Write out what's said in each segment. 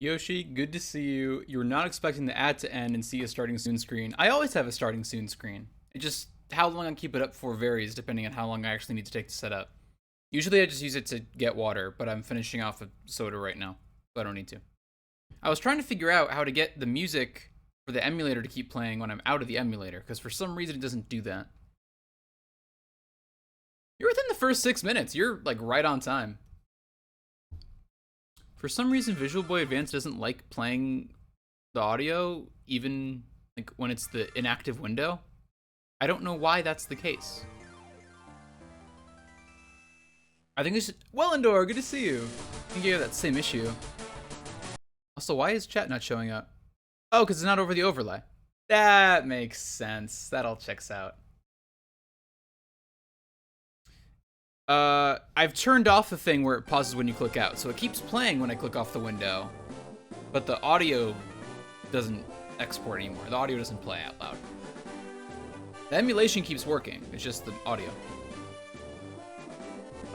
Yoshi, good to see you. You were not expecting the ad to end and see a starting soon screen. I always have a starting soon screen. It just, how long I keep it up for varies depending on how long I actually need to take to set up. Usually I just use it to get water, but I'm finishing off a soda right now, so I don't need to. I was trying to figure out how to get the music for the emulator to keep playing when I'm out of the emulator, because for some reason it doesn't do that. You're within the first 6 minutes. You're like right on time. For some reason, Visual Boy Advance doesn't like playing the audio, even like when it's the inactive window. I don't know why that's the case. I think it's well, Endor, good to see you. I think you have that same issue. Also, why is chat not showing up? Oh, because it's not over the overlay. That makes sense. That all checks out. I've turned off the thing where it pauses when you click out, so it keeps playing when I click off the window, but the audio doesn't export anymore. The audio doesn't play out loud. The emulation keeps working. It's just the audio.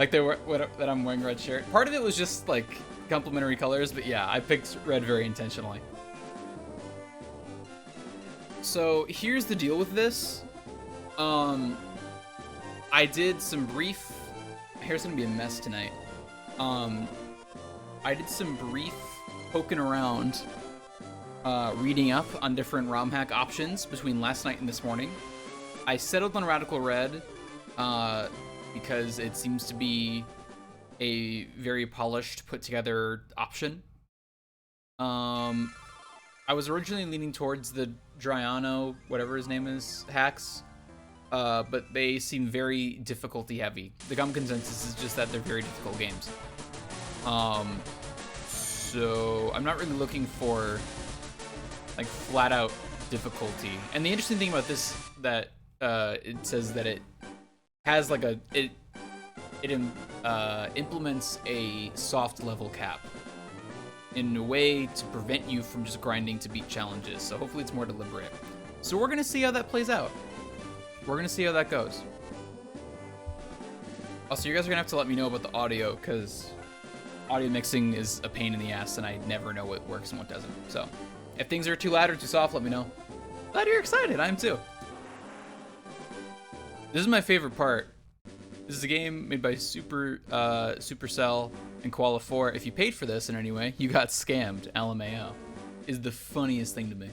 Like that I'm wearing red shirt. Part of it was just like complementary colors, but yeah, I picked red very intentionally. So here's the deal with this. I did some brief. My hair's gonna be a mess tonight. I did some brief poking around, reading up on different ROM hack options between last night and this morning. I settled on Radical Red because it seems to be a very polished, put together option. I was originally leaning towards the Driano, whatever his name is, hacks. But they seem very difficulty heavy. The common consensus is just that they're very difficult games. So I'm not really looking for like flat out difficulty. And the interesting thing about this that it says that it has like it implements a soft level cap in a way to prevent you from just grinding to beat challenges. So hopefully it's more deliberate. So we're gonna see how that plays out. We're gonna see how that goes. Also, you guys are gonna have to let me know about the audio, because audio mixing is a pain in the ass and I never know what works and what doesn't. So if things are too loud or too soft, let me know. Glad you're excited, I am too. This is my favorite part. This is a game made by Supercell and Koala 4. If you paid for this in any way, you got scammed, LMAO. Is the funniest thing to me.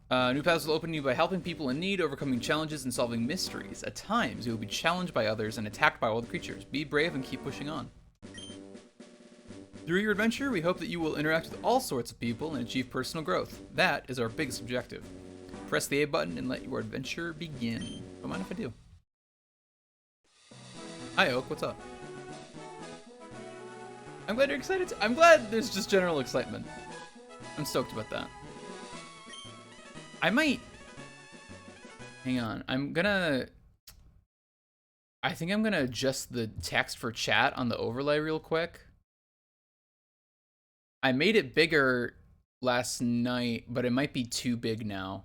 New paths will open you by helping people in need, overcoming challenges, and solving mysteries. At times, you will be challenged by others and attacked by wild creatures. Be brave and keep pushing on. Through your adventure, we hope that you will interact with all sorts of people and achieve personal growth. That is our biggest objective. Press the A button and let your adventure begin. Don't mind if I do. Hi, Oak. What's up? I'm glad you're excited. I'm glad there's just general excitement. I'm stoked about that. I might... Hang on. I think I'm gonna adjust the text for chat on the overlay real quick. I made it bigger last night, but it might be too big now.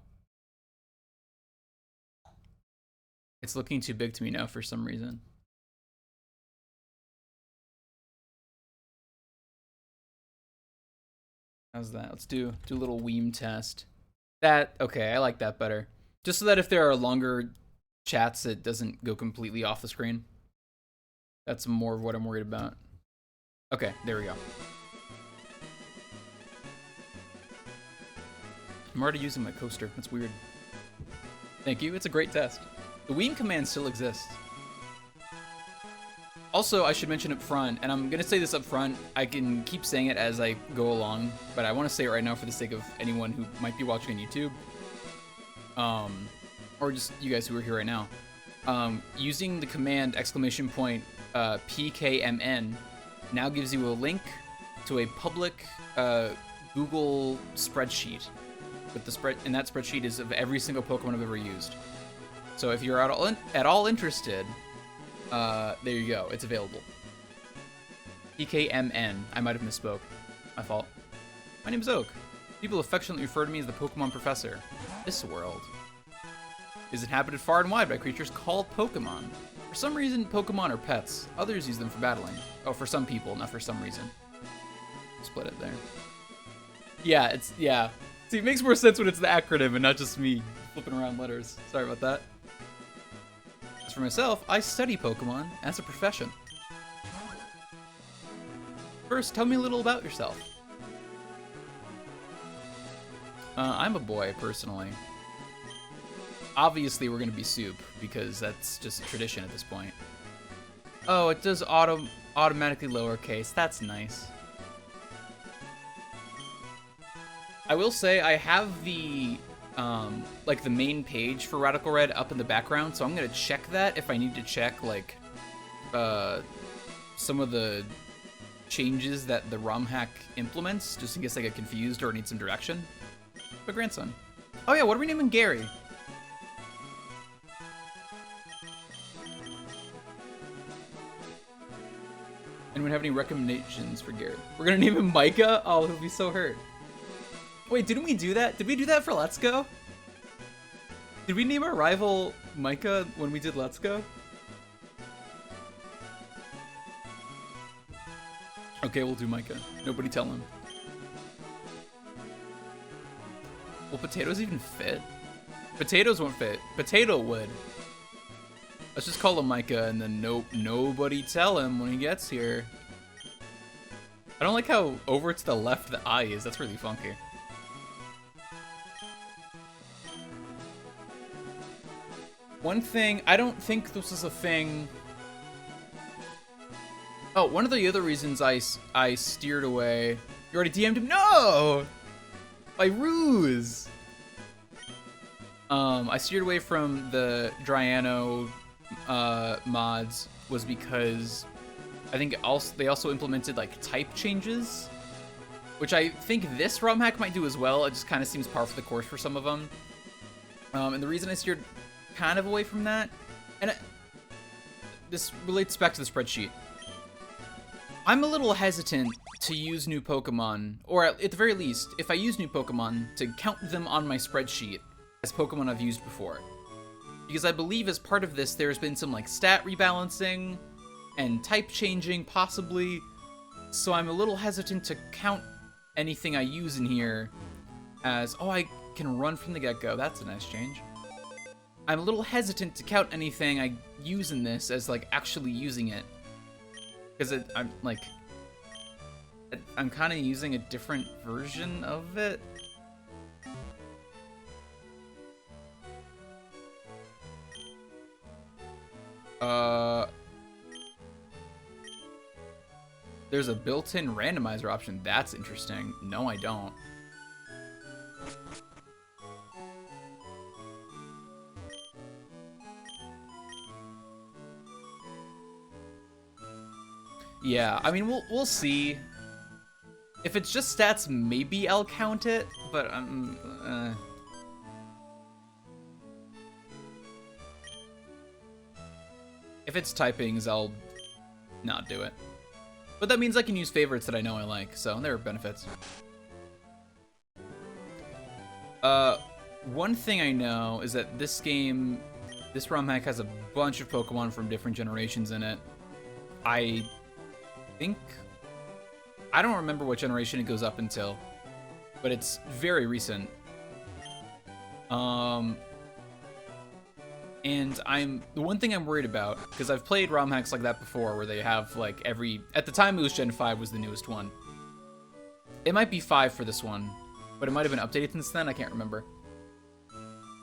It's looking too big to me now for some reason. How's that? Let's do a little Weem test. That, okay, I like that better. Just so that if there are longer chats, it doesn't go completely off the screen. That's more of what I'm worried about. Okay, there we go. I'm already using my coaster. That's weird. Thank you. It's a great test. The Weem command still exists. Also, I should mention up front, and I'm going to say this up front, I can keep saying it as I go along, but I want to say it right now for the sake of anyone who might be watching on YouTube. Or just you guys who are here right now. Using the command !PKMN now gives you a link to a public Google spreadsheet. With the and that spreadsheet is of every single Pokemon I've ever used. So if you're at all interested, there you go. It's available. PKMN. I might have misspoke. My fault. My name is Oak. People affectionately refer to me as the Pokemon Professor. This world is inhabited far and wide by creatures called Pokemon. For some reason, Pokemon are pets. Others use them for battling. Oh, for some people, not for some reason. Split it there. Yeah, it's, yeah. See, it makes more sense when it's the acronym and not just me flipping around letters. Sorry about that. As for myself, I study Pokemon as a profession. First, tell me a little about yourself. I'm a boy, personally. Obviously, we're gonna be Soup, because that's just a tradition at this point. Oh, it does automatically lowercase. That's nice. I will say I have the like the main page for Radical Red up in the background, so I'm gonna check that if I need to check like some of the changes that the ROM hack implements, just in case I get confused or need some direction. My grandson. Oh yeah, what are we naming Gary? Anyone have any recommendations for Gary? We're gonna name him Micah? Oh, he'll be so hurt. Wait, didn't we do that? Did we do that for Let's Go? Did we name our rival Micah when we did Let's Go? Okay, we'll do Micah. Nobody tell him. Will potatoes even fit? Potatoes won't fit. Potato would. Let's just call him Micah and then nobody tell him when he gets here. I don't like how over to the left the I is. That's really funky. One thing, I don't think this is a thing. Oh, one of the other reasons I steered away. You already DM'd him? No! By ruse! I steered away from the Draiano mods was because I think they also implemented like type changes, which I think this ROM hack might do as well. It just kind of seems par for the course for some of them. And the reason I steered kind of away from that, and this relates back to the spreadsheet. I'm a little hesitant to use new Pokemon, or at the very least, if I use new Pokemon, to count them on my spreadsheet as Pokemon I've used before. Because I believe as part of this, there's been some like stat rebalancing and type changing, possibly. So I'm a little hesitant to count anything I use in here as, oh, I can run from the get-go. That's a nice change. I'm a little hesitant to count anything I use in this as like actually using it. Because I'm kind of using a different version of it. There's a built-in randomizer option. That's interesting. No, I don't. Yeah, I mean, we'll see. If it's just stats, maybe I'll count it, but if it's typings, I'll not do it. But that means I can use favorites that I know I like, so there are benefits. One thing I know is that this game, this ROM hack has a bunch of Pokemon from different generations in it. I don't remember what generation it goes up until, but it's very recent. And the one thing I'm worried about, because I've played ROM hacks like that before, where they have like at the time it was Gen 5 was the newest one. It might be 5 for this one, but it might have been updated since then, I can't remember.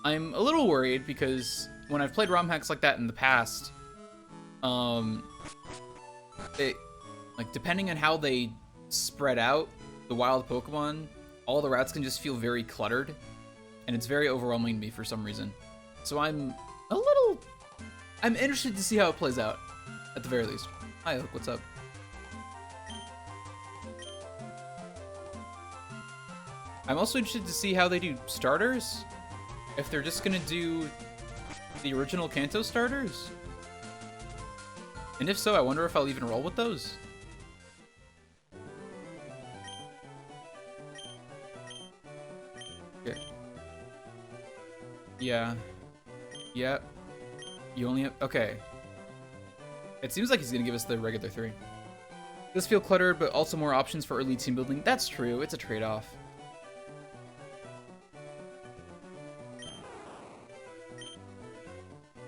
I'm a little worried because when I've played ROM hacks like that in the past, like depending on how they spread out the wild Pokemon, all the routes can just feel very cluttered, and it's very overwhelming to me for some reason. So I'm interested to see how it plays out, at the very least. Hi, Hook, what's up? I'm also interested to see how they do starters. If they're just gonna do the original Kanto starters. And if so, I wonder if I'll even roll with those. Okay. Yeah. Yep. You only have... Okay. It seems like he's gonna give us the regular 3. Does feel cluttered, but also more options for early team building. That's true. It's a trade-off.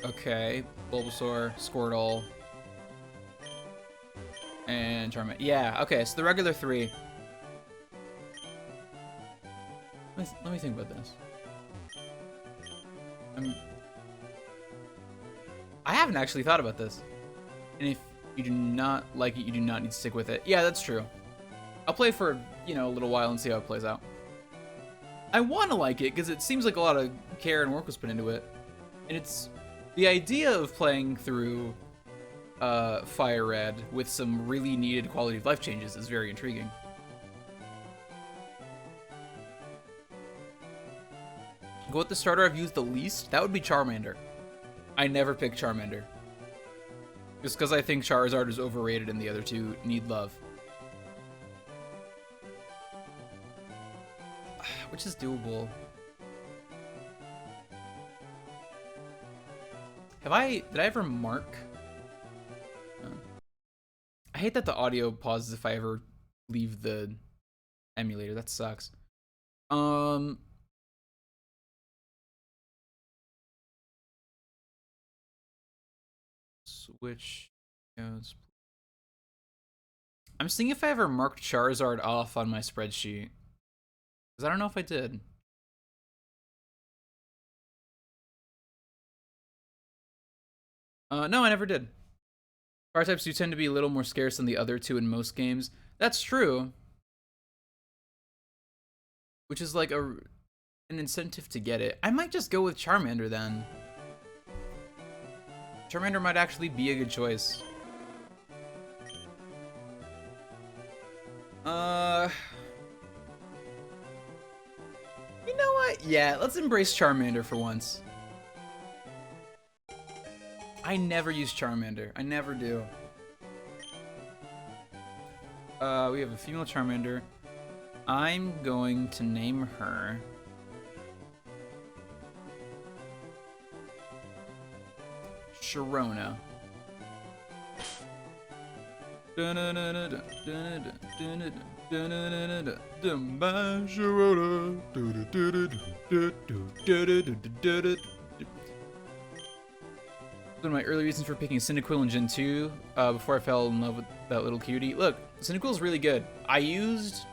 Okay, Bulbasaur, Squirtle, and Charmander. Yeah, okay, so the regular 3. Let me think about this. I haven't actually thought about this. And if you do not like it, you do not need to stick with it. Yeah, that's true. I'll play for, you know, a little while and see how it plays out. I want to like it because it seems like a lot of care and work was put into it. And it's the idea of playing through Fire Red with some really needed quality of life changes is very intriguing. Go with the starter I've used the least? That would be Charmander. I never pick Charmander. Just because I think Charizard is overrated and the other two need love. Which is doable. Did I ever mark? I hate that the audio pauses if I ever leave the emulator. That sucks. Switch goes. I'm seeing if I ever marked Charizard off on my spreadsheet. Because I don't know if I did. No, I never did. Fire types do tend to be a little more scarce than the other two in most games. That's true. Which is like an incentive to get it. I might just go with Charmander then. Charmander might actually be a good choice. You know what? Yeah, let's embrace Charmander for once. I never use Charmander. I never do. We have a female Charmander. I'm going to name her... Sharona. One of my early reasons for picking Cyndaquil in Gen 2 before I fell in love with that little cutie. Look, Cyndaquil's really good. I used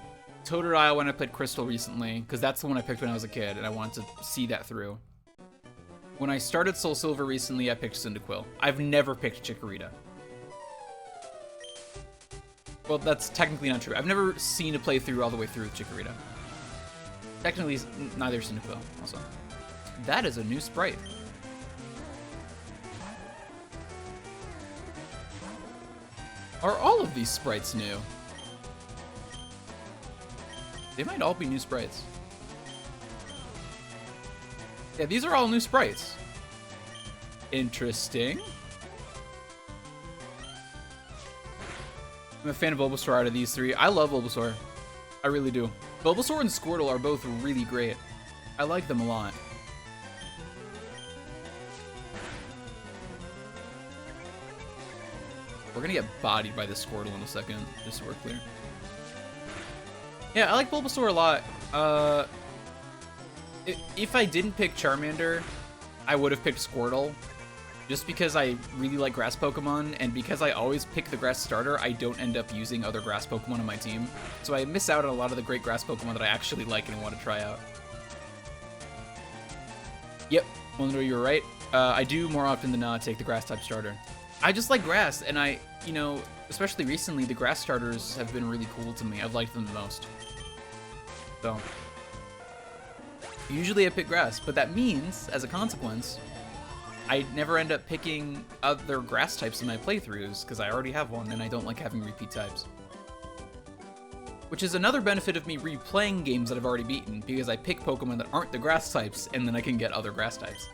Totodile when I played Crystal recently, because that's the one I picked when I was a kid, and I wanted to see that through. When I started Soul Silver recently, I picked Cyndaquil. I've never picked Chikorita. Well, that's technically not true. I've never seen a playthrough all the way through with Chikorita. Technically, neither Cyndaquil, also. That is a new sprite. Are all of these sprites new? They might all be new sprites. Yeah, these are all new sprites. Interesting. I'm a fan of Bulbasaur out of these 3. I love Bulbasaur. I really do. Bulbasaur and Squirtle are both really great. I like them a lot. We're gonna get bodied by this Squirtle in a second, just so we're clear. Yeah, I like Bulbasaur a lot. If I didn't pick Charmander, I would have picked Squirtle. Just because I really like grass Pokemon, and because I always pick the grass starter, I don't end up using other grass Pokemon on my team. So I miss out on a lot of the great grass Pokemon that I actually like and want to try out. Yep, Wonder, you're right. I do more often than not take the grass type starter. I just like grass, and you know, especially recently, the grass starters have been really cool to me. I've liked them the most. So, usually I pick grass, but that means, as a consequence, I never end up picking other grass types in my playthroughs, because I already have one, and I don't like having repeat types. Which is another benefit of me replaying games that I've already beaten, because I pick Pokemon that aren't the grass types, and then I can get other grass types.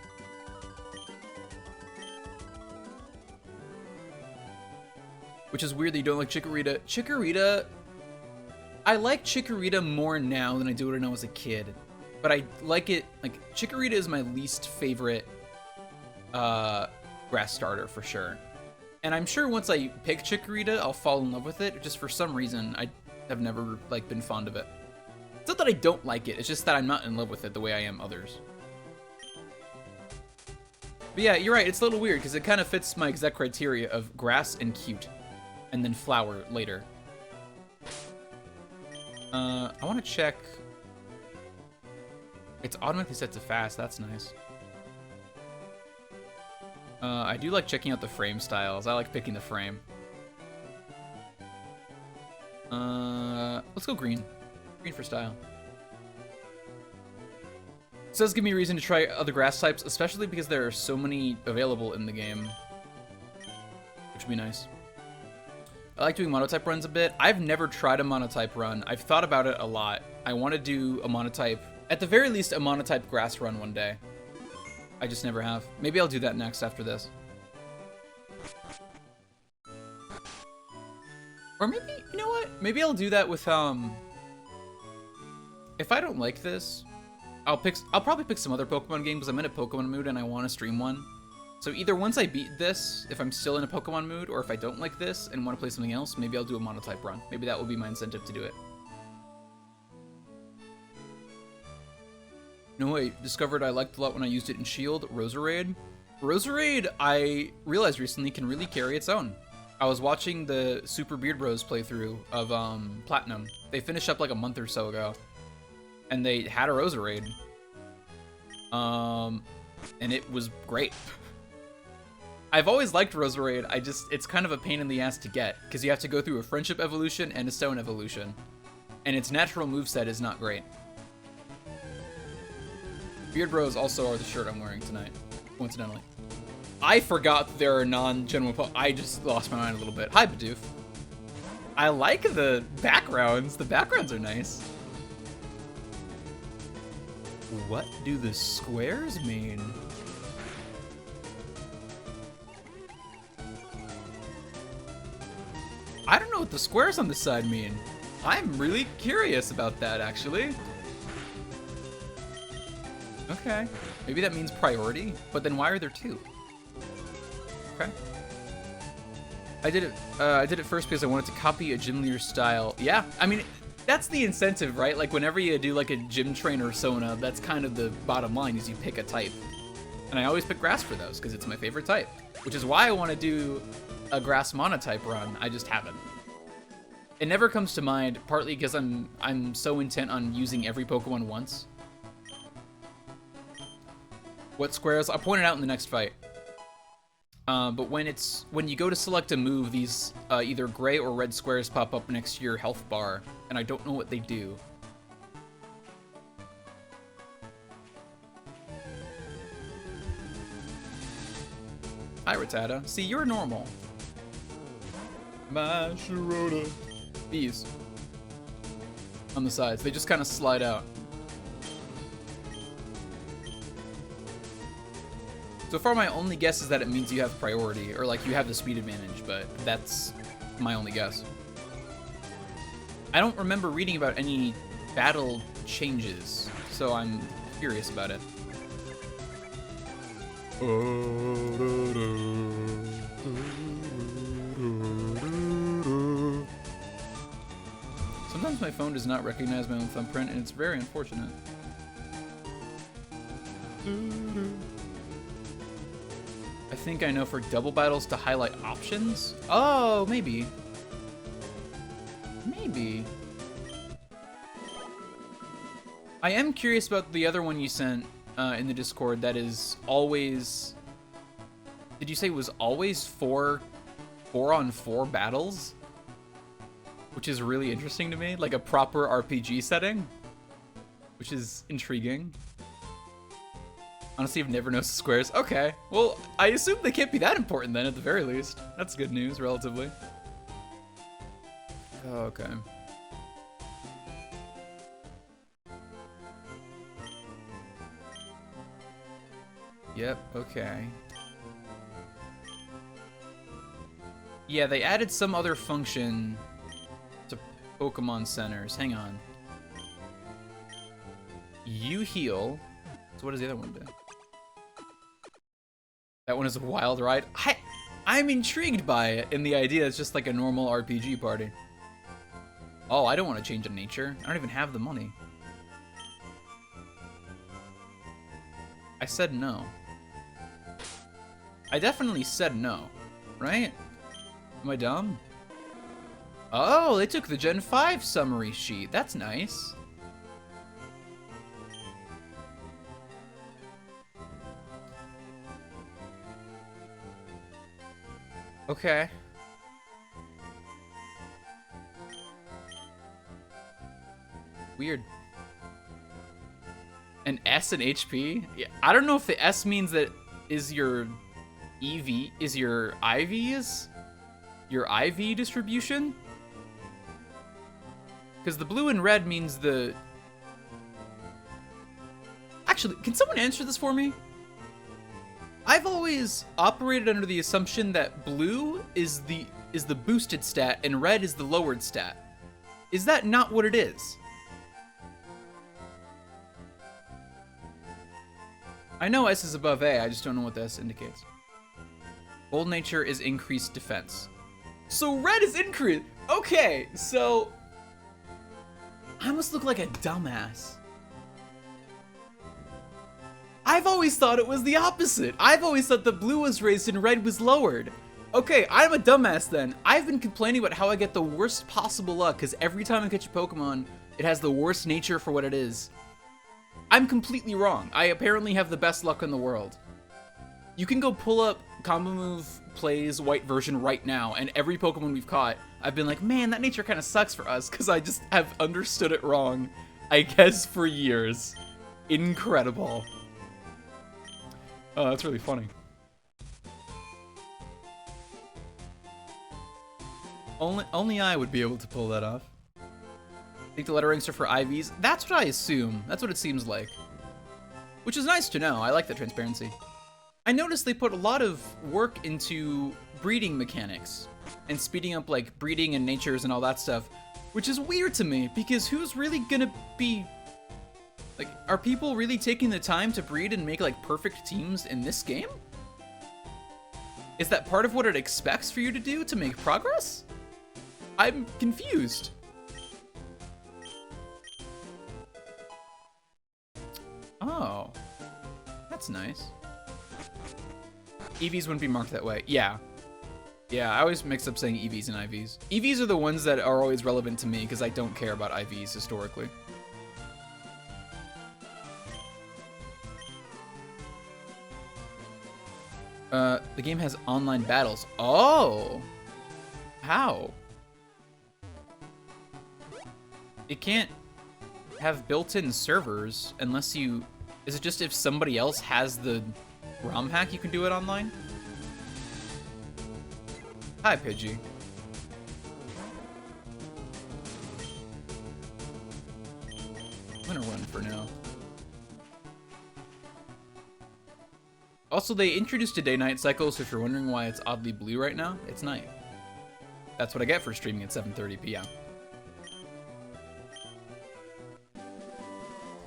Which is weird that you don't like Chikorita. Chikorita... I like Chikorita more now than I did when I was a kid. But I like it... Like, Chikorita is my least favorite grass starter, for sure. And I'm sure once I pick Chikorita, I'll fall in love with it. Just for some reason, I have never like been fond of it. It's not that I don't like it, it's just that I'm not in love with it the way I am others. But yeah, you're right, it's a little weird because it kind of fits my exact criteria of grass and cute, and then flower later. I want to check. It's automatically set to fast, that's nice. I do like checking out the frame styles. I like picking the frame. Let's go green. Green for style. This does give me a reason to try other grass types, especially because there are so many available in the game, which would be nice. I like doing monotype runs a bit. I've never tried a monotype run. I've thought about it a lot. I want to do a monotype, at the very least, a monotype grass run one day. I just never have. Maybe I'll do that next after this. Or maybe, you know what? Maybe I'll do that with, if I don't like this, I'll probably pick some other Pokemon game because I'm in a Pokemon mood and I want to stream one. So either once I beat this, if I'm still in a Pokemon mood, or if I don't like this and want to play something else, maybe I'll do a monotype run. Maybe that will be my incentive to do it. No, I discovered I liked a lot when I used it in Shield, Roserade. Roserade, I realized recently, can really carry its own. I was watching the Super Beard Bros playthrough of Platinum. They finished up like a month or so ago. And they had a Roserade. And it was great. I've always liked Roserade, it's kind of a pain in the ass to get, because you have to go through a Friendship evolution and a Stone evolution. And its natural moveset is not great. Beard Bros also are the shirt I'm wearing tonight, coincidentally. I forgot that there are non-general I just lost my mind a little bit. Hi, Bidoof. I like the backgrounds. The backgrounds are nice. What do the squares mean? I don't know what the squares on the side mean. I'm really curious about that, actually. Okay. Maybe that means priority, but then why are there two? Okay. I did it first because I wanted to copy a gym leader style. Yeah, I mean, that's the incentive, right? Like, whenever you do, like, a gym trainer Sona, that's kind of the bottom line, is you pick a type. And I always pick grass for those, because it's my favorite type. Which is why I want to do a grass monotype run. I just haven't. It never comes to mind, partly because I'm so intent on using every Pokemon once. What squares? I'll point it out in the next fight. But when you go to select a move, these either gray or red squares pop up next to your health bar, and I don't know what they do. Hi, Rattata. See, you're normal. My Sharona. These. On the sides. They just kind of slide out. So far, my only guess is that it means you have priority, or like you have the speed advantage, but that's my only guess. I don't remember reading about any battle changes, so I'm curious about it. Sometimes my phone does not recognize my own thumbprint, and it's very unfortunate. I think I know for double battles to highlight options? Oh, maybe. Maybe. I am curious about the other one you sent in the Discord that is always... Did you say it was always 4-on-4 battles? Which is really interesting to me. Like a proper RPG setting. Which is intriguing. Honestly, I've never noticed squares. Okay, well, I assume they can't be that important then, at the very least. That's good news, relatively. Oh, okay. Yep, okay. Yeah, they added some other function to Pokemon Centers. Hang on. You heal. So what does the other one do? That one is a wild ride. I'm intrigued by it, and the idea is just like a normal RPG party. Oh, I don't want to change a nature. I don't even have the money. I said no. I definitely said no, right? Am I dumb? Oh, they took the Gen 5 summary sheet. That's nice. Okay. Weird. An S in HP? Yeah, I don't know if the S means that is your EV, is your IVs? Your IV distribution? Because the blue and red means the... Actually, can someone answer this for me? I've always operated under the assumption that blue is the boosted stat and red is the lowered stat. Is that not what it is? I know S is above A, I just don't know what the S indicates. Bold nature is increased defense. So red is increased. Okay, so I must look like a dumbass. I've always thought it was the opposite. I've always thought that blue was raised and red was lowered. Okay, I'm a dumbass then. I've been complaining about how I get the worst possible luck because every time I catch a Pokemon, it has the worst nature for what it is. I'm completely wrong. I apparently have the best luck in the world. You can go pull up Combo Move Plays White version right now, and every Pokemon we've caught, I've been like, man, that nature kind of sucks for us because I just have understood it wrong, I guess, for years. Incredible. Oh, that's really funny. Only I would be able to pull that off. Think the letter ranks are for IVs? That's what I assume. That's what it seems like. Which is nice to know. I like that transparency. I noticed they put a lot of work into breeding mechanics and speeding up like breeding and natures and all that stuff, which is weird to me because who's really gonna be like, are people really taking the time to breed and make like perfect teams in this game? Is that part of what it expects for you to do to make progress? I'm confused. Oh, that's nice. EVs wouldn't be marked that way. Yeah. Yeah, I always mix up saying EVs and IVs. EVs are the ones that are always relevant to me because I don't care about IVs historically. The game has online battles. Oh! How? It can't have built-in servers unless you... Is it just if somebody else has the ROM hack you can do it online? Hi, Pidgey. I'm gonna run for now. Also, they introduced a day-night cycle, so if you're wondering why it's oddly blue right now, it's night. That's what I get for streaming at 7:30 p.m.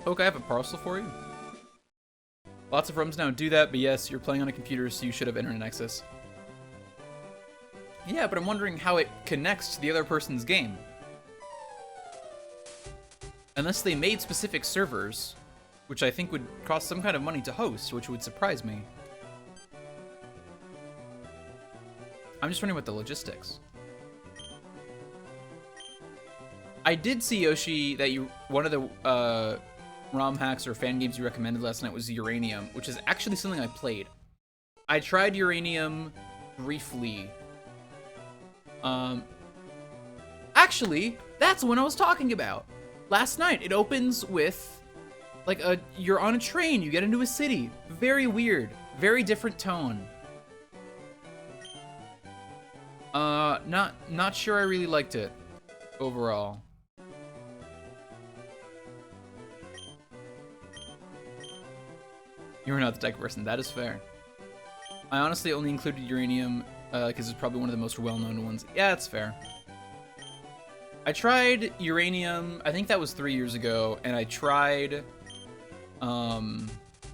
Poke, I have a parcel for you. Lots of ROMs now do that, but yes, you're playing on a computer, so you should have internet access. Yeah, but I'm wondering how it connects to the other person's game. Unless they made specific servers, which I think would cost some kind of money to host, which would surprise me. I'm just wondering about the logistics. I did see, Yoshi, that one of the ROM hacks or fan games you recommended last night was Uranium, which is actually something I played. I tried Uranium briefly. Actually, that's what I was talking about. Last night, it opens with, like, you're on a train, you get into a city. Very weird. Very different tone. Not sure I really liked it overall. You're not the tech person, that is fair. I honestly only included Uranium because it's probably one of the most well-known ones. Yeah, that's fair. I tried Uranium, I think that was 3 years ago, and I tried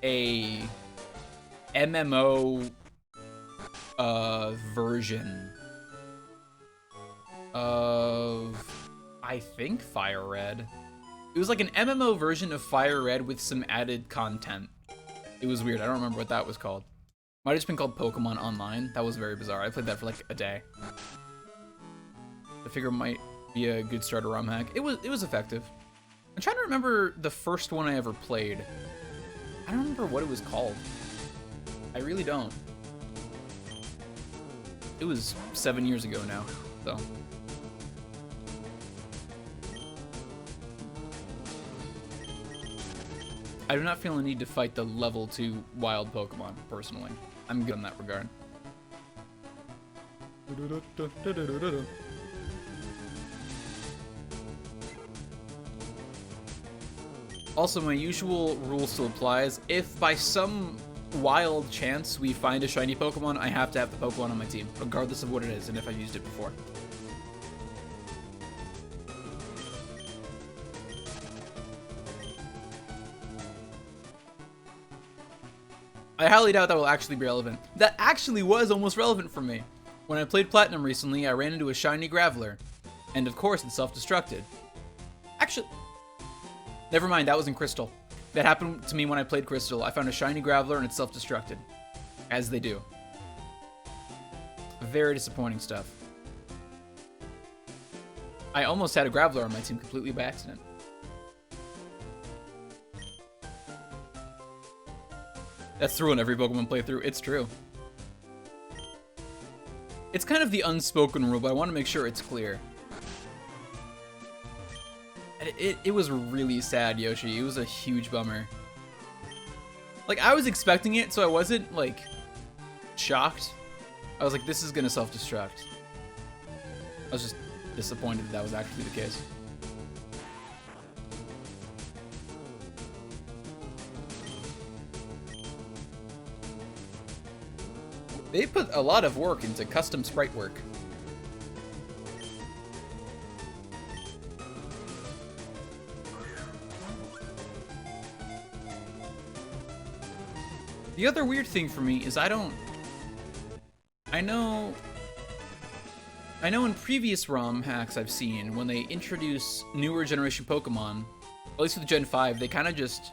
a MMO version of, I think, Fire Red. It was like an MMO version of Fire Red with some added content. It was weird. I don't remember what that was called. Might have just been called Pokemon Online. That was very bizarre. I played that for like a day. I figure it might be a good starter ROM hack. It was effective. I'm trying to remember the first one I ever played. I don't remember what it was called. I really don't. It was 7 years ago now, so. I do not feel a need to fight the level 2 wild Pokemon, personally. I'm good in that regard. Also, my usual rule still applies. If by some wild chance we find a shiny Pokemon, I have to have the Pokemon on my team, regardless of what it is and if I've used it before. I highly doubt that will actually be relevant. That actually was almost relevant for me. When I played Platinum recently, I ran into a shiny Graveler. And of course, it self-destructed. Actually, never mind, that was in Crystal. That happened to me when I played Crystal. I found a shiny Graveler and it self-destructed. As they do. Very disappointing stuff. I almost had a Graveler on my team completely by accident. That's true in every Pokemon playthrough. It's true. It's kind of the unspoken rule, but I want to make sure it's clear. It was really sad, Yoshi. It was a huge bummer. Like, I was expecting it, so I wasn't, like, shocked. I was like, this is gonna self-destruct. I was just disappointed that was actually the case. They put a lot of work into custom sprite work. The other weird thing for me is I know in previous ROM hacks I've seen, when they introduce newer generation Pokemon, at least with Gen 5, they kind of just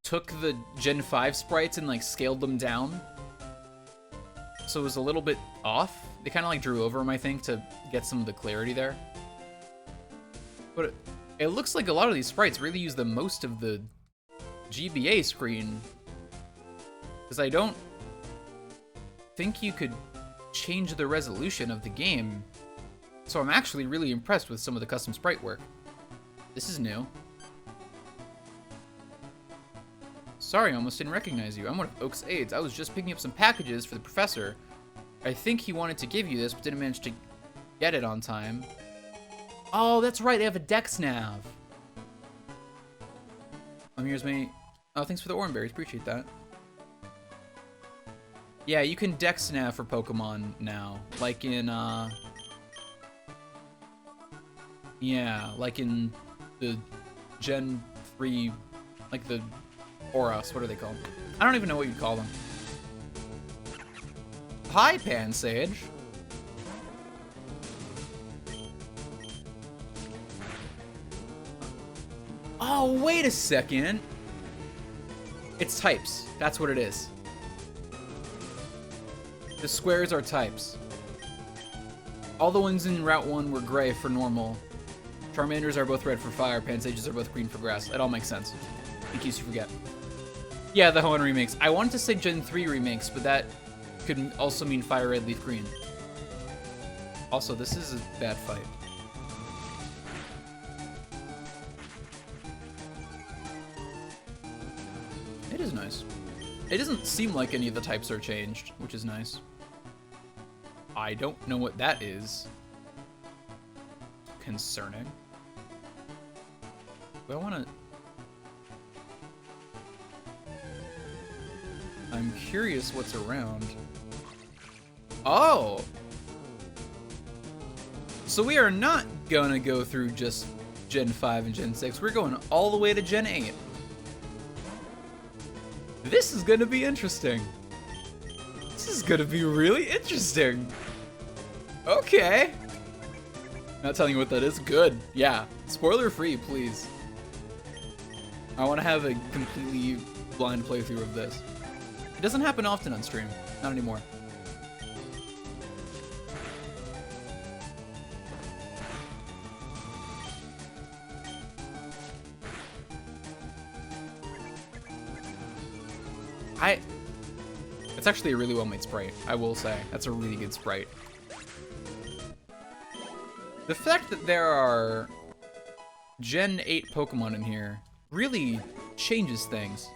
took the Gen 5 sprites and like scaled them down. So it was a little bit off. They kind of like drew over them, I think, to get some of the clarity there. But it looks like a lot of these sprites really use the most of the GBA screen. Because I don't think you could change the resolution of the game. So I'm actually really impressed with some of the custom sprite work. This is new. Sorry, I almost didn't recognize you. I'm one of Oak's aides. I was just picking up some packages for the professor. I think he wanted to give you this, but didn't manage to get it on time. Oh, that's right. They have a Dex Nav. Here's me. Oh, thanks for the orange berries. Appreciate that. Yeah, you can Dex Nav for Pokemon now. Like in, yeah, like in the Gen 3, like the Oros, what are they called? I don't even know what you'd call them. Hi, Pansage. Oh, wait a second. It's types. That's what it is. The squares are types. All the ones in Route 1 were gray for normal. Charmanders are both red for fire. Pansages are both green for grass. It all makes sense. In case you forget. Yeah, the Hoenn remakes. I wanted to say Gen 3 remakes, but that could also mean Fire Red, Leaf Green. Also, this is a bad fight. It is nice. It doesn't seem like any of the types are changed, which is nice. I don't know what that is. Concerning. Do I want to... I'm curious what's around. Oh! So we are not gonna go through just Gen 5 and Gen 6. We're going all the way to Gen 8. This is gonna be interesting. This is gonna be really interesting. Okay. Not telling you what that is. Good. Yeah. Spoiler free, please. I want to have a completely blind playthrough of this. It doesn't happen often on stream. Not anymore. It's actually a really well-made sprite, I will say. That's a really good sprite. The fact that there are Gen 8 Pokemon in here really changes things.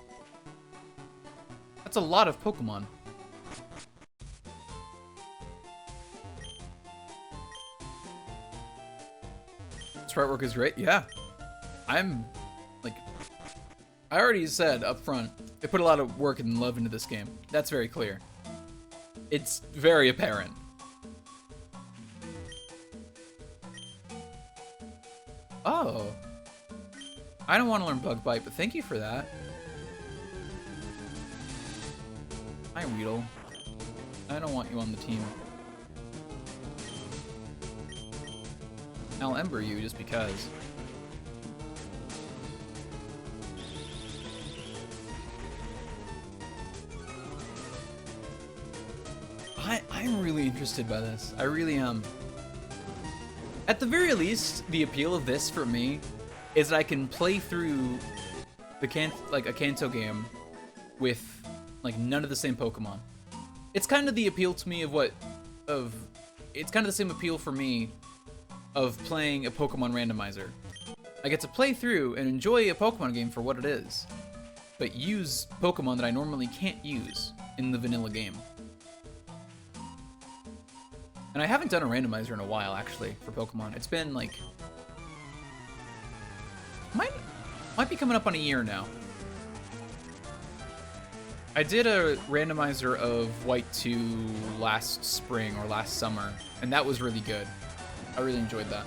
That's a lot of Pokemon. Sprite work is great, yeah. I already said up front, they put a lot of work and love into this game. That's very clear. It's very apparent. Oh. I don't want to learn Bug Bite, but thank you for that. Hi, Weedle. I don't want you on the team. I'll Ember you just because. I'm really interested by this. I really am. At the very least, the appeal of this for me is that I can play through the a Kanto game with none of the same Pokemon. It's kind of the appeal to me it's kind of the same appeal for me of playing a Pokemon randomizer. I get to play through and enjoy a Pokemon game for what it is, but use Pokemon that I normally can't use in the vanilla game. And I haven't done a randomizer in a while, actually, for Pokemon. It's been, might be coming up on a year now. I did a randomizer of White 2 last spring or last summer, and that was really good. I really enjoyed that.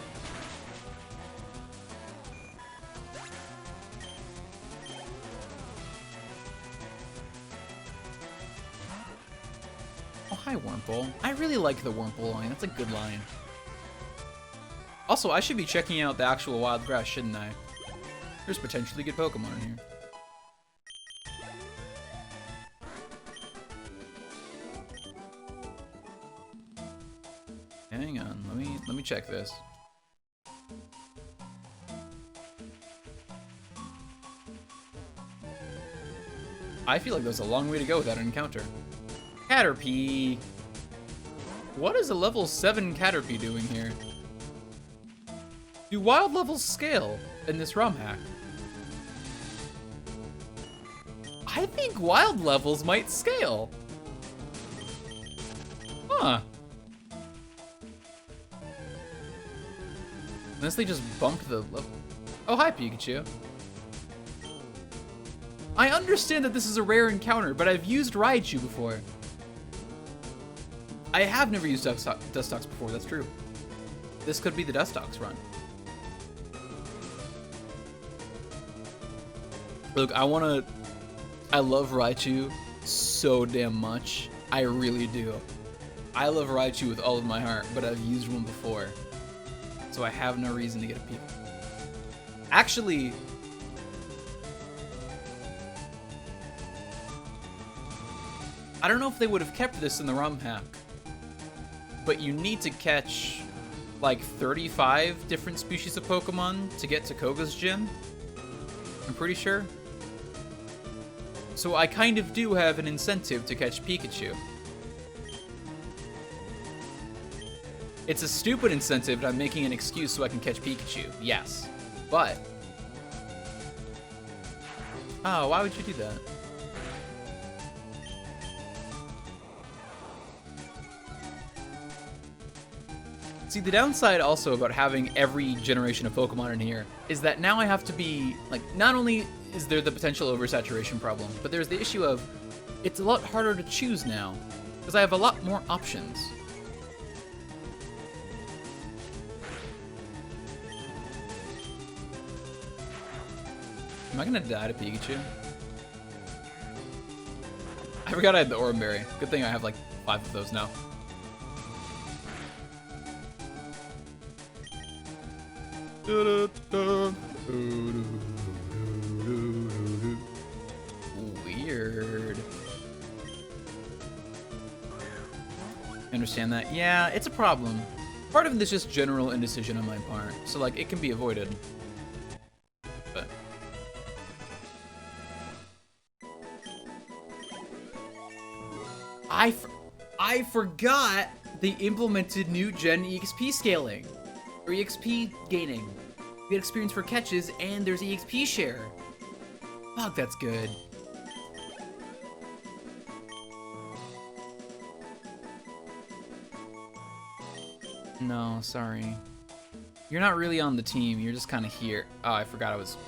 Hi, Wurmple. I really like the Wurmple line. That's a good line. Also, I should be checking out the actual wild grass, shouldn't I? There's potentially good Pokemon in here. Hang on, let me check this. I feel like there's a long way to go without an encounter. Caterpie. What is a level 7 Caterpie doing here? Do wild levels scale in this ROM hack? I think wild levels might scale. Huh. Unless they just bumped the level. Oh, hi, Pikachu. I understand that this is a rare encounter, but I've used Raichu before. I have never used Dustox before, that's true. This could be the Dustox run. Look, I love Raichu so damn much. I really do. I love Raichu with all of my heart, but I've used one before. So I have no reason to get a peek. Actually, I don't know if they would have kept this in the ROM hack, but you need to catch like 35 different species of Pokemon to get to Koga's gym. I'm pretty sure. So I kind of do have an incentive to catch Pikachu. It's a stupid incentive, but I'm making an excuse so I can catch Pikachu. Yes. But... oh, why would you do that? See, the downside also about having every generation of Pokemon in here is that now I have to be, like, not only is there the potential oversaturation problem, but there's the issue of it's a lot harder to choose now, because I have a lot more options. Am I gonna die to Pikachu? I forgot I had the Oranberry. Good thing I have like 5 of those now. Weird. Understand that? Yeah, it's a problem. Part of it is just general indecision on my part, so like it can be avoided. But I forgot they implemented new gen EXP scaling or EXP gaining. You get experience for catches and there's EXP share. Fuck, that's good. No, sorry. You're not really on the team. You're just kind of here. Oh, I forgot I was...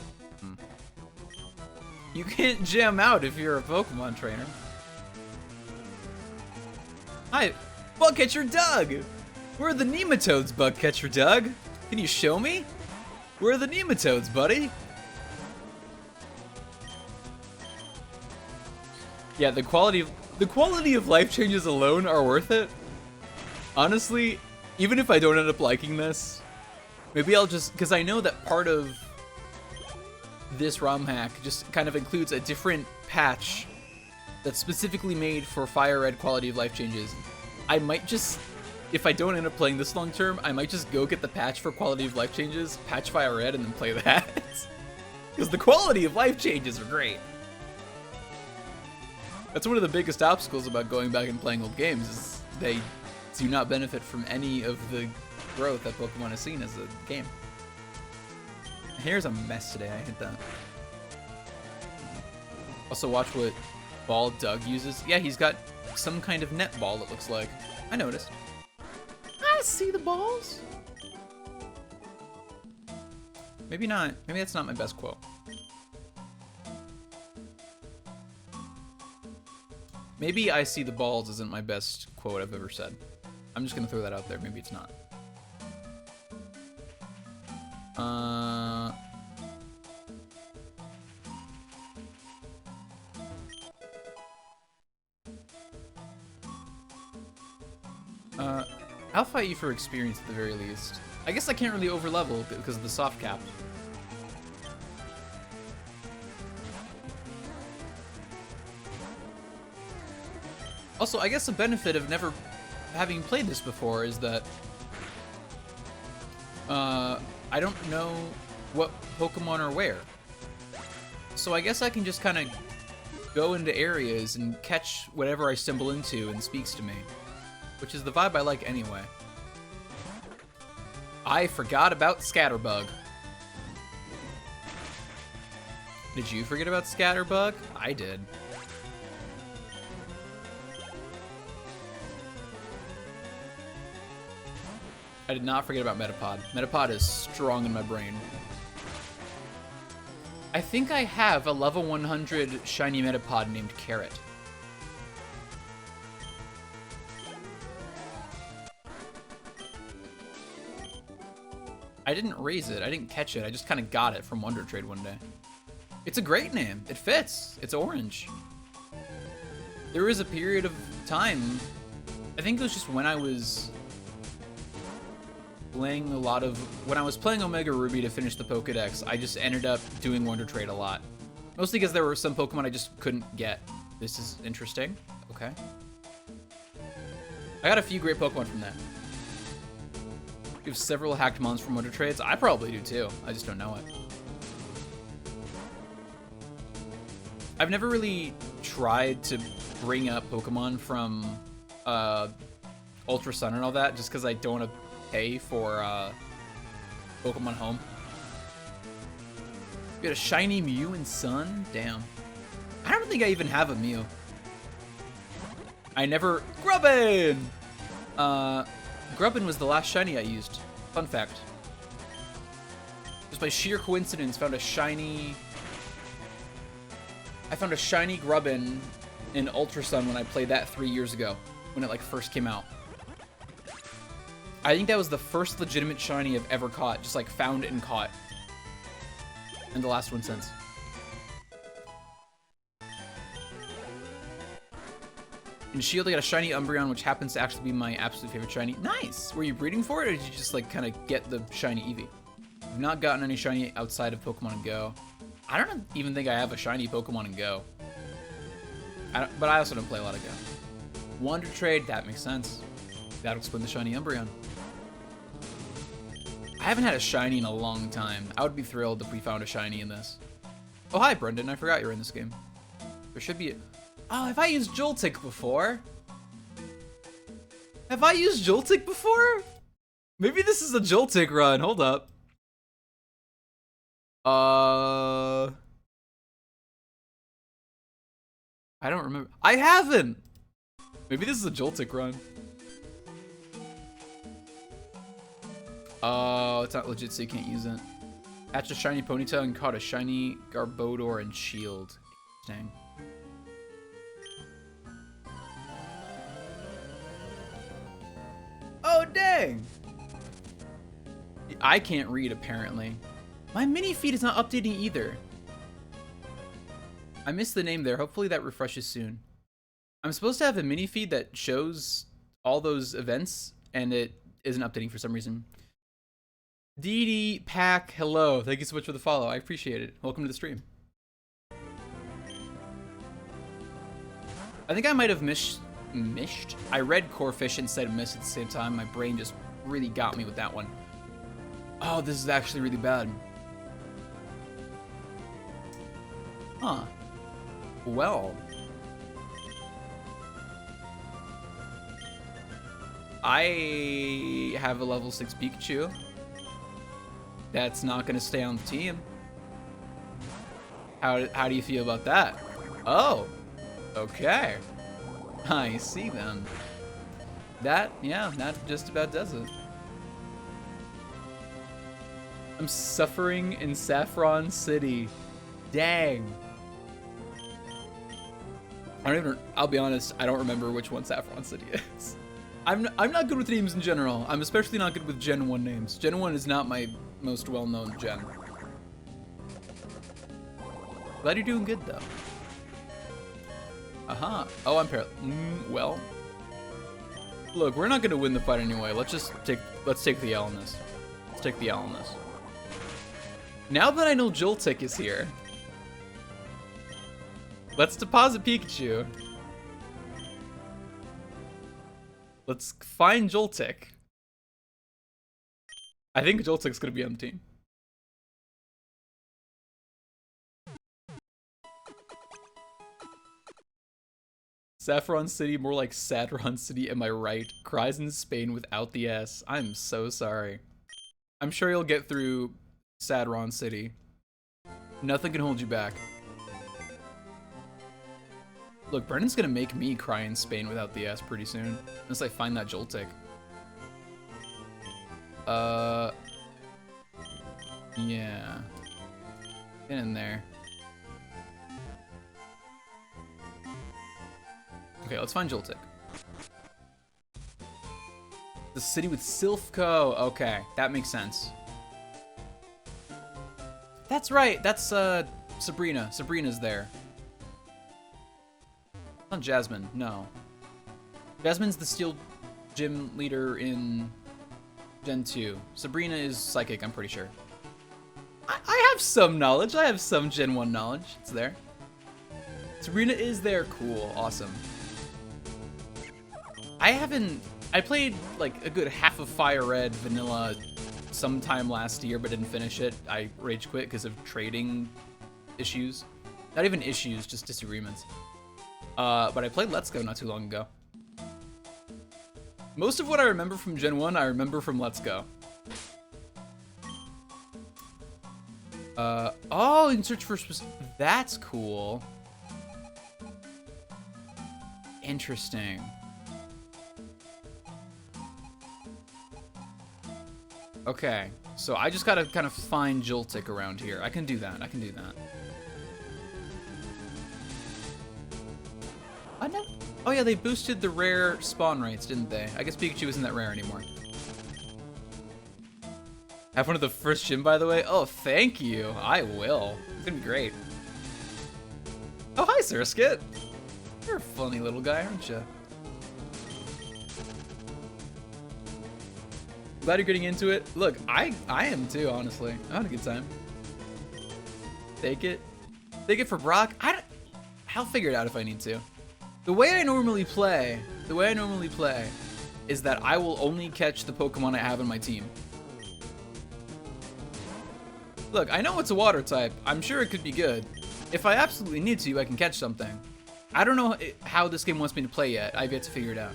You can't jam out if you're a Pokemon trainer. Hi, Bugcatcher Doug! Where are the nematodes, Bugcatcher Doug? Can you show me? Where are the nematodes, buddy? Yeah, the quality of life changes alone are worth it. Honestly, even if I don't end up liking this, maybe I'll just, because I know that part of this ROM hack just kind of includes a different patch that's specifically made for Fire Red quality of life changes. I might just, if I don't end up playing this long term, I might just go get the patch for quality of life changes, patch Fire Red, and then play that. Because the quality of life changes are great. That's one of the biggest obstacles about going back and playing old games, is they do not benefit from any of the growth that Pokemon has seen as a game. Here's a mess today, I hit that. Also watch what ball Doug uses. Yeah, he's got some kind of net ball, it looks like. I noticed. I see the balls. Maybe not. Maybe that's not my best quote. Maybe I see the balls isn't my best quote I've ever said. I'm just gonna throw that out there. Maybe it's not. I'll fight you for experience at the very least. I guess I can't really overlevel because of the soft cap. Also, I guess the benefit of never having played this before is that I don't know what Pokemon are where. So I guess I can just kind of go into areas and catch whatever I stumble into and speaks to me, which is the vibe I like anyway. I forgot about Scatterbug. Did you forget about Scatterbug? I did. I did not forget about Metapod. Metapod is strong in my brain. I think I have a level 100 shiny Metapod named Carrot. I didn't raise it. I didn't catch it. I just kind of got it from Wonder Trade one day. It's a great name. It fits. It's orange. There was a period of time, I think it was just when I was playing when I was playing Omega Ruby to finish the Pokedex, I just ended up doing Wonder Trade a lot. Mostly because there were some Pokemon I just couldn't get. This is interesting. Okay. I got a few great Pokemon from that. You have several hacked mons from Wonder Trades. I probably do too. I just don't know it. I've never really tried to bring up Pokemon from Ultra Sun and all that, just because I don't want to pay for Pokemon Home. You got a shiny Mew in Sun? Damn. I don't think I even have a Mew. I never... Grubbin! Grubbin was the last shiny I used. Fun fact. Just by sheer coincidence, found a shiny... I found a shiny Grubbin in Ultra Sun when I played that 3 years ago, when it like first came out. I think that was the first legitimate shiny I've ever caught, just like found and caught. And the last one since. In Shield, I got a shiny Umbreon, which happens to actually be my absolute favorite shiny. Nice! Were you breeding for it, or did you just, like, kind of get the shiny Eevee? I've not gotten any shiny outside of Pokemon Go. I don't even think I have a shiny Pokemon Go. But I also don't play a lot of Go. Wonder Trade, that makes sense. That'll explain the shiny Umbreon. I haven't had a shiny in a long time. I would be thrilled if we found a shiny in this. Oh, hi, Brendan. I forgot you were in this game. There should be a... Oh, have I used Joltik before? Have I used Joltik before? Maybe this is a Joltik run. Hold up. I don't remember. I haven't! Maybe this is a Joltik run. Oh, it's not legit, so you can't use it. Hatch a shiny Ponytail and caught a shiny Garbodor and Shield. Dang. Oh, dang! I can't read, apparently. My mini feed is not updating either. I missed the name there. Hopefully that refreshes soon. I'm supposed to have a mini feed that shows all those events, and it isn't updating for some reason. DD Pack, hello. Thank you so much for the follow. I appreciate it. Welcome to the stream. I think I might have mished. I read Corfish instead of missed at the same time. My brain just really got me with that one. Oh, this is actually really bad. Huh. Well. I have a level 6 Pikachu. That's not gonna stay on the team. How do you feel about that? Oh, okay. I see then. That just about does it. I'm suffering in Saffron City. Dang. I'll be honest, I don't remember which one Saffron City is. I'm not good with names in general. I'm especially not good with Gen 1 names. Gen 1 is not my most well-known gen. Glad you're doing good though. Aha. Oh, I'm well. Look, we're not gonna win the fight anyway. Let's take the L on this. Let's take the L on this. Now that I know Joltik is here, let's deposit Pikachu. Let's find Joltik. I think Joltik's gonna be on the team. Saffron City, more like Sadron City, am I right? Cries in Spain without the S. I'm so sorry. I'm sure you'll get through Sadron City. Nothing can hold you back. Look, Brendan's gonna make me cry in Spain without the S pretty soon. Unless I find that Joltik. Yeah. Get in there. Okay, let's find Joltik. The city with Silphco. Okay, that makes sense. That's right. That's Sabrina. Sabrina's there. Not Jasmine. No. Jasmine's the Steel Gym leader in Gen 2. Sabrina is Psychic, I'm pretty sure. I have some knowledge. I have some Gen 1 knowledge. It's there. Sabrina is there. Cool. Awesome. I played like a good half of Fire Red Vanilla sometime last year, but didn't finish it. I rage quit because of trading issues. Not even issues, just disagreements. But I played Let's Go not too long ago. Most of what I remember from Gen 1, I remember from Let's Go. Oh, in search for that's cool. Interesting. Okay, so I just gotta kind of find Joltik around here. I can do that. I can do that. I know. Oh yeah, they boosted the rare spawn rates, didn't they? I guess Pikachu isn't that rare anymore. Have one of the first gym, by the way. Oh, thank you. I will. It's gonna be great. Oh, hi, Surskit. You're a funny little guy, aren't you? Glad you're getting into it. Look, I am too, honestly. I had a good time. Take it. Take it for Brock. I'll figure it out if I need to. The way I normally play is that I will only catch the Pokemon I have in my team. Look, I know it's a water type. I'm sure it could be good. If I absolutely need to, I can catch something. I don't know how this game wants me to play yet. I've yet to figure it out.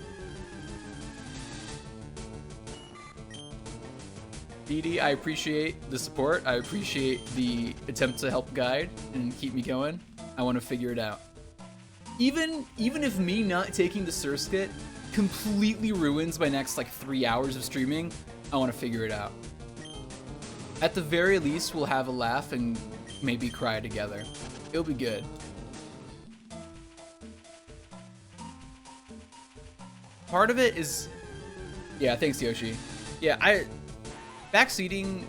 DD, I appreciate the support. I appreciate the attempt to help guide and keep me going. I want to figure it out. Even if me not taking the Surskit completely ruins my next like 3 hours of streaming, I want to figure it out. At the very least, we'll have a laugh and maybe cry together. It'll be good. Part of it is, yeah, thanks Yoshi. Yeah, backseating,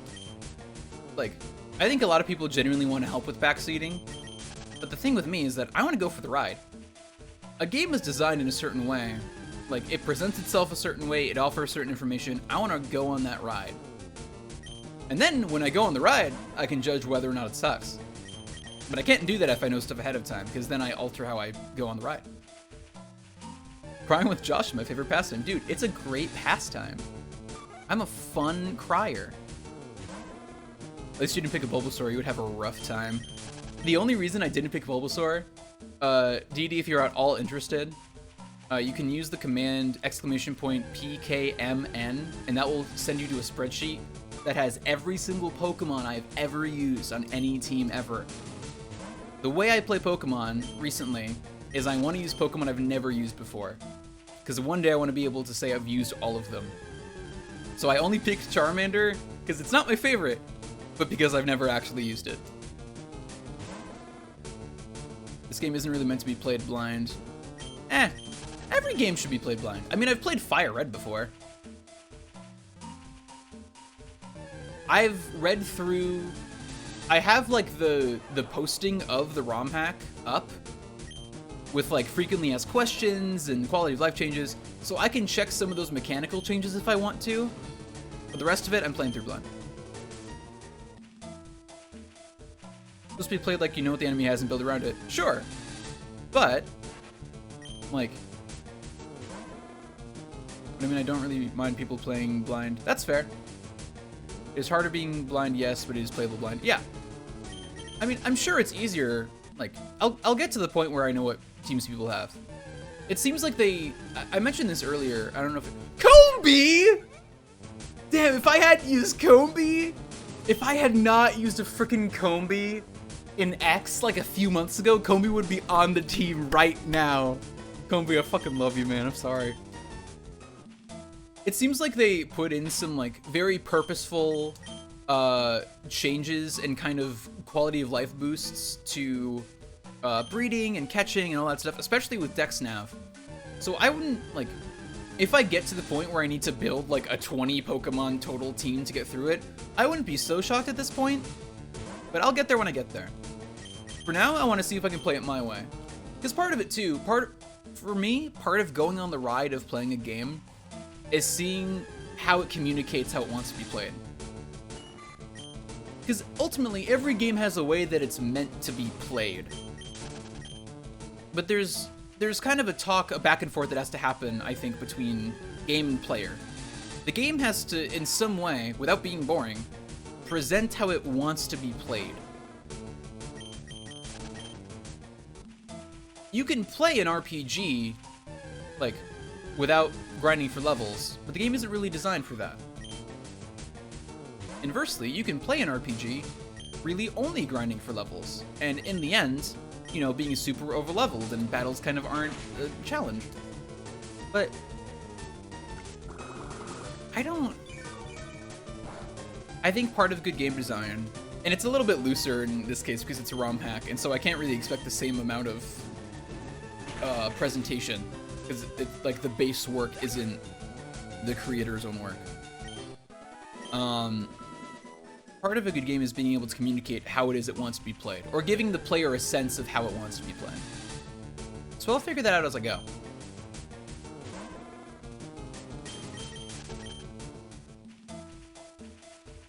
like, I think a lot of people genuinely want to help with backseating, but the thing with me is that I want to go for the ride. A game is designed in a certain way, like, it presents itself a certain way, it offers certain information, I want to go on that ride. And then, when I go on the ride, I can judge whether or not it sucks. But I can't do that if I know stuff ahead of time, because then I alter how I go on the ride. Crying with Josh is my favorite pastime. Dude, it's a great pastime. I'm a fun crier. At least you didn't pick a Bulbasaur, you would have a rough time. The only reason I didn't pick Bulbasaur, DD, if you're at all interested, you can use the command !PKMN, and that will send you to a spreadsheet that has every single Pokemon I've ever used on any team ever. The way I play Pokemon recently is I want to use Pokemon I've never used before. Because one day I want to be able to say I've used all of them. So I only picked Charmander because it's not my favorite, but because I've never actually used it. This game isn't really meant to be played blind. Every game should be played blind. I mean, I've played Fire Red before. I've read through... I have, like, the posting of the ROM hack up with, like, frequently asked questions and quality of life changes, so I can check some of those mechanical changes if I want to, but the rest of it, I'm playing through blind. Supposed to be played like you know what the enemy has and build around it. Sure, but, like, I mean, I don't really mind people playing blind. That's fair. It's harder being blind, yes, but it is playable blind. Yeah. I mean, I'm sure it's easier. Like, I'll get to the point where I know what teams people have. It seems like I mentioned this earlier. I don't know if Combi! Damn, if I had used Combi, if I had not used a freaking Combi in X like a few months ago, Combi would be on the team right now. Combi, I fucking love you, man. I'm sorry. It seems like they put in some like very purposeful changes and kind of quality of life boosts to breeding and catching and all that stuff, especially with Dex Nav. So I wouldn't, like, if I get to the point where I need to build like a 20 Pokemon total team to get through it, I wouldn't be so shocked at this point, but I'll get there when I get there. For now, I want to see if I can play it my way. Because part of it too, for me, part of going on the ride of playing a game is seeing how it communicates how it wants to be played. Because ultimately, every game has a way that it's meant to be played. But there's kind of a back and forth that has to happen, I think, between game and player. The game has to, in some way, without being boring, present how it wants to be played. You can play an RPG, like, without grinding for levels, but the game isn't really designed for that. Inversely, you can play an RPG really only grinding for levels, and in the end, you know, being super over-leveled and battles kind of aren't a challenge. But I think part of good game design, and it's a little bit looser in this case because it's a ROM hack, and so I can't really expect the same amount of presentation, because like the base work isn't the creator's own work. Part of a good game is being able to communicate how it is it wants to be played, or giving the player a sense of how it wants to be played. So I'll figure that out as I go.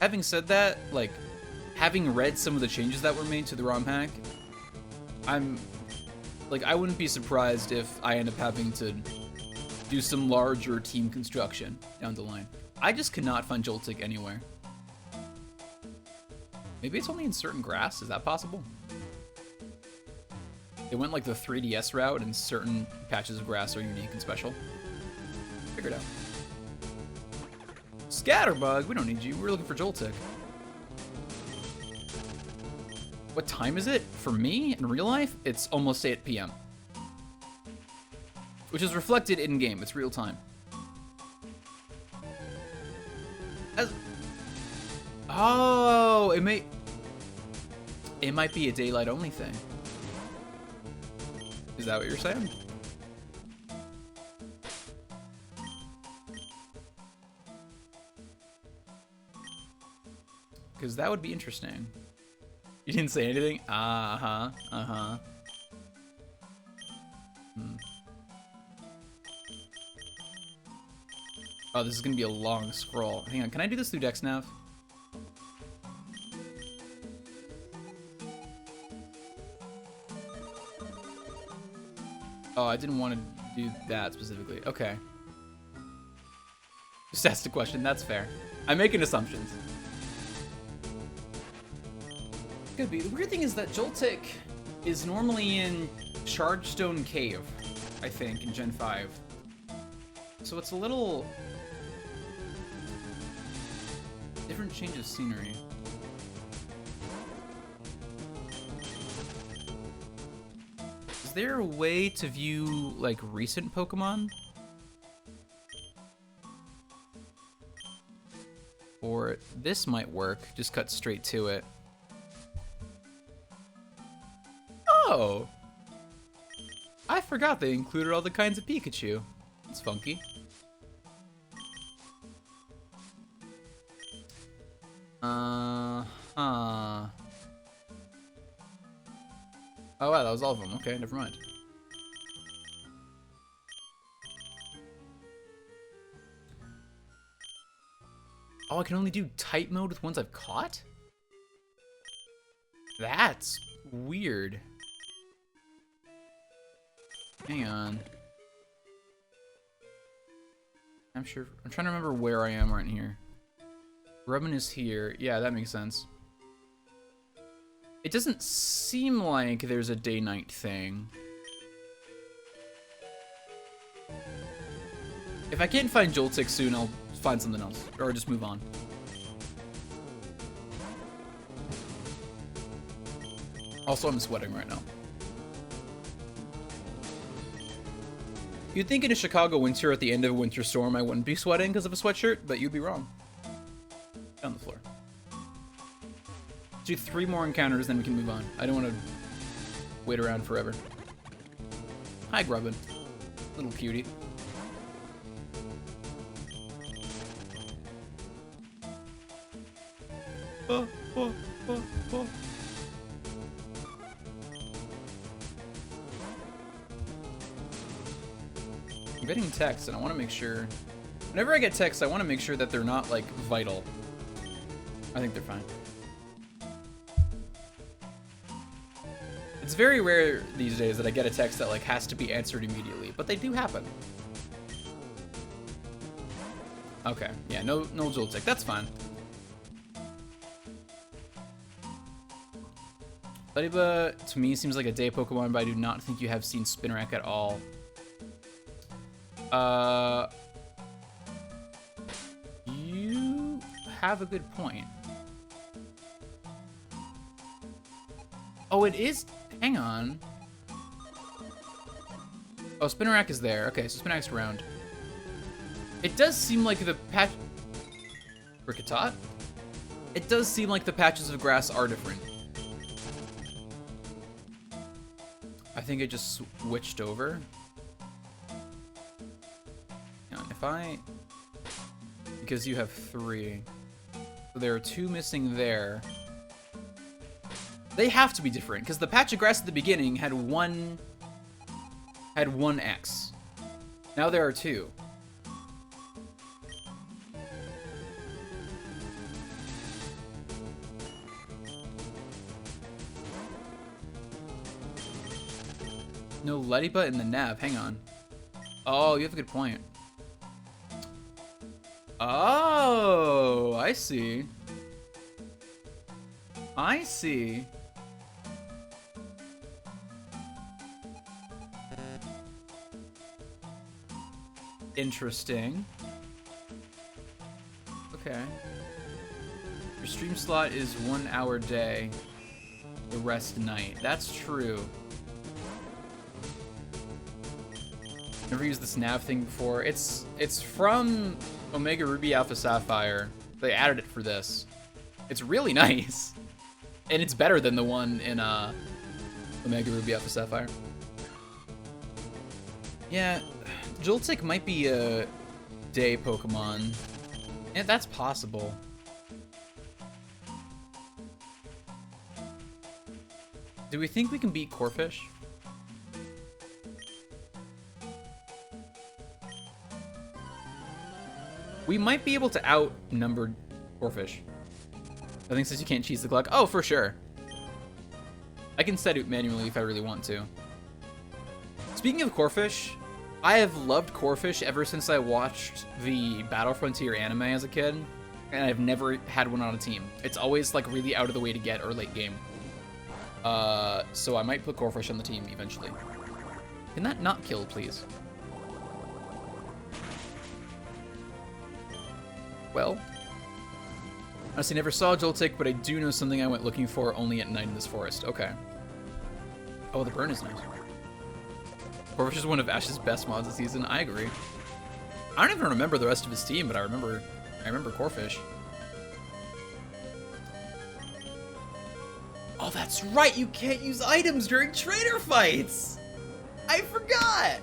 having said that, like, having read some of the changes that were made to the ROM hack, I'm, like, I wouldn't be surprised if I end up having to do some larger team construction down the line. I just could not find Joltik anywhere. Maybe it's only in certain grass, is that possible? They went like the 3DS route and certain patches of grass are unique and special. Figure it out. Scatterbug, we don't need you, we're looking for Joltik. What time is it? For me, in real life, it's almost 8 PM. Which is reflected in-game, it's real time. Oh, it might be a daylight only thing. Is that what you're saying? Because that would be interesting. You didn't say anything? Uh-huh. Oh, this is gonna be a long scroll. Hang on, can I do this through DexNav? Oh, I didn't want to do that specifically. Okay. Just asked a question, that's fair. I'm making assumptions. Could be. The weird thing is that Joltik is normally in Chargestone Cave, I think, in Gen 5. So it's a little different change of scenery. Is there a way to view, like, recent Pokemon? Or this might work, just cut straight to it. Oh! I forgot they included all the kinds of Pikachu. It's funky. Oh wow, that was all of them. Okay, never mind. Oh, I can only do type mode with ones I've caught? That's weird. Hang on. I'm trying to remember where I am right here. Rubbin is here. Yeah, that makes sense. It doesn't seem like there's a day-night thing. If I can't find Joltik soon, I'll find something else. Or just move on. Also, I'm sweating right now. You'd think in a Chicago winter at the end of a winter storm I wouldn't be sweating because of a sweatshirt, but you'd be wrong. On the floor. Do 3 more encounters, then we can move on. I don't want to wait around forever. Hi, Grubbin. Little cutie. Oh. I'm getting texts, and I want to make sure... Whenever I get texts, I want to make sure that they're not, like, vital. I think they're fine. It's very rare these days that I get a text that, like, has to be answered immediately, but they do happen. Okay, yeah, no Joltik, that's fine. Lediba, to me, seems like a day Pokemon, but I do not think you have seen Spinarak at all. You have a good point. Oh, it is... Hang on. Oh, Spinarak is there. Okay, so Spinarak's around. It does seem like the patch... Ricketot? It does seem like the patches of grass are different. I think it just switched over. If I... Because you have 3. So there are 2 missing there. They have to be different, because the patch of grass at the beginning had one X. Now there are 2. No Ladybut in the nav. Hang on. Oh, you have a good point. Oh, I see. I see. Interesting. Okay. Your stream slot is 1 hour day. The rest night. That's true. Never used this nav thing before. It's from Omega Ruby Alpha Sapphire. They added it for this. It's really nice. And it's better than the one in Omega Ruby Alpha Sapphire. Yeah, Joltik might be a day Pokemon. And that's possible. Do we think we can beat Corphish? We might be able to outnumber Corphish. I think since you can't cheese the clock. Oh, for sure. I can set it manually if I really want to. Speaking of Corphish, I have loved Corphish ever since I watched the Battle Frontier anime as a kid, and I've never had one on a team. It's always like really out of the way to get or late game. So I might put Corphish on the team eventually. Can that not kill, please? Well, honestly, never saw Joltik, but I do know something I went looking for only at night in this forest. Okay. Oh, the burn is nice. Corphish is one of Ash's best mods this season. I agree. I don't even remember the rest of his team, but I remember Corphish. Oh, that's right. You can't use items during trainer fights. I forgot.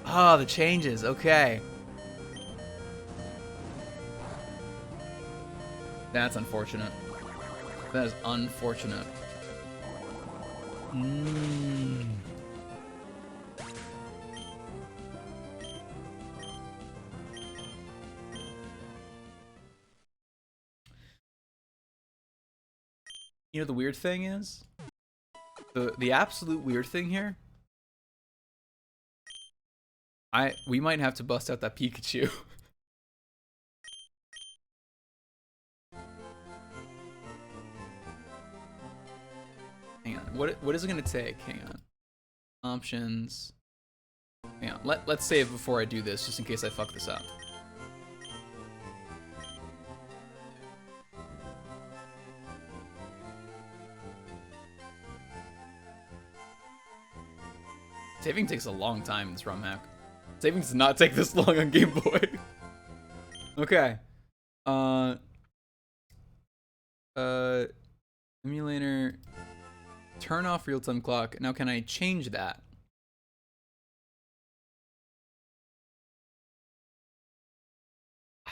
Oh, the changes. Okay. That's unfortunate. That is unfortunate. You know, the weird thing is, the absolute weird thing here, we might have to bust out that Pikachu. Hang on, what is it gonna take? Hang on. Options. Hang on, let's save before I do this, just in case I fuck this up. Saving takes a long time in this ROM hack. Saving does not take this long on Game Boy. Okay. Emulator. Turn off real-time clock. Now, can I change that?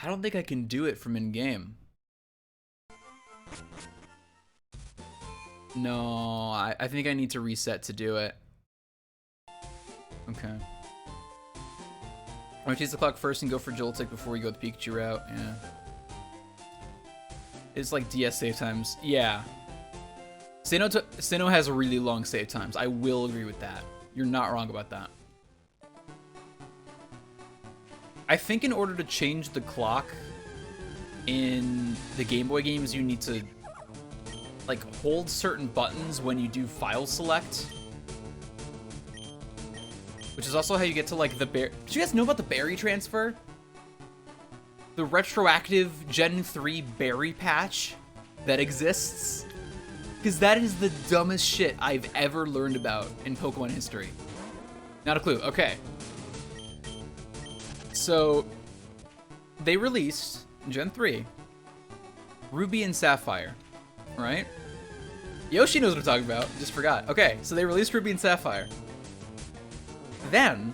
I don't think I can do it from in-game. No, I think I need to reset to do it. Okay. I'm gonna change the clock first and go for Joltik before we go the Pikachu route. Yeah. It's like DS save times. Yeah. Sinnoh has really long save times. I will agree with that. You're not wrong about that. I think in order to change the clock in the Game Boy games, you need to like hold certain buttons when you do file select. Which is also how you get to like the bear. Did you guys know about the berry transfer? The retroactive Gen 3 berry patch that exists? Because that is the dumbest shit I've ever learned about in Pokemon history. Not a clue. Okay. So, they released, Gen 3, Ruby and Sapphire, right? Yoshi knows what I'm talking about. Just forgot. Okay, so they released Ruby and Sapphire. Then,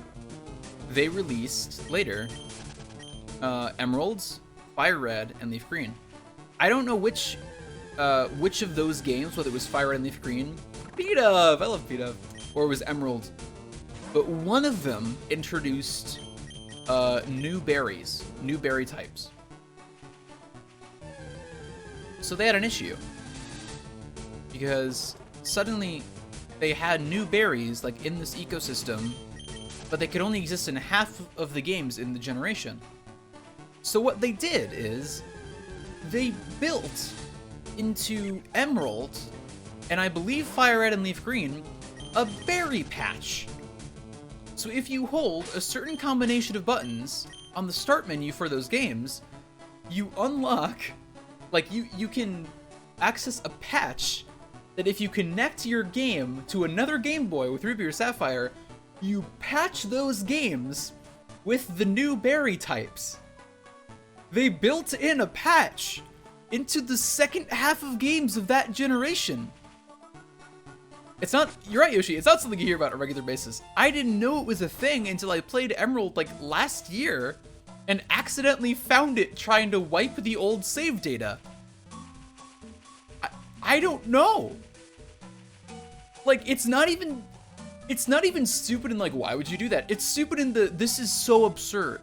they released, later, Emeralds, Fire Red, and Leaf Green. I don't know which of those games, whether it was Fire Red and Leaf Green, P-Dove, I love P-Dove, or it was Emerald, but one of them introduced new berries, new berry types. So they had an issue, because suddenly they had new berries like in this ecosystem, but they could only exist in half of the games in the generation. So what they did is they built into Emerald, and I believe Fire Red and Leaf Green, a berry patch. So if you hold a certain combination of buttons on the start menu for those games, you unlock, like you can access a patch that if you connect your game to another Game Boy with Ruby or Sapphire, you patch those games with the new berry types. They built in a patch into the second half of games of that generation. It's not, you're right, Yoshi, it's not something you hear about on a regular basis. I didn't know it was a thing until I played Emerald like last year and accidentally found it trying to wipe the old save data. I don't know. Like, it's not even stupid in like, why would you do that? It's stupid in the, this is so absurd.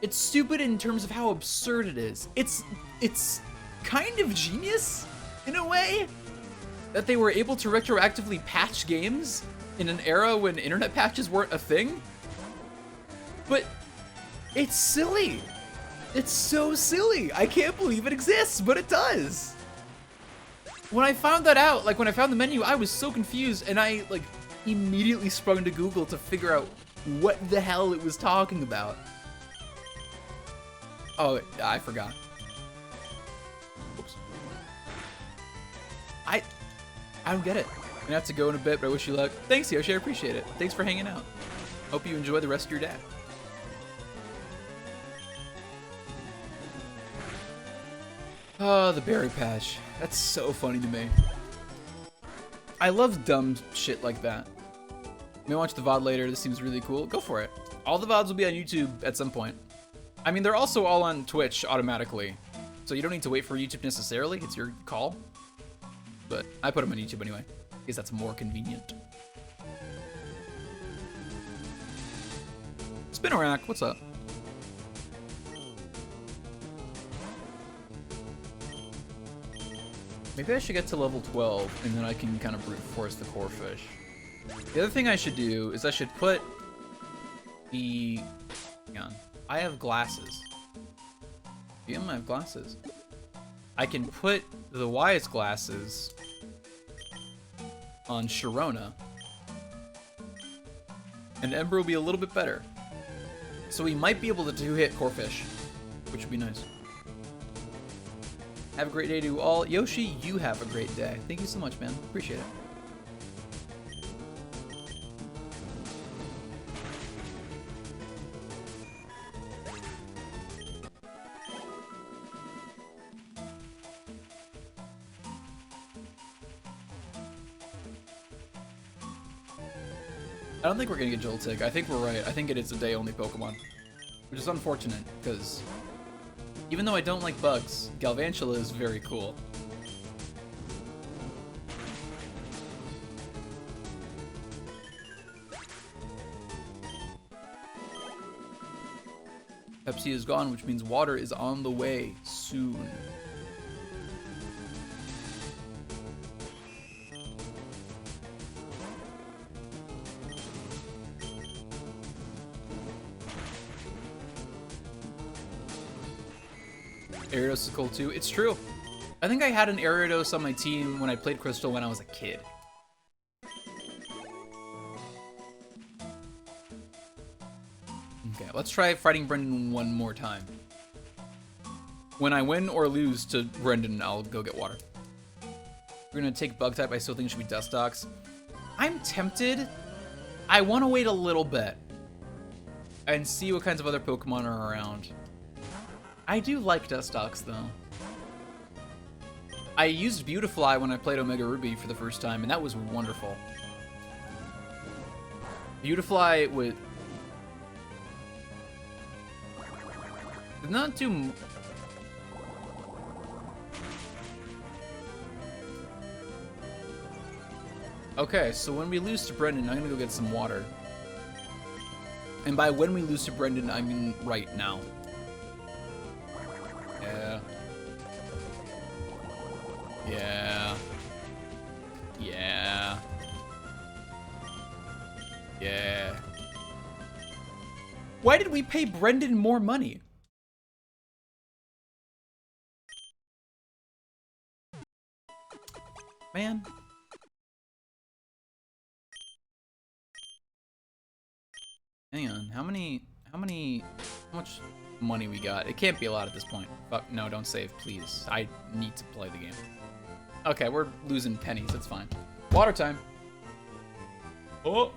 It's stupid in terms of how absurd it is. It's kind of genius in a way that they were able to retroactively patch games in an era when internet patches weren't a thing. But it's silly. It's so silly. I can't believe it exists, but it does. When I found that out, like when I found the menu, I was so confused, and I like immediately sprung to Google to figure out what the hell it was talking about. Oh, I forgot. Oops. I don't get it. I'm gonna have to go in a bit, but I wish you luck. Thanks, Yoshi, I appreciate it. Thanks for hanging out. Hope you enjoy the rest of your day. Oh, the berry patch. That's so funny to me. I love dumb shit like that. May watch the VOD later. This seems really cool. Go for it. All the VODs will be on YouTube at some point. I mean, they're also all on Twitch automatically. So you don't need to wait for YouTube necessarily. It's your call. But I put them on YouTube anyway, because that's more convenient. Spinorak, what's up? Maybe I should get to level 12, and then I can kind of brute force the core fish. The other thing I should do is I should put the... Hang on. I have glasses. Yeah, I have glasses. I can put the Wise glasses on Sharona, and Ember will be a little bit better. So we might be able to two-hit core fish, which would be nice. Have a great day to all. Yoshi, you have a great day. Thank you so much, man. Appreciate it. I don't think we're gonna get Joltik. I think we're right. I think it is a day-only Pokemon, which is unfortunate, because even though I don't like bugs, Galvantula is very cool. Pepsi is gone, which means water is on the way soon. Ariados is cool too. It's true. I think I had an Ariados on my team when I played Crystal when I was a kid. Okay, let's try fighting Brendan one more time. When I win or lose to Brendan, I'll go get water. We're gonna take Bug type. I still think it should be Dustox. I'm tempted. I want to wait a little bit and see what kinds of other Pokemon are around. I do like Dustox, though. I used Beautifly when I played Omega Ruby for the first time, and that was wonderful. Beautifly with... did not do... Okay, so when we lose to Brendan, I'm gonna go get some water. And by when we lose to Brendan, I mean right now. Yeah. Yeah. Yeah. Why did we pay Brendan more money? Man. Hang on, how much money we got? It can't be a lot at this point. Fuck, no, don't save, please. I need to play the game. Okay, we're losing pennies, that's fine. Water time. Oh.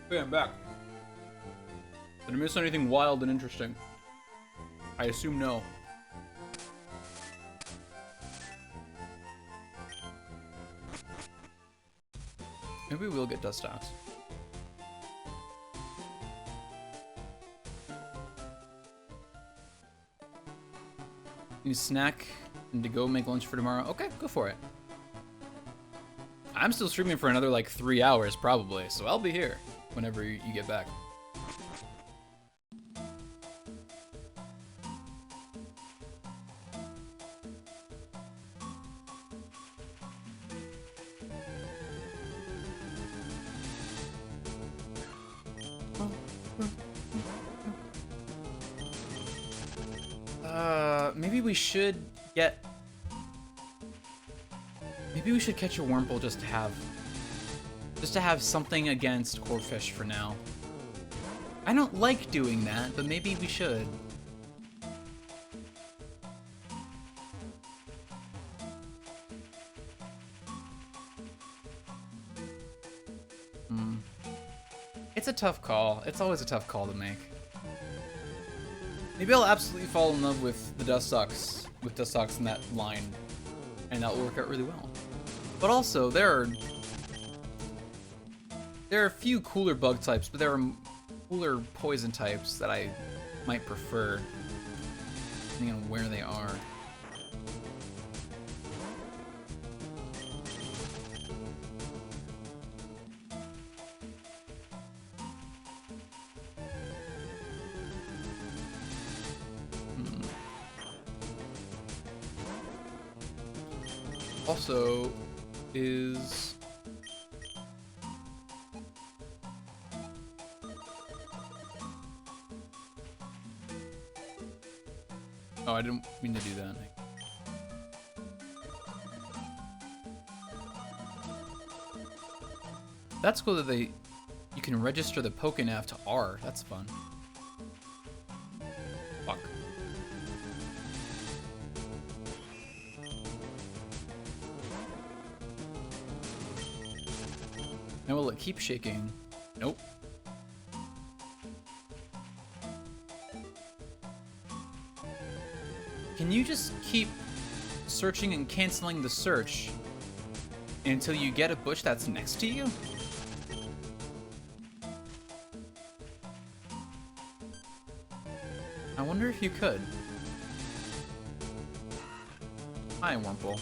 Okay, I'm back. Did I miss anything wild and interesting? I assume no. Maybe we'll get dust stocks. Need a snack and to go make lunch for tomorrow. Okay, go for it. I'm still streaming for another like 3 hours probably, so I'll be here whenever you get back. Maybe we should get... Maybe we should catch a Wurmple just to have something against Corphish for now. I don't like doing that, but maybe we should. It's a tough call. It's always a tough call to make. Maybe I'll absolutely fall in love with the Dustox, in that line, and that will work out really well. But also, there are a few cooler bug types, but there are cooler poison types that I might prefer, depending on where they are. Also, is... Oh, I didn't mean to do that. That's cool that you can register the Pokénav to R. That's fun. Fuck. And will it keep shaking? Nope. Can you just keep searching and canceling the search until you get a bush that's next to you? I wonder if you could. Hi, Wurmple.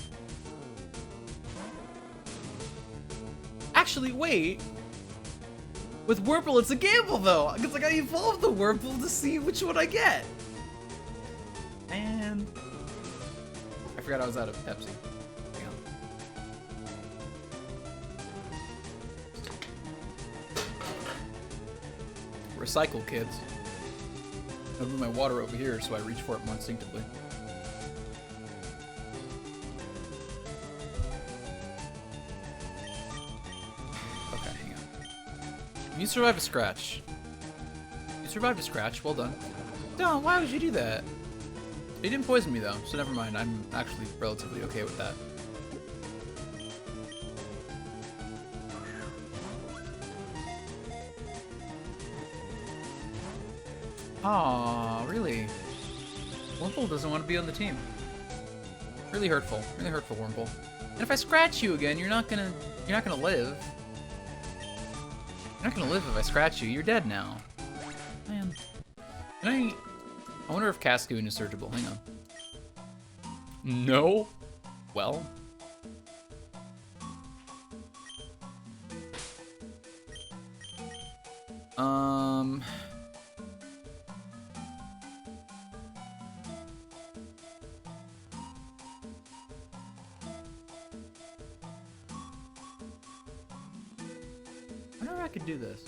Actually, wait. With Wurmple, it's a gamble, though, because I gotta evolve the Wurmple to see which one I get. Man. I forgot I was out of Pepsi. Hang on. Recycle, kids. I'll move my water over here so I reach for it more instinctively. You survived a scratch. You survived a scratch. Well done. No, why would you do that? You didn't poison me though, so never mind. I'm actually relatively okay with that. Aw, really? Wurmple doesn't want to be on the team. Really hurtful, Wurmple. And if I scratch you again, you're not gonna live. You're not gonna live if I scratch you. You're dead now. Man. I wonder if Cascoon is searchable. Hang on. No? Well. I wonder if I could do this.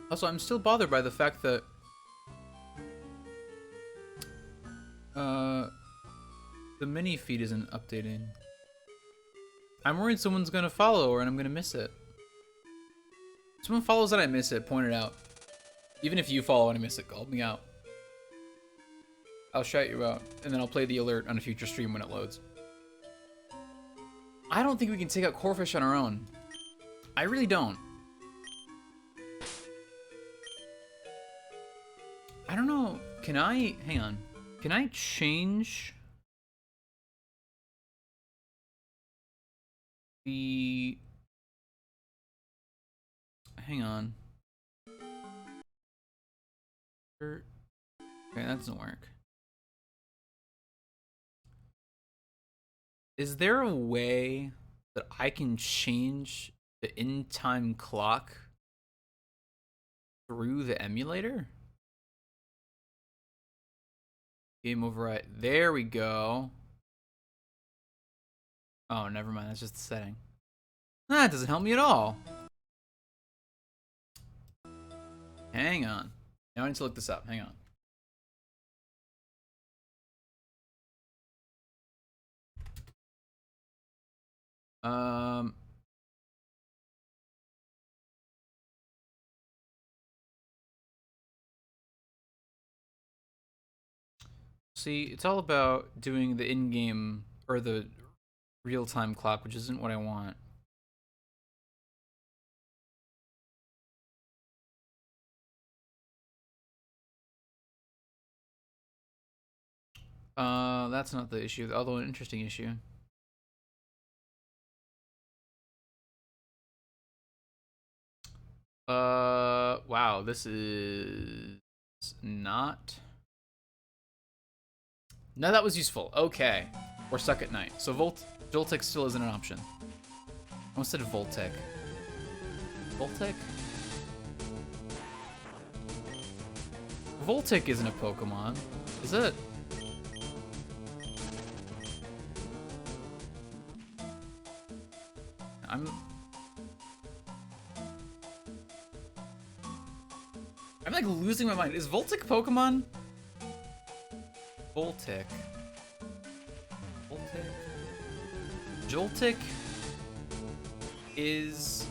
Also, I'm still bothered by the fact that the mini feed isn't updating. I'm worried someone's gonna follow or and I'm gonna miss it. If someone follows and I miss it, point it out. Even if you follow and I miss it, call me out. I'll shout you out, and then I'll play the alert on a future stream when it loads. I don't think we can take out Corfish on our own. I really don't. I don't know. Can I... Hang on. Can I change... the... Hang on. Okay, that doesn't work. Is there a way that I can change the in-time clock through the emulator? Game override. There we go. Oh, never mind. That's just the setting. That doesn't help me at all. Hang on. Now I need to look this up. Hang on. See, it's all about doing the in-game or the real-time clock, which isn't what I want. That's not the issue, although an interesting issue. Wow, this is not... No, that was useful. Okay. We're stuck at night. So Joltik still isn't an option. I almost said Voltic. Voltic? Voltic isn't a Pokemon, is it? I'm like losing my mind. Is Voltic Pokemon? Voltic. Voltic. Joltik is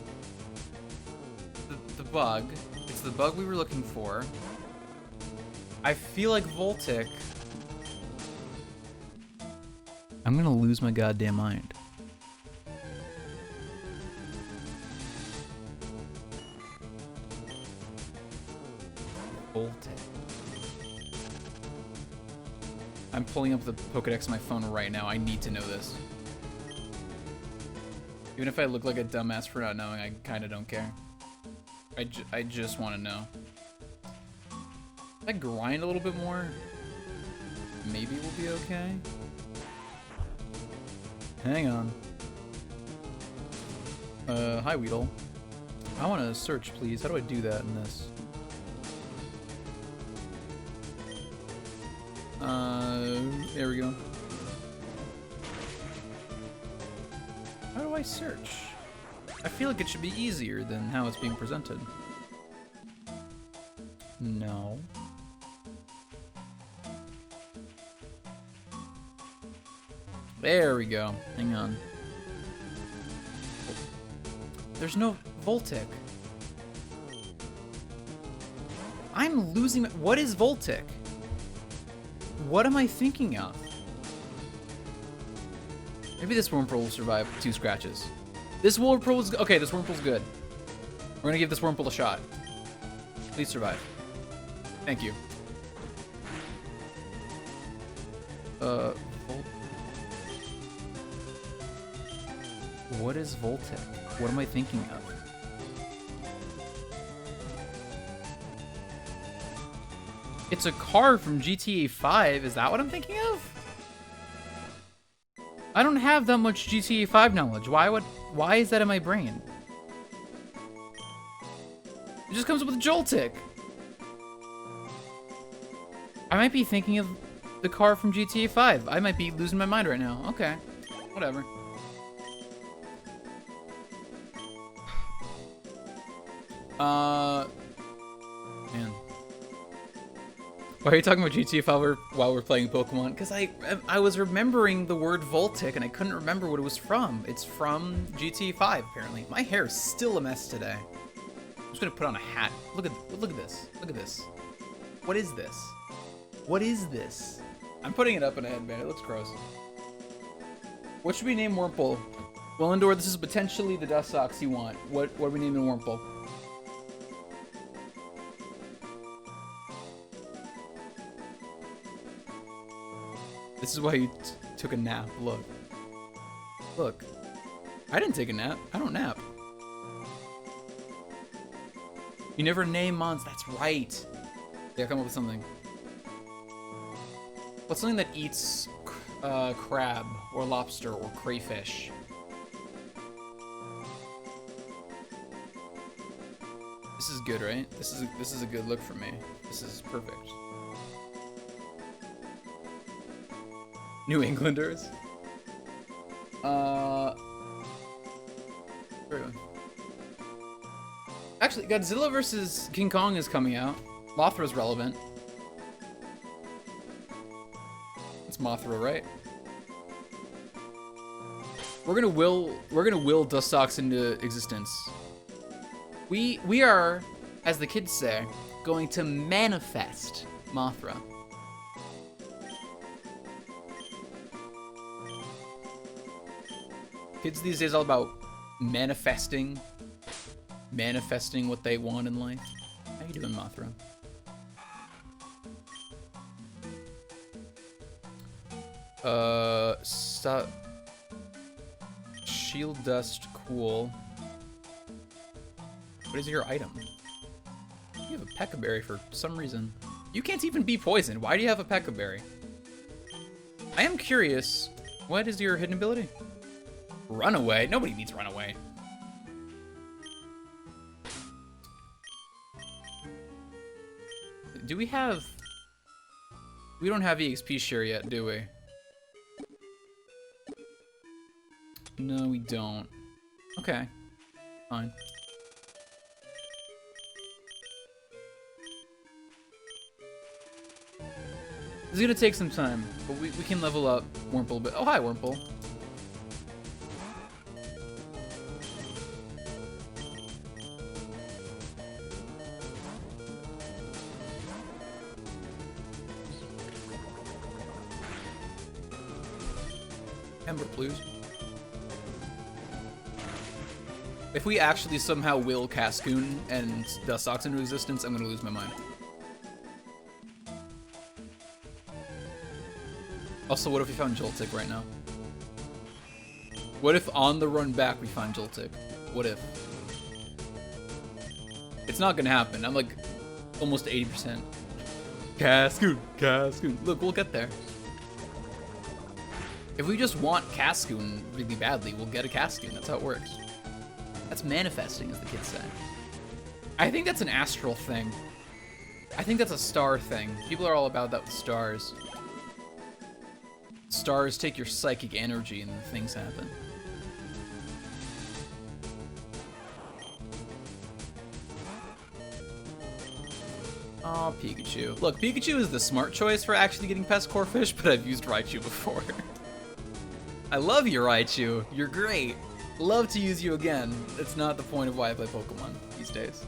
the bug. It's the bug we were looking for. I feel like Voltic... I'm gonna lose my goddamn mind. Voltic. I'm pulling up the Pokedex on my phone right now. I need to know this. Even if I look like a dumbass for not knowing, I kind of don't care. I just want to know. If I grind a little bit more, maybe we'll be okay. Hang on. Hi Weedle. I want to search, please. How do I do that in this? There we go. How do I search? I feel like it should be easier than how it's being presented. No. There we go. Hang on. There's no Voltic. I'm losing my... What is Voltic? What am I thinking of? Maybe this Wurmple will survive 2 scratches. This Wurmple is... Okay, this Wurmple's good. We're gonna give this Wurmple a shot. Please survive. Thank you. What is Voltic? What am I thinking of? It's a car from GTA 5. Is that what I'm thinking of? I don't have that much GTA 5 knowledge. Why is that in my brain? It just comes up with Joltik. I might be thinking of the car from GTA 5. I might be losing my mind right now. Okay. Whatever. Man. Why are you talking about GTA 5 while we're playing Pokemon? Because I was remembering the word Voltic and I couldn't remember what it was from. It's from GTA 5 apparently. My hair is still a mess today. I'm just gonna put on a hat. Look at this. Look at this. What is this? What is this? I'm putting it up in a headband. It looks gross. What should we name Wurmple? Well, Endor, this is potentially the Dustox you want. What are we naming Wurmple? This is why you took a nap. Look. Look. I didn't take a nap. I don't nap. You never name mons. That's right. Yeah, come up with something. What's something that eats crab or lobster or crayfish? This is good, right? This is a good look for me. This is perfect. New Englanders? Actually, Godzilla vs. King Kong is coming out. Mothra's relevant. It's Mothra, right? We're gonna will Dustox into existence. We are, as the kids say, going to manifest Mothra. Kids these days all about manifesting what they want in life. How you doing, Mothra? Stop. Shield dust, cool. What is your item? You have a Peccaberry for some reason. You can't even be poisoned. Why do you have a Peccaberry? I am curious. What is your hidden ability? Runaway? Nobody needs Runaway. Do we have... We don't have EXP share yet, do we? No, we don't. Okay. Fine. This is gonna take some time, but we can level up Wurmple a bit. Oh, hi, Wurmple. Ember, please. If we actually somehow will Cascoon and Dustox into existence, I'm gonna lose my mind. Also, what if we found Joltik right now? What if on the run back we find Joltik? What if? It's not gonna happen. I'm like almost 80%. Cascoon, Cascoon. Look, we'll get there. If we just want Cascoon really badly, we'll get a Cascoon. That's how it works. That's manifesting, as the kids say. I think that's an astral thing. I think that's a star thing. People are all about that with stars. Stars take your psychic energy and things happen. Aw, Pikachu. Look, Pikachu is the smart choice for actually getting Pest Core Fish, but I've used Raichu before. I love you, Raichu. You're great. Love to use you again. It's not the point of why I play Pokemon these days.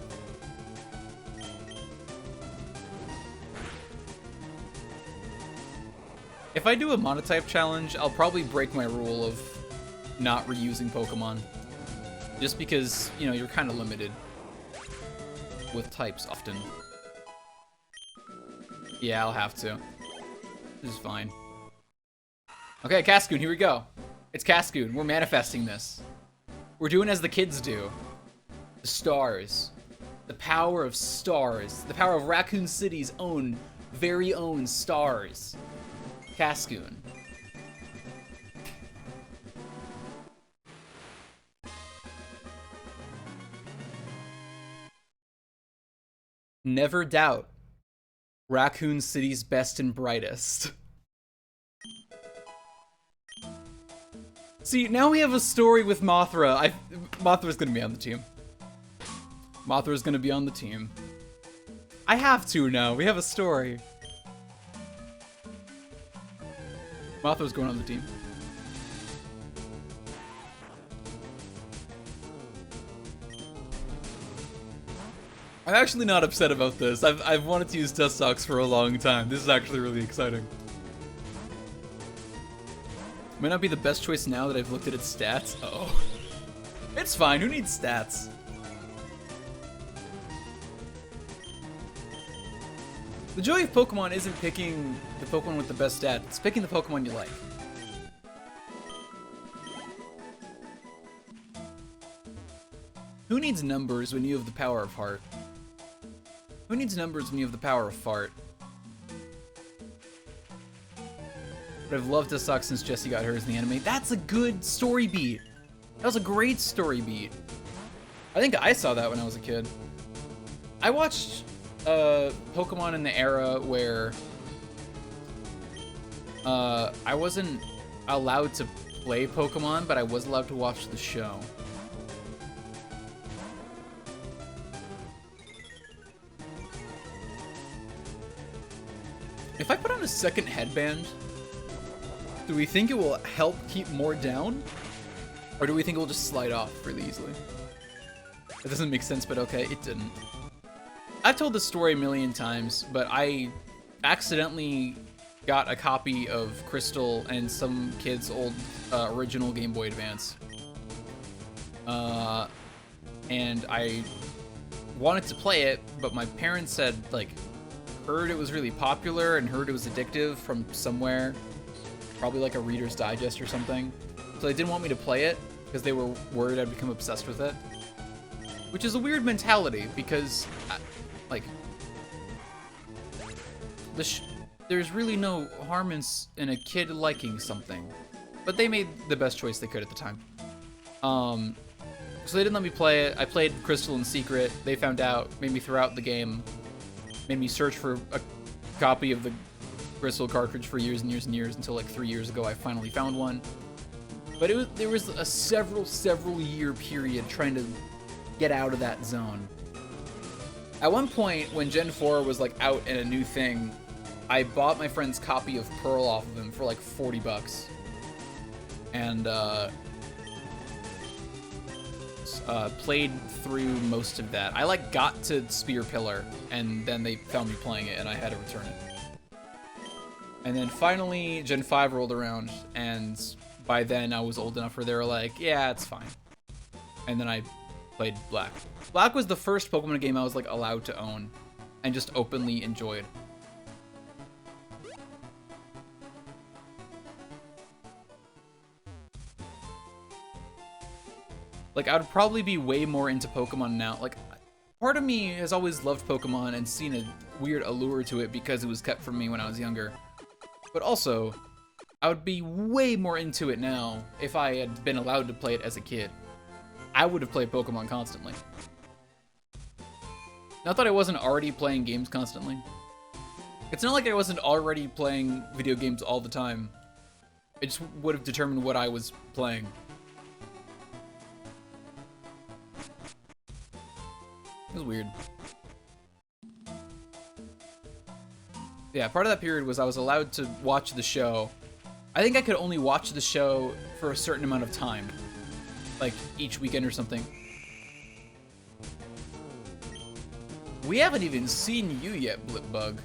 If I do a monotype challenge, I'll probably break my rule of not reusing Pokemon. Just because, you know, you're kind of limited with types often. Yeah, I'll have to. This is fine. Okay, Cascoon, here we go. It's Cascoon. We're manifesting this. We're doing as the kids do. The stars. The power of stars. The power of Raccoon City's own, very own stars. Cascoon. Never doubt. Raccoon City's best and brightest. See, now we have a story with Mothra. Mothra's gonna be on the team. Mothra's gonna be on the team. I have to now. We have a story. Mothra's going on the team. I'm actually not upset about this. I've wanted to use Dustox for a long time. This is actually really exciting. Might not be the best choice now that I've looked at its stats. Uh-oh. It's fine. Who needs stats? The joy of Pokemon isn't picking the Pokemon with the best stats. It's picking the Pokemon you like. Who needs numbers when you have the power of heart? Who needs numbers when you have the power of fart? But I've loved Dustox since Jessie got hers in the anime. That's a good story beat. That was a great story beat. I think I saw that when I was a kid. I watched Pokemon in the era where I wasn't allowed to play Pokemon, but I was allowed to watch the show. If I put on a second headband, do we think it will help keep more down? Or do we think it will just slide off really easily? It doesn't make sense, but okay, it didn't. I've told this story a million times, but I accidentally got a copy of Crystal and some kid's old original Game Boy Advance. And I wanted to play it, but my parents had, like, heard it was really popular and heard it was addictive from somewhere. Probably like a Reader's Digest or something. So they didn't want me to play it because they were worried I'd become obsessed with it. Which is a weird mentality because, like, there's really no harm in a kid liking something. But they made the best choice they could at the time. So they didn't let me play it. I played Crystal in secret. They found out, made me throw out the game, made me search for a copy of the Crystal cartridge for years and years and years until like 3 years ago I finally found one. But there was a several year period trying to get out of that zone. At one point when Gen 4 was like out and a new thing, I bought my friend's copy of Pearl off of him for like 40 bucks. And played through most of that. I like got to Spear Pillar and then they found me playing it and I had to return it. And then finally Gen 5 rolled around and by then I was old enough where they were like, yeah, it's fine. And then I played Black. Black was the first Pokemon game I was like allowed to own and just openly enjoyed. Like, I would probably be way more into Pokemon now. Like, part of me has always loved Pokemon and seen a weird allure to it because it was kept from me when I was younger. But also, I would be way more into it now if I had been allowed to play it as a kid. I would have played Pokemon constantly. Not that I wasn't already playing games constantly. It's not like I wasn't already playing video games all the time. It just would have determined what I was playing. It was weird. Yeah, part of that period was I was allowed to watch the show. I think I could only watch the show for a certain amount of time, like each weekend or something. We haven't even seen you yet, Blipbug.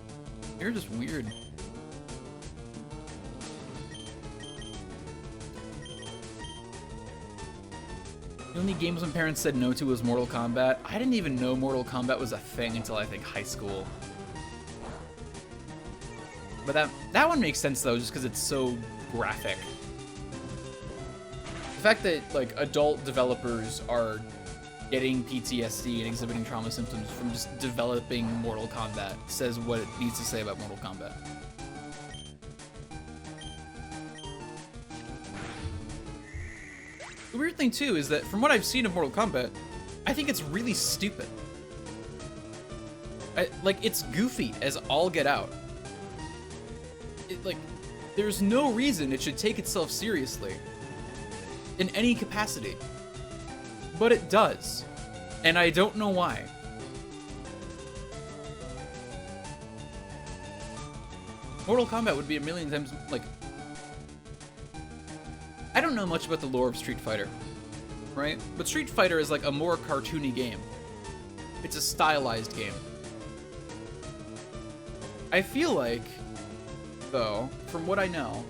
You're just weird. The only games my parents said no to was Mortal Kombat. I didn't even know Mortal Kombat was a thing until I think high school. But that one makes sense though, just because it's so graphic. The fact that like adult developers are getting PTSD and exhibiting trauma symptoms from just developing Mortal Kombat says what it needs to say about Mortal Kombat. The weird thing too is that from what I've seen of Mortal Kombat, I think it's really stupid. Like, it's goofy as all get out. Like, there's no reason it should take itself seriously in any capacity. But it does. And I don't know why. Mortal Kombat would be a million times, like... I don't know much about the lore of Street Fighter, right? But Street Fighter is like a more cartoony game. It's a stylized game. I feel like, though, from what I know,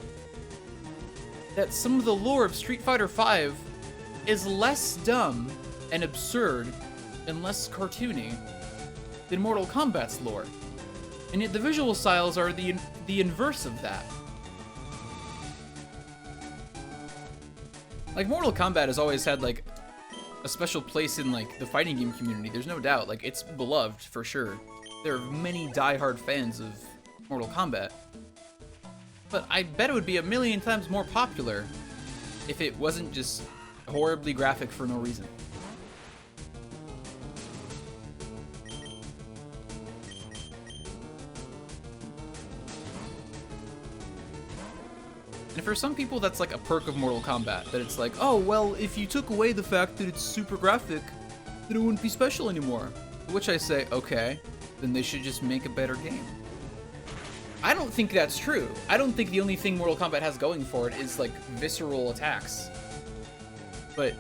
that some of the lore of Street Fighter V is less dumb and absurd and less cartoony than Mortal Kombat's lore. And yet the visual styles are the inverse of that. Like, Mortal Kombat has always had, like, a special place in, like, the fighting game community. There's no doubt. Like, it's beloved, for sure. There are many die-hard fans of Mortal Kombat. But I bet it would be a million times more popular if it wasn't just horribly graphic for no reason. And for some people, that's like a perk of Mortal Kombat, that it's like, oh, well, if you took away the fact that it's super graphic, then it wouldn't be special anymore. To which I say, okay, then they should just make a better game. I don't think that's true. I don't think the only thing Mortal Kombat has going for it is, like, visceral attacks. But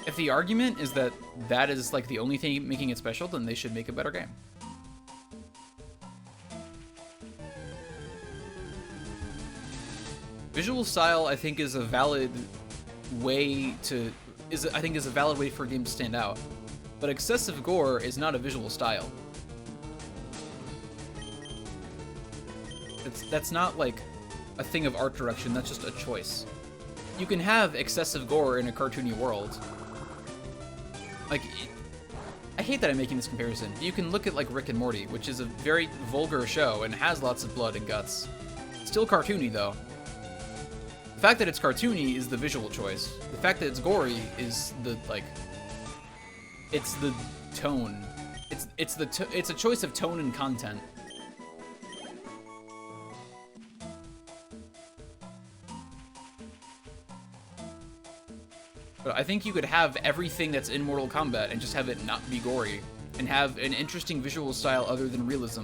if the argument is that that is, like, the only thing making it special, then they should make a better game. Visual style, I think, is a valid way to... I think is a valid way for a game to stand out. But excessive gore is not a visual style. That's not, like, a thing of art direction, that's just a choice. You can have excessive gore in a cartoony world. Like, I hate that I'm making this comparison. You can look at, like, Rick and Morty, which is a very vulgar show and has lots of blood and guts. Still cartoony, though. The fact that it's cartoony is the visual choice. The fact that it's gory is the, like... It's the tone. It's a choice of tone and content. But I think you could have everything that's in Mortal Kombat and just have it not be gory, and have an interesting visual style other than realism,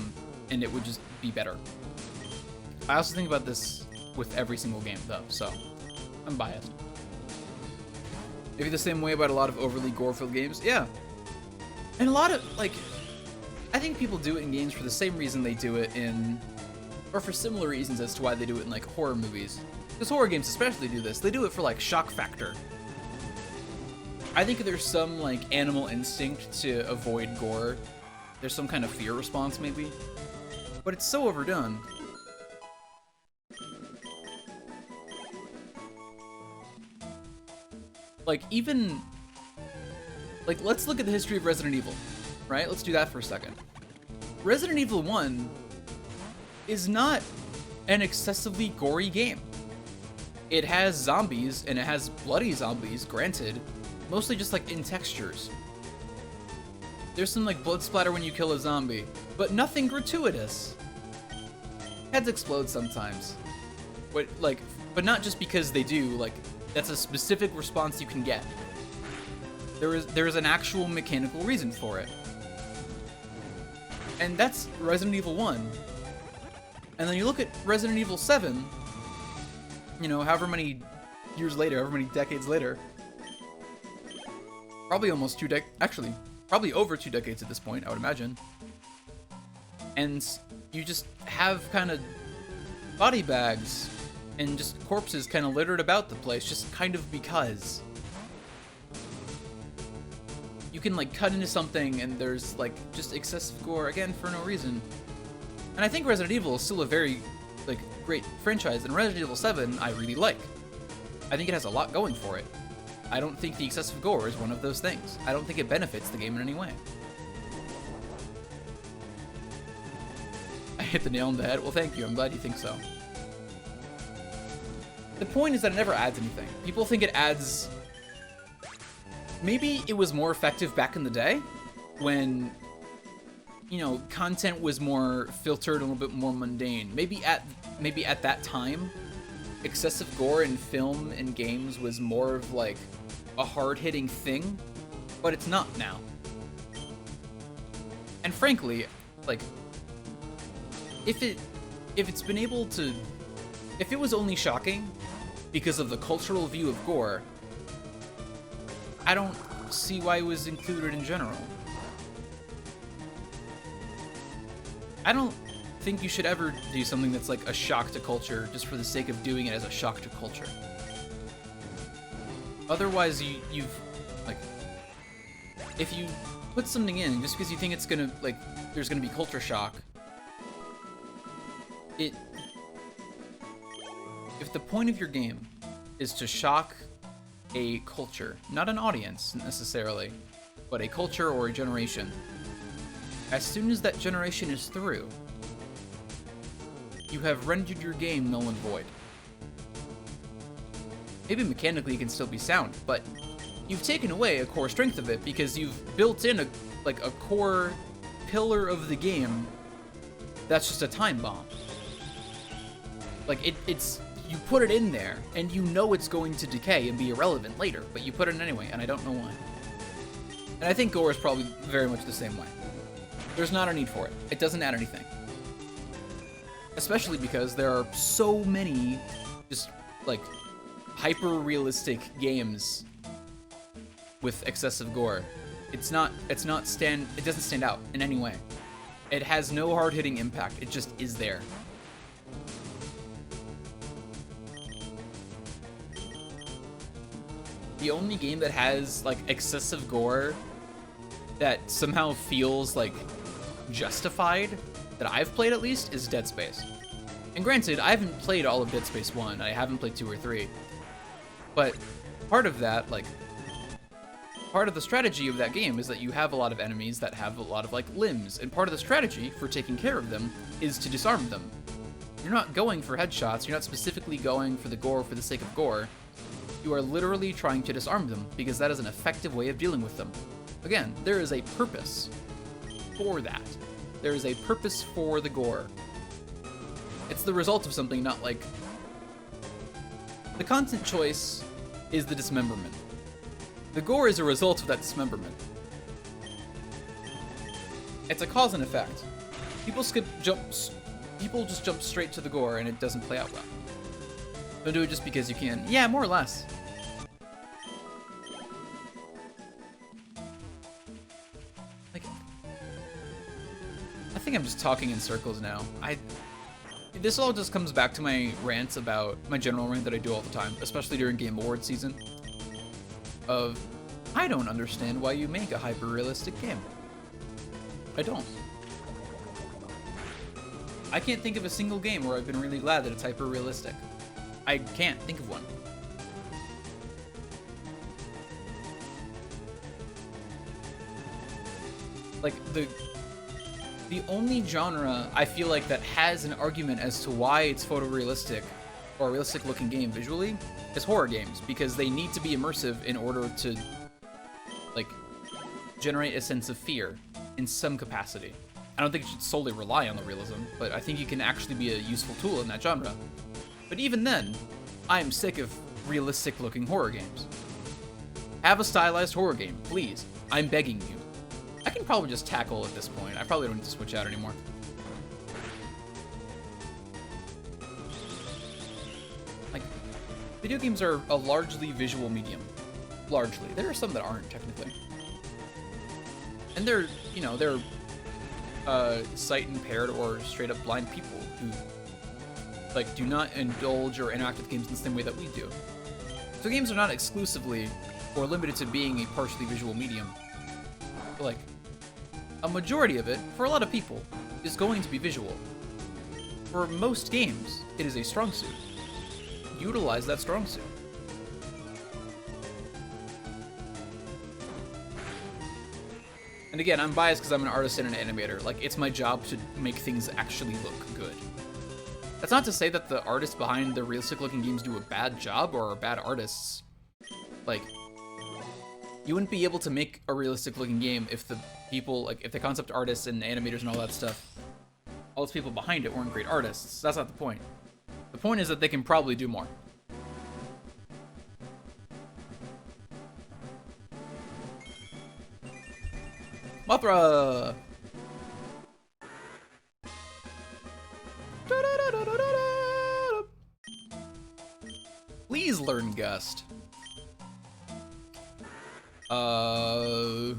and it would just be better. I also think about this with every single game, though, so I'm biased. Maybe the same way about a lot of overly gore-filled games? Yeah. And a lot of, like, I think people do it in games for the same reason they do it in, or for similar reasons as to why they do it in, like, horror movies. Because horror games especially do this. They do it for, like, shock factor. I think there's some, like, animal instinct to avoid gore. There's some kind of fear response, maybe. But it's so overdone. Like, even... Like, let's look at the history of Resident Evil, right? Let's do that for a second. Resident Evil 1 is not an excessively gory game. It has zombies, and it has bloody zombies, granted, mostly just, like, in textures. There's some, like, blood splatter when you kill a zombie, but nothing gratuitous. Heads explode sometimes. But not just because they do, like, that's a specific response you can get. There is an actual mechanical reason for it. And that's Resident Evil 1. And then you look at Resident Evil 7, you know, however many years later, however many decades later. Probably almost actually, probably over 2 decades at this point, I would imagine. And you just have kind of body bags and just corpses kind of littered about the place, just kind of because. You can like cut into something and there's like just excessive gore, again, for no reason. And I think Resident Evil is still a very like great franchise, and Resident Evil 7 I really like. I think it has a lot going for it. I don't think the excessive gore is one of those things. I don't think it benefits the game in any way. I hit the nail on the head. Well, thank you. I'm glad you think so. The point is that it never adds anything. People think it adds... Maybe it was more effective back in the day when, you know, content was more filtered, a little bit more mundane. Maybe at that time, excessive gore in film and games was more of like a hard-hitting thing, but it's not now. And frankly, like, if it's been able to, if it was only shocking because of the cultural view of gore, I don't see why it was included in general. I don't think you should ever do something that's like a shock to culture just for the sake of doing it as a shock to culture. Otherwise, you've like, if you put something in just because you think it's gonna like there's gonna be culture shock, if the point of your game is to shock a culture, not an audience necessarily, but a culture or a generation, as soon as that generation is through, you have rendered your game null and void. Maybe mechanically it can still be sound, but you've taken away a core strength of it because you've built in a core pillar of the game that's just a time bomb. Like it's you put it in there and you know it's going to decay and be irrelevant later, but you put it in anyway, and I don't know why. And I think gore is probably very much the same way. There's not a need for it. It doesn't add anything. Especially because there are so many just like hyper-realistic games with excessive gore. It doesn't stand out in any way. It has no hard-hitting impact. It just is there. The only game that has like excessive gore that somehow feels like justified, that I've played at least, is Dead Space. And granted, I haven't played all of Dead Space 1, I haven't played 2 or 3. But part of that, like, part of the strategy of that game is that you have a lot of enemies that have a lot of, like, limbs, and part of the strategy for taking care of them is to disarm them. You're not going for headshots, you're not specifically going for the gore for the sake of gore. You are literally trying to disarm them, because that is an effective way of dealing with them. Again, there is a purpose for that. There is a purpose for the gore. It's the result of something, not like... The content choice is the dismemberment. The gore is a result of that dismemberment. It's a cause and effect. People just jump straight to the gore and it doesn't play out well. Don't do it just because you can. Yeah, more or less. Like, I think I'm just talking in circles now. This all just comes back to my rant about, my general rant that I do all the time, especially during Game Awards season, of, I don't understand why you make a hyper-realistic game. I don't. I can't think of a single game where I've been really glad that it's hyper-realistic. I can't think of one. Like, the only genre I feel like that has an argument as to why it's photorealistic or a realistic looking game visually is horror games, because they need to be immersive in order to like generate a sense of fear in some capacity. I don't think it should solely rely on the realism, but I think you can actually be a useful tool in that genre. But even then, I am sick of realistic looking horror games. Have a stylized horror game, please. I'm begging you. I can probably just tackle at this point. I probably don't need to switch out anymore. Like, Video games are a largely visual medium. Largely. There are some that aren't, technically. And they're, you know, they're sight impaired or straight up blind people who, like, do not indulge or interact with games in the same way that we do. So games are not exclusively or limited to being a partially visual medium. But, like, a majority of it, for a lot of people, is going to be visual. For most games, it is a strong suit. Utilize that strong suit. And again, I'm biased because I'm an artist and an animator. Like, it's my job to make things actually look good. That's not to say that the artists behind the realistic-looking games do a bad job or are bad artists. Like, you wouldn't be able to make a realistic-looking game if the people, like, if the concept artists and animators and all that stuff, all those people behind it weren't great artists. That's not the point. The point is that they can probably do more. Mothra! Please learn Gust. I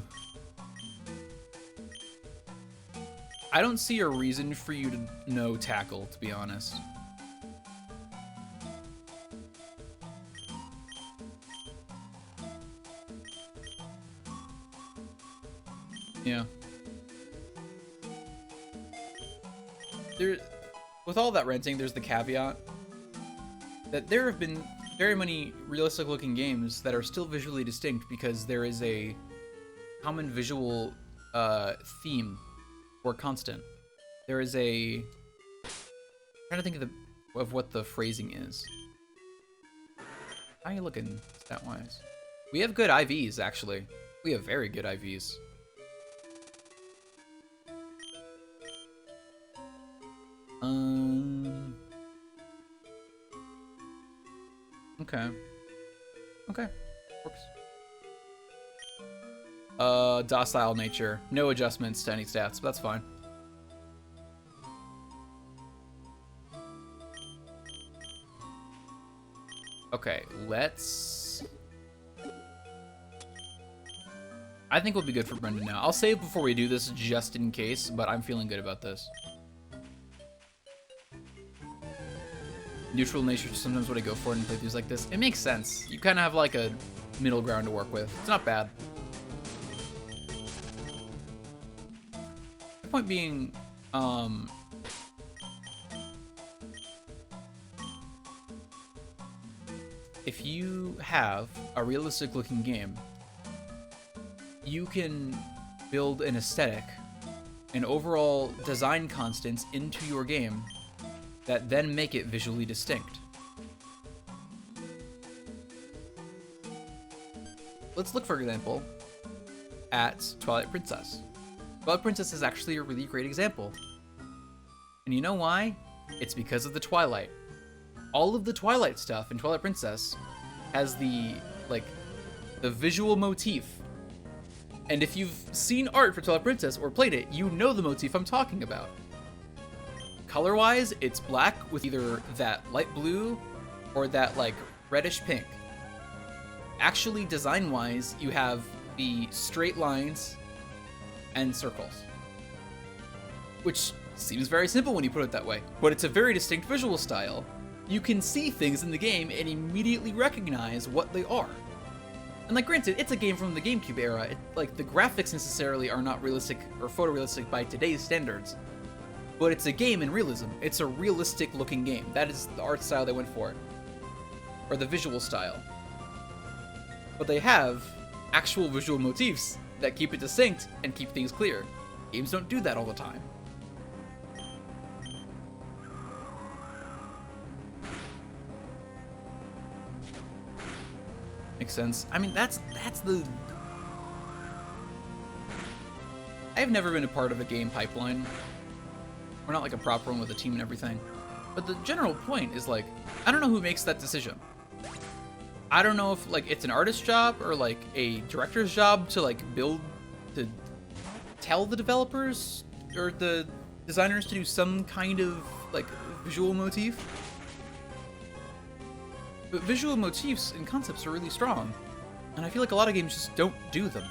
don't see a reason for you to know Tackle, to be honest. Yeah. With all that renting, there's the caveat that there have been very many realistic-looking games that are still visually distinct because there is a common visual theme or constant. There is a... I'm trying to think of what the phrasing is. How are you looking stat-wise? We have good IVs, actually. We have very good IVs. Okay. Okay. Works. Docile nature. No adjustments to any stats, but that's fine. Okay, let's... I think we'll be good for Brendan now. I'll save before we do this just in case, but I'm feeling good about this. Neutral nature is sometimes what I go for in playthroughs like this. It makes sense. You kind of have like a middle ground to work with. It's not bad. The point being, if you have a realistic looking game, you can build an aesthetic and overall design constants into your game that then make it visually distinct. Let's look, for example, at Twilight Princess. Twilight Princess is actually a really great example. And you know why? It's because of the Twilight. All of the Twilight stuff in Twilight Princess has the visual motif. And if you've seen art for Twilight Princess or played it, you know the motif I'm talking about. Color-wise, it's black with either that light blue or that like reddish pink. Actually, design-wise, you have the straight lines and circles, which seems very simple when you put it that way, but it's a very distinct visual style. You can see things in the game and immediately recognize what they are. And like, granted, it's a game from the GameCube era. Like, the graphics necessarily are not realistic or photorealistic by today's standards. But it's a game in realism. It's a realistic looking game. That is the art style they went for. Or the visual style. But they have actual visual motifs that keep it distinct and keep things clear. Games don't do that all the time. Makes sense. I mean, that's the... I've never been a part of a game pipeline. We're not like a proper one with a team and everything. But the general point is like, I don't know who makes that decision. I don't know if like it's an artist's job or like a director's job to like build, to tell the developers or the designers to do some kind of like visual motif. But visual motifs and concepts are really strong, and I feel like a lot of games just don't do them.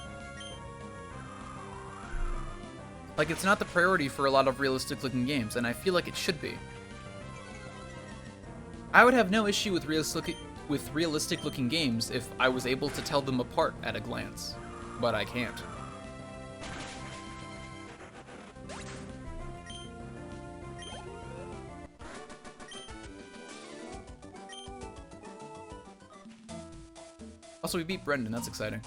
Like, it's not the priority for a lot of realistic-looking games, and I feel like it should be. I would have no issue with realistic-looking games if I was able to tell them apart at a glance, but I can't. Also, we beat Brendan, that's exciting.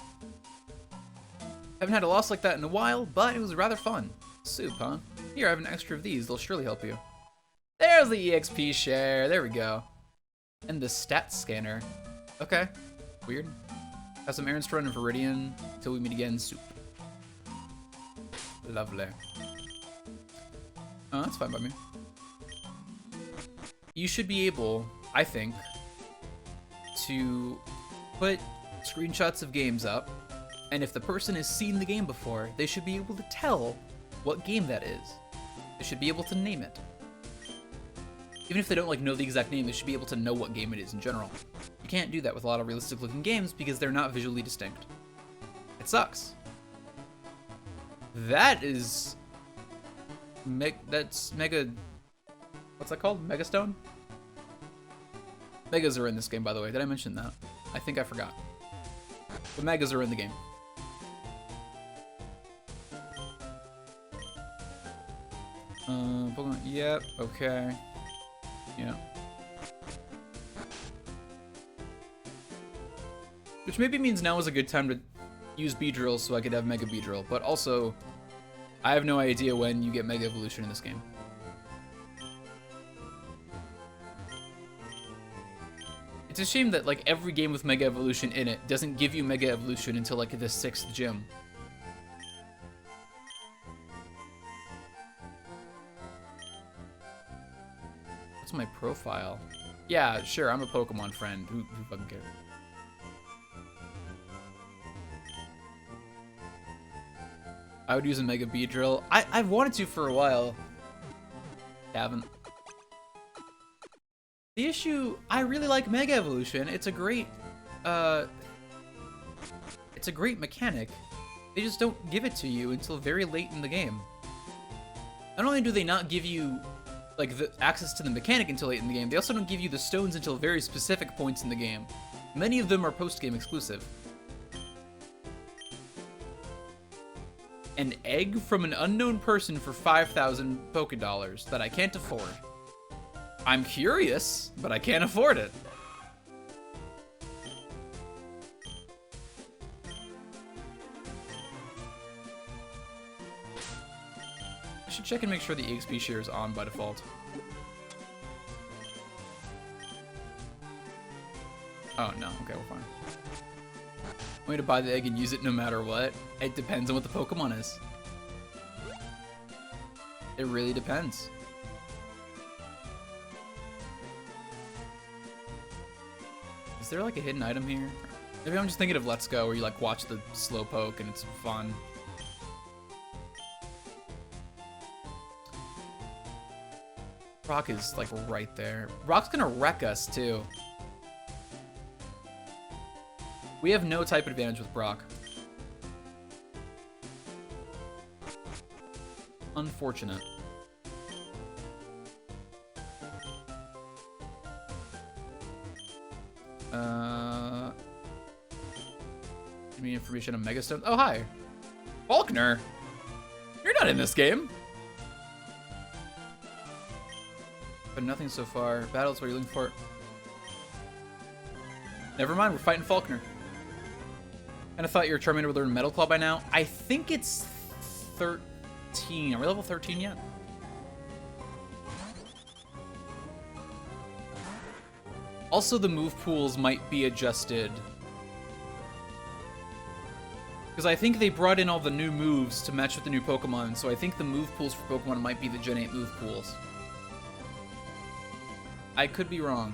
Haven't had a loss like that in a while, but it was rather fun. Soup, huh? Here, I have an extra of these, they'll surely help you. There's the EXP share, there we go. And the stats scanner. Okay, weird. Have some errands to run in Viridian, till we meet again, Soup. Lovely. Oh, that's fine by me. You should be able, I think, to put screenshots of games up, and if the person has seen the game before, they should be able to tell what game that is. They should be able to name it. Even if they don't like know the exact name, they should be able to know what game it is in general. You can't do that with a lot of realistic looking games because they're not visually distinct. It sucks. That is... that's Mega... What's that called? Megastone? Megas are in this game, by the way. Did I mention that? I think I forgot. The Megas are in the game. Pokemon, yep, okay. Yeah. Which maybe means now is a good time to use Beedrill so I could have Mega Beedrill, but also, I have no idea when you get Mega Evolution in this game. It's a shame that like every game with Mega Evolution in it doesn't give you Mega Evolution until like the 6th gym. What's my profile? Yeah, sure, I'm a Pokemon friend. Who fucking cares? I would use a Mega Beedrill. I've wanted to for a while. Haven't. The issue, I really like Mega Evolution. It's a great mechanic. They just don't give it to you until very late in the game. Not only do they not give you like the access to the mechanic until late in the game, they also don't give you the stones until very specific points in the game. Many of them are post-game exclusive. An egg from an unknown person for 5,000 Pokédollars that I can't afford. I'm curious, but I can't afford it. I should check and make sure the EXP share is on by default. Oh, no. Okay, we're fine. I'm going to buy the egg and use it no matter what. It depends on what the Pokemon is. It really depends. Is there like a hidden item here? Maybe I'm just thinking of Let's Go where you like watch the Slowpoke and it's fun. Brock is like right there. Brock's gonna wreck us too. We have no type advantage with Brock. Unfortunate. Give me information on Megastone. Oh, hi. Faulkner. You're not in this game. But nothing so far. Battles, what are you looking for? Never mind, we're fighting Faulkner. And I thought your Charmander would learn Metal Claw by now. I think it's 13. Are we level 13 yet? Also, the move pools might be adjusted. Because I think they brought in all the new moves to match with the new Pokemon, so I think the move pools for Pokemon might be the Gen 8 move pools. I could be wrong.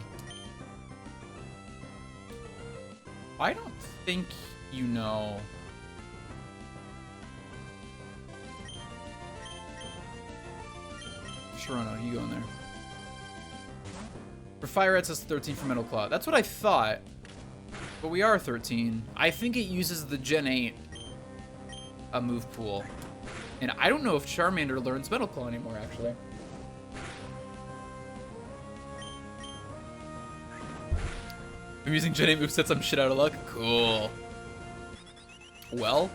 I don't think you know. Sharona, you go in there. For Fire Red, says 13 for Metal Claw. That's what I thought. But we are 13. I think it uses the Gen 8 move pool. And I don't know if Charmander learns Metal Claw anymore, actually. I'm using Gen 8 movesets, I'm shit out of luck. Cool. Well.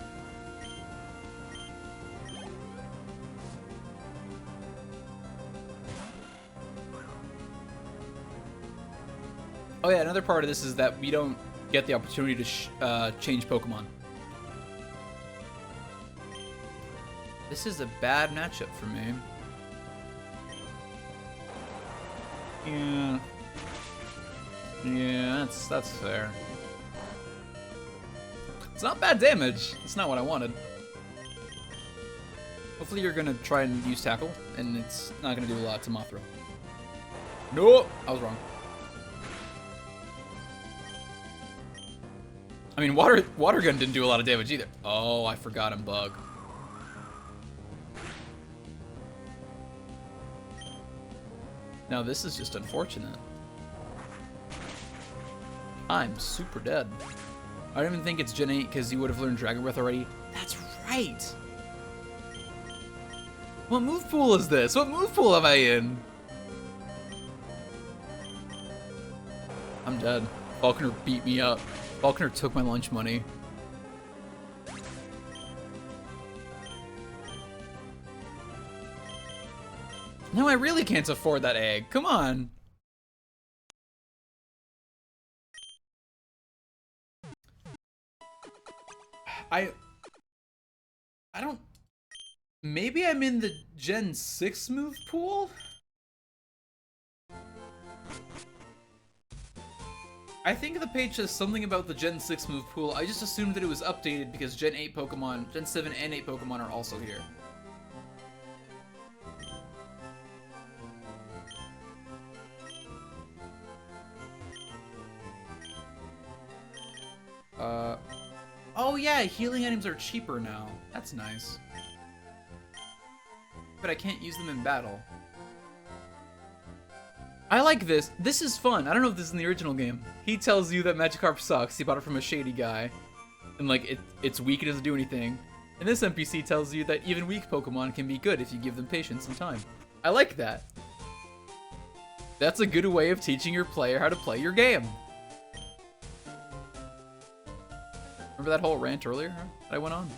Oh yeah, another part of this is that we don't get the opportunity to change Pokemon. This is a bad matchup for me. Yeah. Yeah, that's fair. It's not bad damage. It's not what I wanted. Hopefully you're gonna try and use Tackle, and it's not gonna do a lot to Mothra. Nope, I was wrong. I mean, Water Gun didn't do a lot of damage either. Oh, I forgot him, Bug. Now this is just unfortunate. I'm super dead. I don't even think it's Gen 8 because you would have learned Dragon Breath already. That's right. What move pool is this? What move pool am I in? I'm dead. Falconer beat me up. Falconer took my lunch money. No, I really can't afford that egg. Come on. I don't... Maybe I'm in the Gen 6 move pool? I think the page says something about the Gen 6 move pool. I just assumed that it was updated because Gen 8 Pokemon, Gen 7 and 8 Pokemon are also here. Oh yeah, healing items are cheaper now. That's nice. But I can't use them in battle. I like this. This is fun. I don't know if this is in the original game. He tells you that Magikarp sucks. He bought it from a shady guy. And like, it's weak, it doesn't do anything. And this NPC tells you that even weak Pokemon can be good if you give them patience and time. I like that. That's a good way of teaching your player how to play your game. Remember that whole rant earlier that I went on?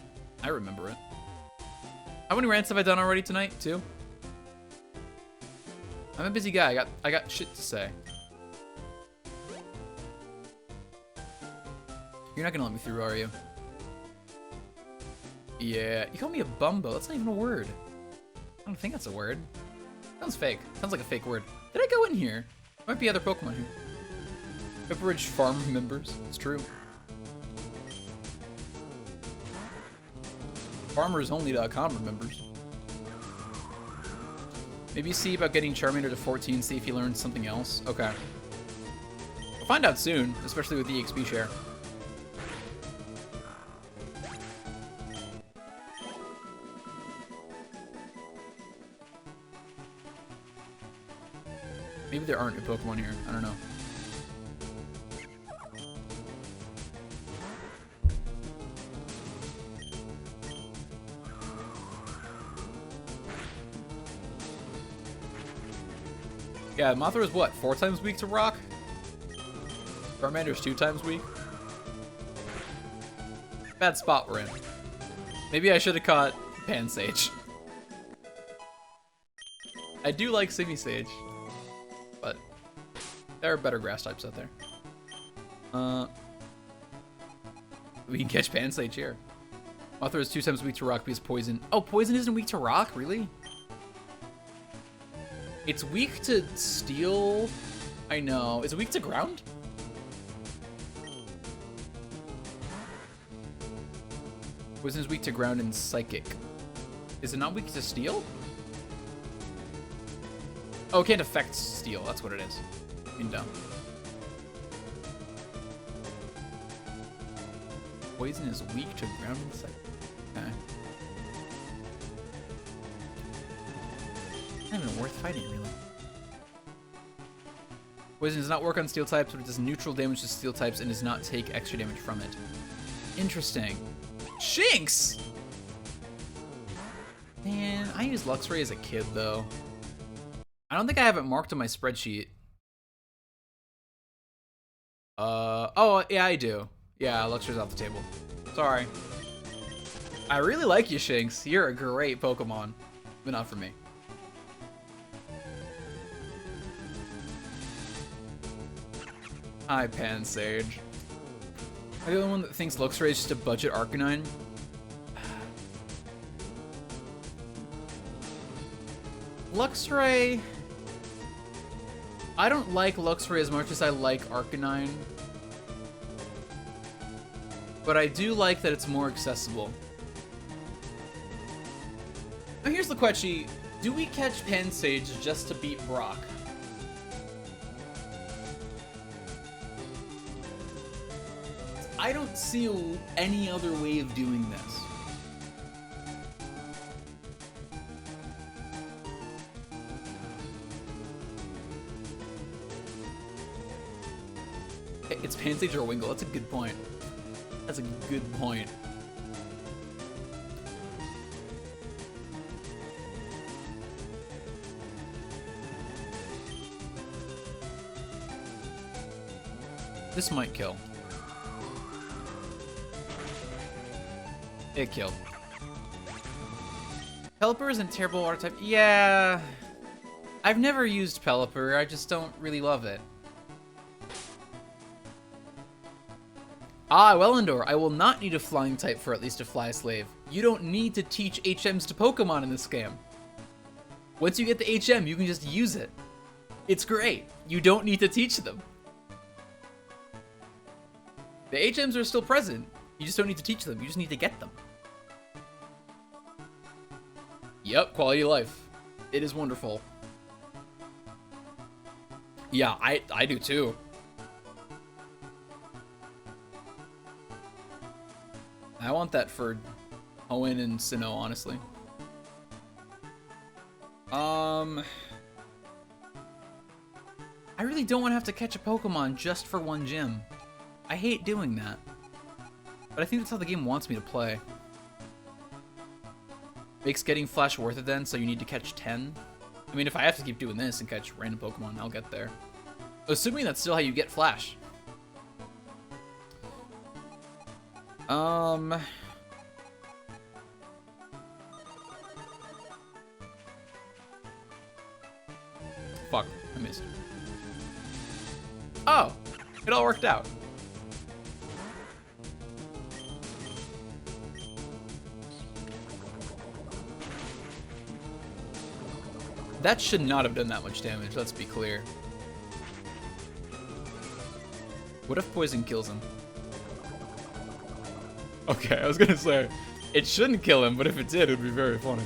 I remember it. How many rants have I done already tonight, too? I'm a busy guy. I got shit to say. You're not gonna let me through, are you? Yeah, you call me a bumbo. That's not even a word. I don't think that's a word. Sounds fake. Sounds like a fake word. Did I go in here? Might be other Pokemon here. Pepperidge Farm members. It's true. FarmersOnly.com remembers. Maybe see about getting Charmander to 14, see if he learns something else. Okay. We'll find out soon, especially with the EXP share. Maybe there aren't new Pokemon here. I don't know. Yeah, Mothra is what, 4 times weak to rock? Charmander's 2 times weak? Bad spot we're in. Maybe I should have caught Pansage. I do like Simisage, but there are better grass types out there. We can catch Pansage here. Mothra is 2 times weak to rock because poison. Oh, poison isn't weak to rock? Really? It's weak to steel. I know. Is it weak to ground? Poison is weak to ground and psychic. Is it not weak to steel? Oh, it can't affect steel. That's what it is. Being dumb. Poison is weak to ground and psychic. Okay. Not even worth fighting, really. Poison does not work on steel types, but it does neutral damage to steel types and does not take extra damage from it. Interesting. Shinx! Man, I used Luxray as a kid, though. I don't think I have it marked on my spreadsheet. Oh, yeah, I do. Yeah, Luxray's off the table. Sorry. I really like you, Shinx. You're a great Pokemon. But not for me. Hi, Pansage. Am I the only one that thinks Luxray is just a budget Arcanine? Luxray... I don't like Luxray as much as I like Arcanine. But I do like that it's more accessible. Now here's the question. Do we catch Pansage just to beat Brock? I don't see any other way of doing this. It's Pansage or Wingull. That's a good point. That's a good point. This might kill. It killed. Pelipper isn't terrible water type. Yeah. I've never used Pelipper. I just don't really love it. Ah, Wellendor, I will not need a flying type for at least a fly slave. You don't need to teach HMs to Pokemon in this game. Once you get the HM, you can just use it. It's great. You don't need to teach them. The HMs are still present. You just don't need to teach them. You just need to get them. Yep, quality of life. It is wonderful. Yeah, I do too. I want that for Hoenn and Sinnoh, honestly. I really don't want to have to catch a Pokemon just for one gym. I hate doing that. But I think that's how the game wants me to play. Makes getting Flash worth it then, so you need to catch 10? I mean, if I have to keep doing this and catch random Pokemon, I'll get there. Assuming that's still how you get Flash. Fuck, I missed. Oh, it all worked out. That should not have done that much damage, let's be clear. What if poison kills him? Okay, I was gonna say, it shouldn't kill him, but if it did, it would be very funny.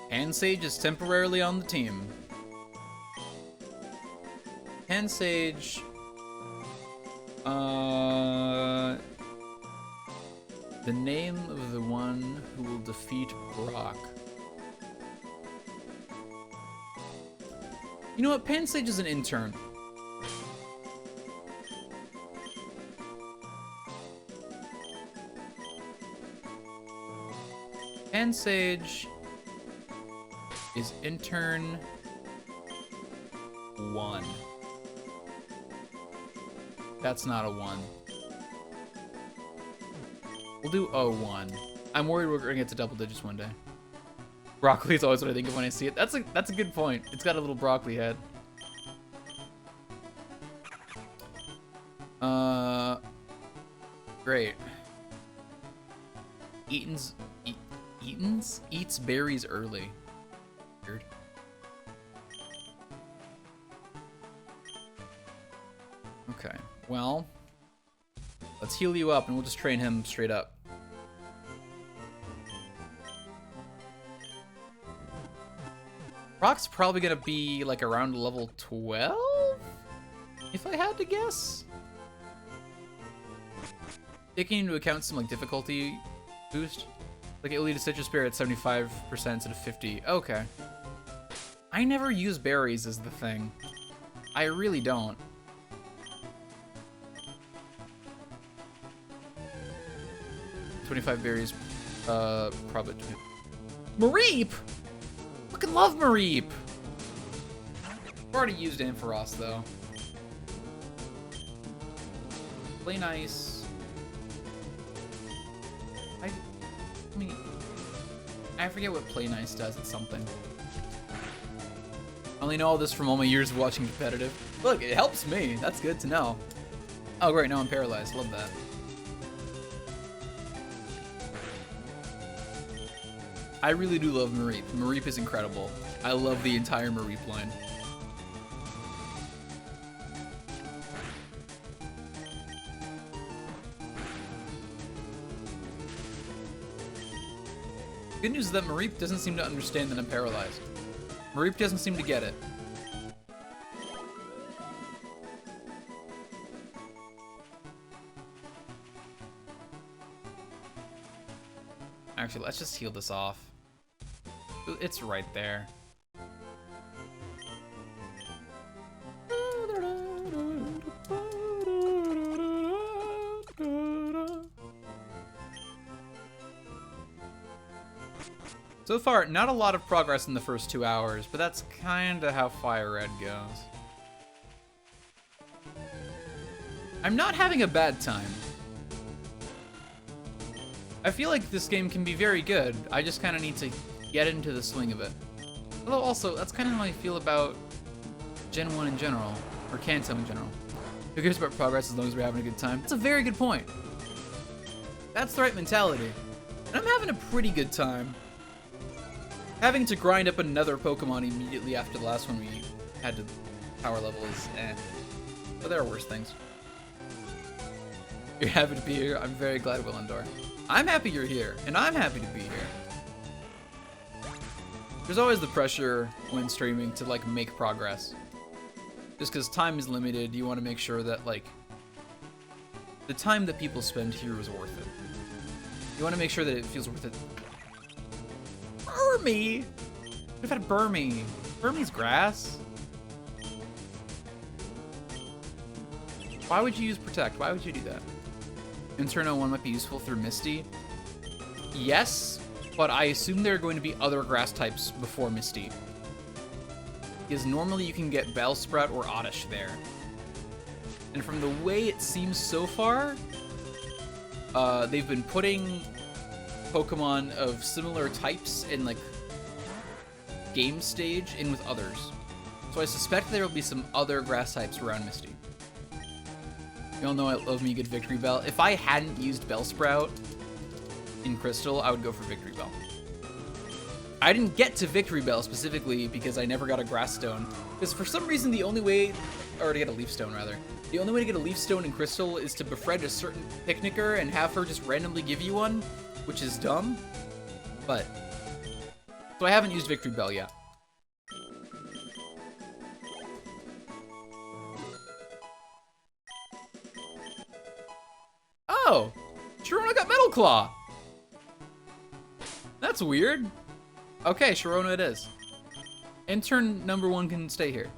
Pansage is temporarily on the team. Pansage... the name of the one who will defeat Brock. You know what? Pansage is an intern. Pansage is intern 1. That's not a 1. We'll do 01. I'm worried we're gonna get to double digits one day. Broccoli is always what I think of when I see it. That's a good point. It's got a little broccoli head. Great. Eaton's eats berries early. Weird. Okay. Well, let's heal you up and we'll just train him straight up. Brock's probably gonna be like around level 12? If I had to guess. Taking into account some like difficulty boost. Like it'll lead to Citrus Berry at 75% instead of 50. Okay. I never use berries as the thing. I really don't. $25 berries, probably. Mareep! Fucking love Mareep! I've already used Ampharos though. Play nice. I mean, I forget what Play Nice does. It's something. I only know all this from all my years of watching competitive. Look, it helps me. That's good to know. Oh, great. Now I'm paralyzed. Love that. I really do love Mareep. Mareep is incredible. I love the entire Mareep line. Good news is that Mareep doesn't seem to understand that I'm paralyzed. Mareep doesn't seem to get it. Actually, let's just heal this off. It's right there. So far, not a lot of progress in the first 2 hours, but that's kinda how Fire Red goes. I'm not having a bad time. I feel like this game can be very good. I just kinda need to get into the swing of it. Although also, that's kinda how I feel about Gen 1 in general, or Kanto in general. Who cares about progress as long as we're having a good time? That's a very good point. That's the right mentality. And I'm having a pretty good time. Having to grind up another Pokemon immediately after the last one we had to power level is eh. But there are worse things. You're happy to be here. I'm very glad, Willendor. I'm happy you're here, and I'm happy to be here. There's always the pressure when streaming to like make progress. Just because time is limited, you want to make sure that like the time that people spend here is worth it. You want to make sure that it feels worth it. Burmy! What if I had Burmy? Burmy's grass? Why would you use Protect? Why would you do that? Inferno 1 might be useful through Misty. Yes, but I assume there are going to be other grass types before Misty. Because normally you can get Bellsprout or Oddish there. And from the way it seems so far, they've been putting Pokemon of similar types in like game stage in with others. So I suspect there will be some other grass types around Misty. You all know I love me a good Victory Bell. If I hadn't used Bellsprout in Crystal, I would go for Victory Bell. I didn't get to Victory Bell specifically because I never got a Grass Stone. Because for some reason the only way, or to get a Leaf Stone rather, the only way to get a Leaf Stone in Crystal is to befriend a certain Picnicker and have her just randomly give you one, which is dumb. But, so I haven't used Victory Bell yet. Oh, Sharona got Metal Claw. That's weird. Okay, Sharona it is. Intern number 1 can stay here.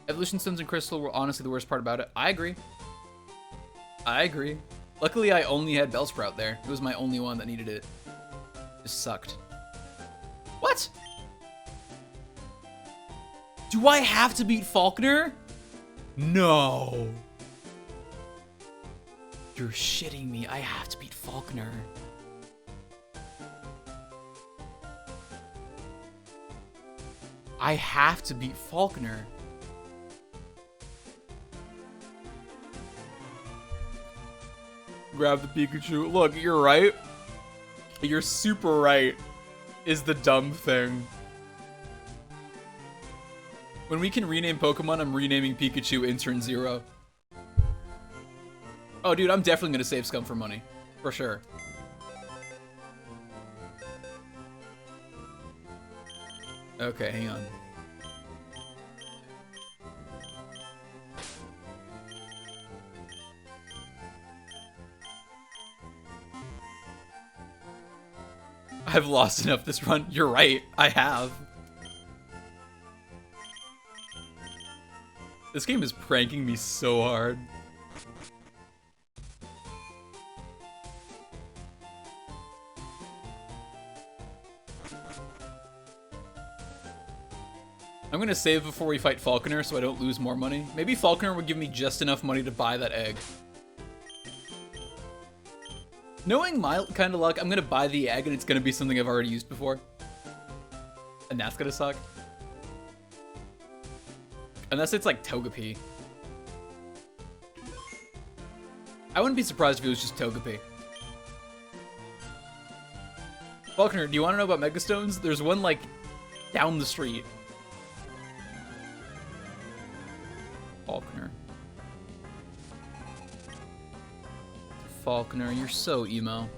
Evolution Stones and Crystal were honestly the worst part about it. I agree. I agree. Luckily, I only had Bellsprout there. It was my only one that needed it. Just sucked. What? Do I have to beat Falkner? No. You're shitting me. I have to beat Falkner. I have to beat Falkner. Grab the Pikachu. Look, you're right. You're super right. Is the dumb thing. When we can rename Pokemon, I'm renaming Pikachu Intern 0. Oh, dude, I'm definitely gonna save Scum for money. For sure. Okay, hang on. I've lost enough this run. You're right, I have. This game is pranking me so hard. I'm gonna save before we fight Falconer so I don't lose more money. Maybe Falconer would give me just enough money to buy that egg. Knowing my kind of luck, I'm gonna buy the egg and it's gonna be something I've already used before. And that's gonna suck. Unless it's like Togepi. I wouldn't be surprised if it was just Togepi. Falconer, do you want to know about Megastones? There's one like down the street. Falconer. Falconer, you're so emo.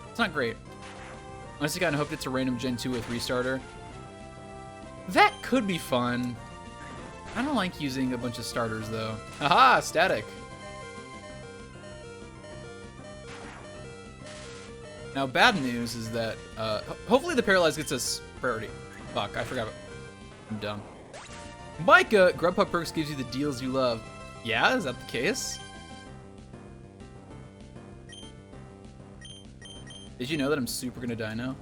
It's not great. Honestly, kind of hoped it's a random Gen 2 with restarter. That could be fun. I don't like using a bunch of starters, though. Haha, static. Now, bad news is that, hopefully the Paralyze gets us priority. Fuck, I forgot. I'm dumb. Micah, Grubhub Perks gives you the deals you love. Yeah, is that the case? Did you know that I'm super gonna die now?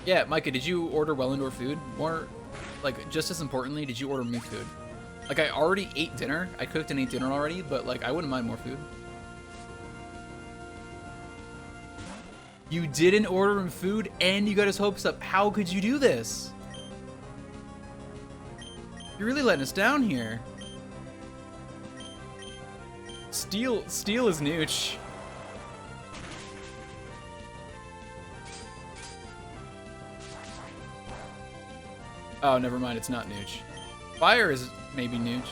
Yeah, Micah, did you order well-indoor food? More, like, just as importantly, did you order me food? Like, I already ate dinner. I cooked and ate dinner already, but, like, I wouldn't mind more food. You didn't order him food, and you got his hopes up. How could you do this? You're really letting us down here. Steel is nooch. Oh, never mind. It's not nooch. Fire is maybe nooch.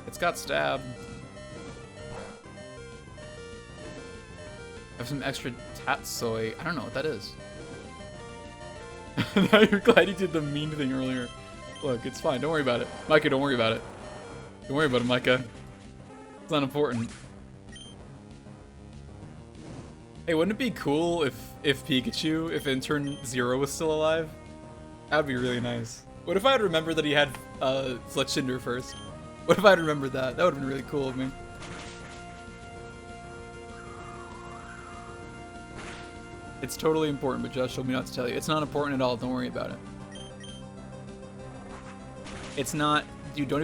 It's got stab. I have some extra tatsoi. I don't know what that is. Now you're glad you did the mean thing earlier. Look, it's fine. Don't worry about it. Micah, don't worry about it. Don't worry about it, Micah. It's not important. Hey, wouldn't it be cool if Pikachu, if Intern Zero was still alive? That'd be really nice. What if I had remembered that he had Fletchinder first? What if I had remembered that? That would have been really cool of me. It's totally important, but Josh told me not to tell you. It's not important at all. Don't worry about it. It's not, dude. Don't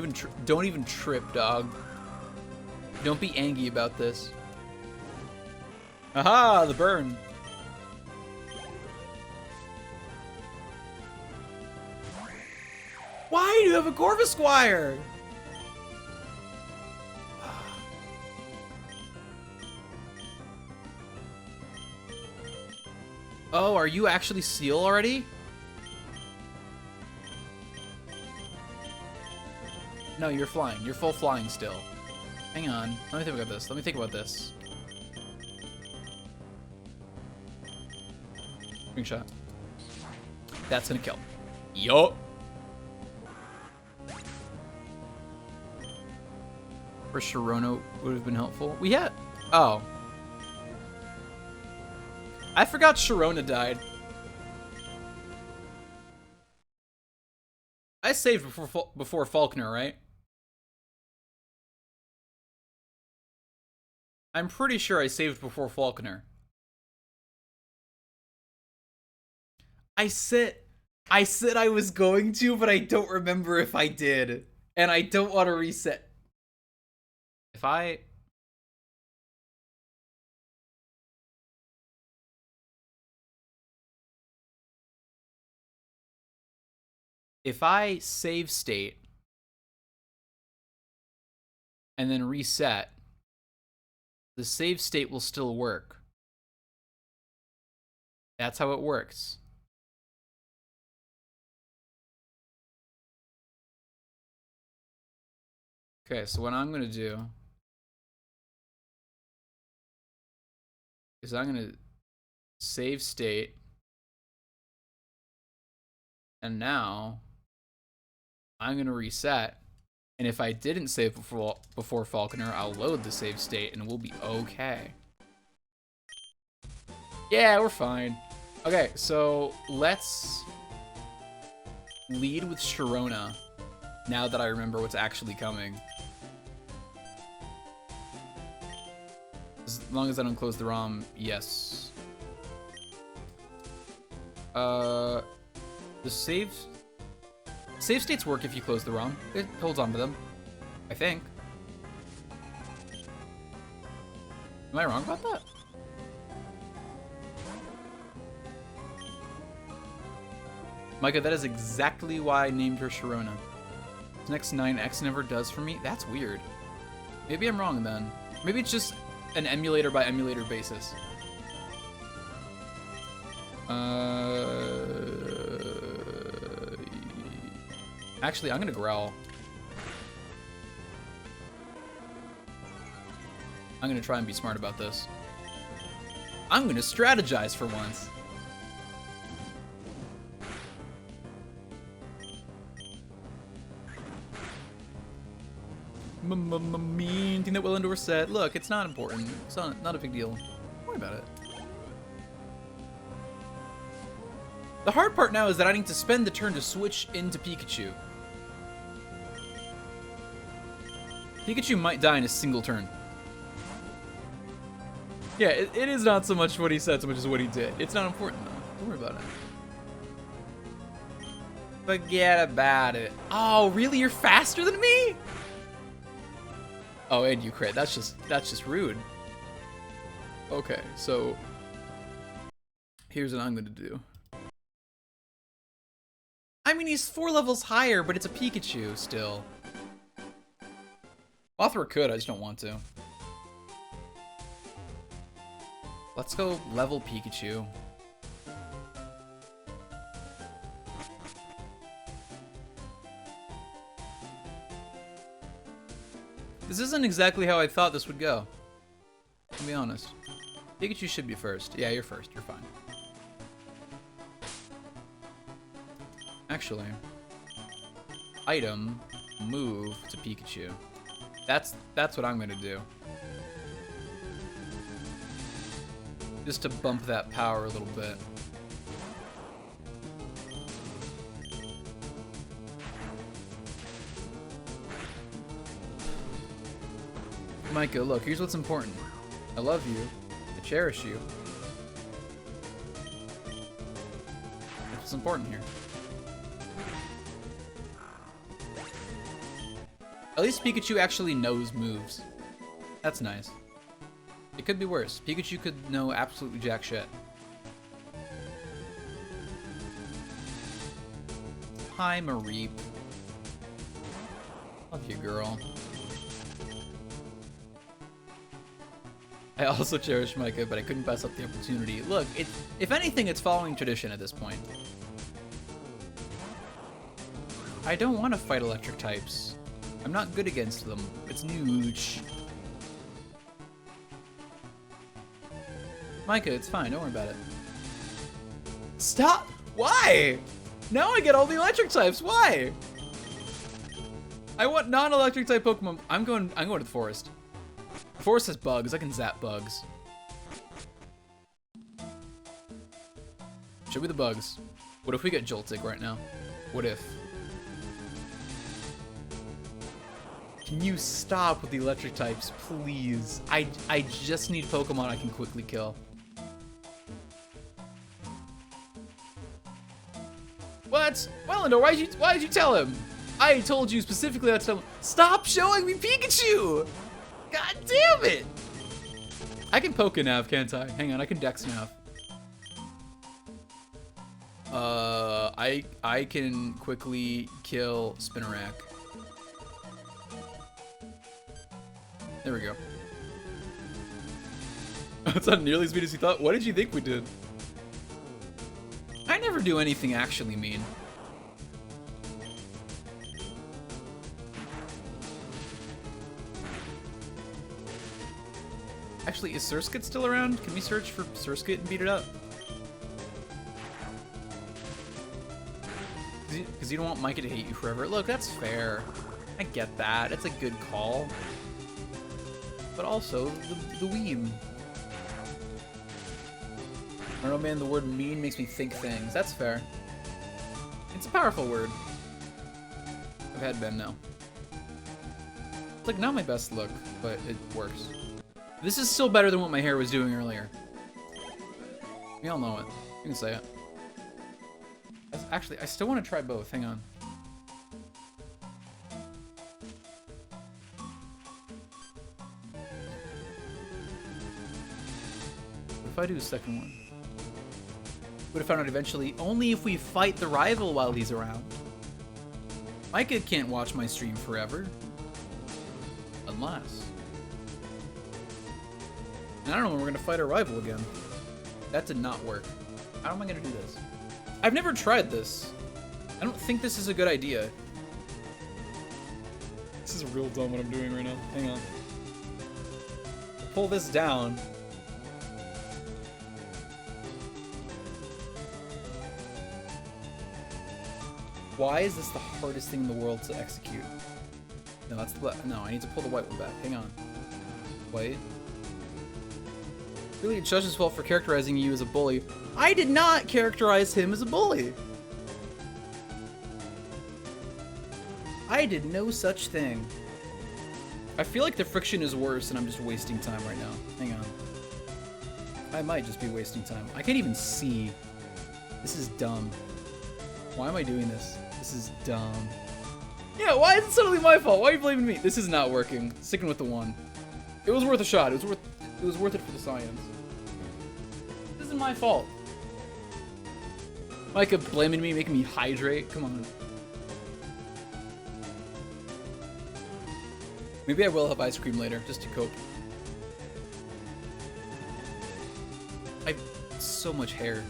even trip, dog. Don't be angry about this. Aha, the burn. Why do you have a Corvisquire? Oh, are you actually Seal already? No, you're flying. You're full flying still. Hang on. Let me think about this. Let me think about this. Ring shot. That's gonna kill. Yo. Or Sharona would have been helpful. We had. Oh. I forgot Sharona died. I saved before Falconer, right? I'm pretty sure I saved before Falconer. I said I was going to, but I don't remember if I did. And I don't want to reset. If I save state and then reset, the save state will still work. That's how it works. Okay, so what I'm gonna do is I'm gonna save state, and now I'm gonna reset. And if I didn't save before Falconer, I'll load the save state and we'll be okay. Yeah, we're fine. Okay, so let's lead with Sharona now that I remember what's actually coming. As long as I don't close the ROM, yes. The save states work if you close the ROM. It holds on to them, I think. Am I wrong about that? Micah, that is exactly why I named her Sharona. Next 9X never does for me? That's weird. Maybe I'm wrong then. Maybe it's just an emulator by emulator basis. Actually, I'm gonna growl. I'm gonna try and be smart about this. I'm gonna strategize for once. Mean thing that Willendor said. Look, it's not important. It's not a big deal. Don't worry about it. The hard part now is that I need to spend the turn to switch into Pikachu. Pikachu might die in a single turn. Yeah, it is not so much what he said, so much as what he did. It's not important though. Don't worry about it. Forget about it. Oh, really? You're faster than me? Oh, and you crit. That's just rude. Okay, so here's what I'm gonna do. I mean, he's 4 levels higher, but it's a Pikachu still. Mothra could, I just don't want to. Let's go level Pikachu. This isn't exactly how I thought this would go. To be honest. Pikachu should be first. Yeah, you're first. You're fine. Actually, item, move to Pikachu. That's what I'm gonna do. Just to bump that power a little bit. Micah, look, here's what's important. I love you. I cherish you. That's what's important here. At least Pikachu actually knows moves. That's nice. It could be worse. Pikachu could know absolutely jack shit. Hi, Mareep. Love you, girl. I also cherish Micah, but I couldn't pass up the opportunity. Look, if anything, it's following tradition at this point. I don't want to fight electric types. I'm not good against them. It's nooch. Micah, it's fine. Don't worry about it. Stop! Why? Now I get all the electric types. Why? I want non-electric type Pokemon. I'm going to the forest. The forest has bugs. I can zap bugs. Show me the bugs. What if we get Joltik right now? What if? Can you stop with the electric types, please? I just need Pokemon I can quickly kill. What? Wellendor, why did you tell him? I told you specifically not to tell him. Stop showing me Pikachu! God damn it! I can Pokenav, can't I? Hang on, I can Dex Nav. I can quickly kill Spinarak. There we go. It's not nearly as mean as you thought. What did you think we did? I never do anything actually mean. Actually, is Surskit still around? Can we search for Surskit and beat it up? Because you don't want Micah to hate you forever. Look, that's fair. I get that. It's a good call. But also, the weeb. I don't know, man, the word mean makes me think things. That's fair. It's a powerful word. I've had Ben now. It's like not my best look, but it works. This is still better than what my hair was doing earlier. We all know it. You can say it. Actually, I still want to try both. Hang on. What if I do a second one? Would have found out eventually, only if we fight the rival while he's around. Micah can't watch my stream forever. Unless. And I don't know when we're gonna fight our rival again. That did not work. How am I gonna do this? I've never tried this. I don't think this is a good idea. This is real dumb what I'm doing right now. Hang on. Pull this down. Why is this the hardest thing in the world to execute? No, that's the no. I need to pull the white one back. Hang on. Wait. Really, it's Judge's fault for characterizing you as a bully. I did not characterize him as a bully. I did no such thing. I feel like the friction is worse and I'm just wasting time right now. Hang on. I might just be wasting time. I can't even see. This is dumb. Why am I doing this? This is dumb. Yeah, why is it suddenly my fault? Why are you blaming me? This is not working. Sticking with the one. It was worth a shot. It was worth it for the science. This isn't my fault. Micah blaming me, making me hydrate. Come on. Maybe I will have ice cream later, just to cope. I have so much hair.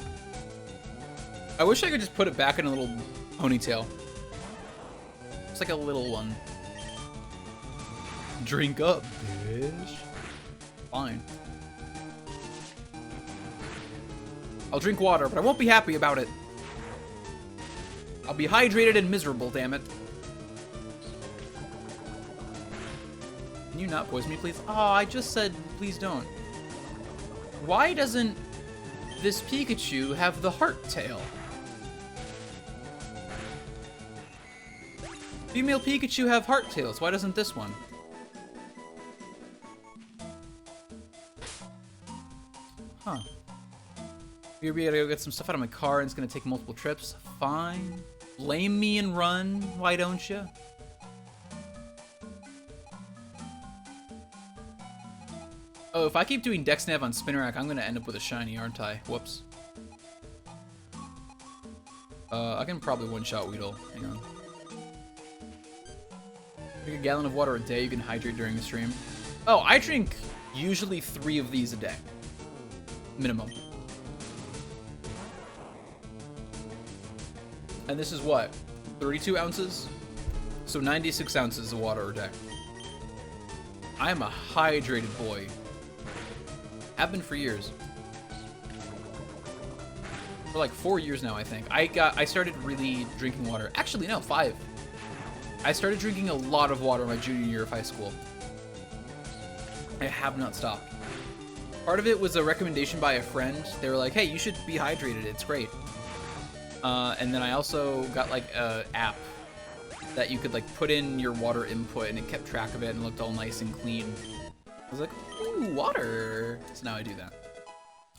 I wish I could just put it back in a little ponytail. It's like a little one. Drink up, bitch. Fine. I'll drink water, but I won't be happy about it. I'll be hydrated and miserable, damn it. Can you not poison me, please? Oh, I just said, please don't. Why doesn't this Pikachu have the heart tail? Female Pikachu have heart tails. Why doesn't this one? Huh. We're gonna go get some stuff out of my car and it's gonna take multiple trips. Fine. Blame me and run, why don't you? Oh, if I keep doing Dex Nav on Spinnerack, I'm gonna end up with a shiny, aren't I? Whoops. I can probably one-shot Weedle. Hang on. Drink a gallon of water a day, you can hydrate during the stream. Oh, I drink usually 3 of these a day. Minimum. And this is what? 32 ounces? So 96 ounces of water a day. I am a hydrated boy. Have been for years. For like 4 years now, I think. I started really drinking water. Actually, no, 5. I started drinking a lot of water my junior year of high school. I have not stopped. Part of it was a recommendation by a friend. They were like, hey, you should be hydrated. It's great. And then I also got like an app that you could like put in your water input and it kept track of it and looked all nice and clean. I was like, ooh, water. So now I do that.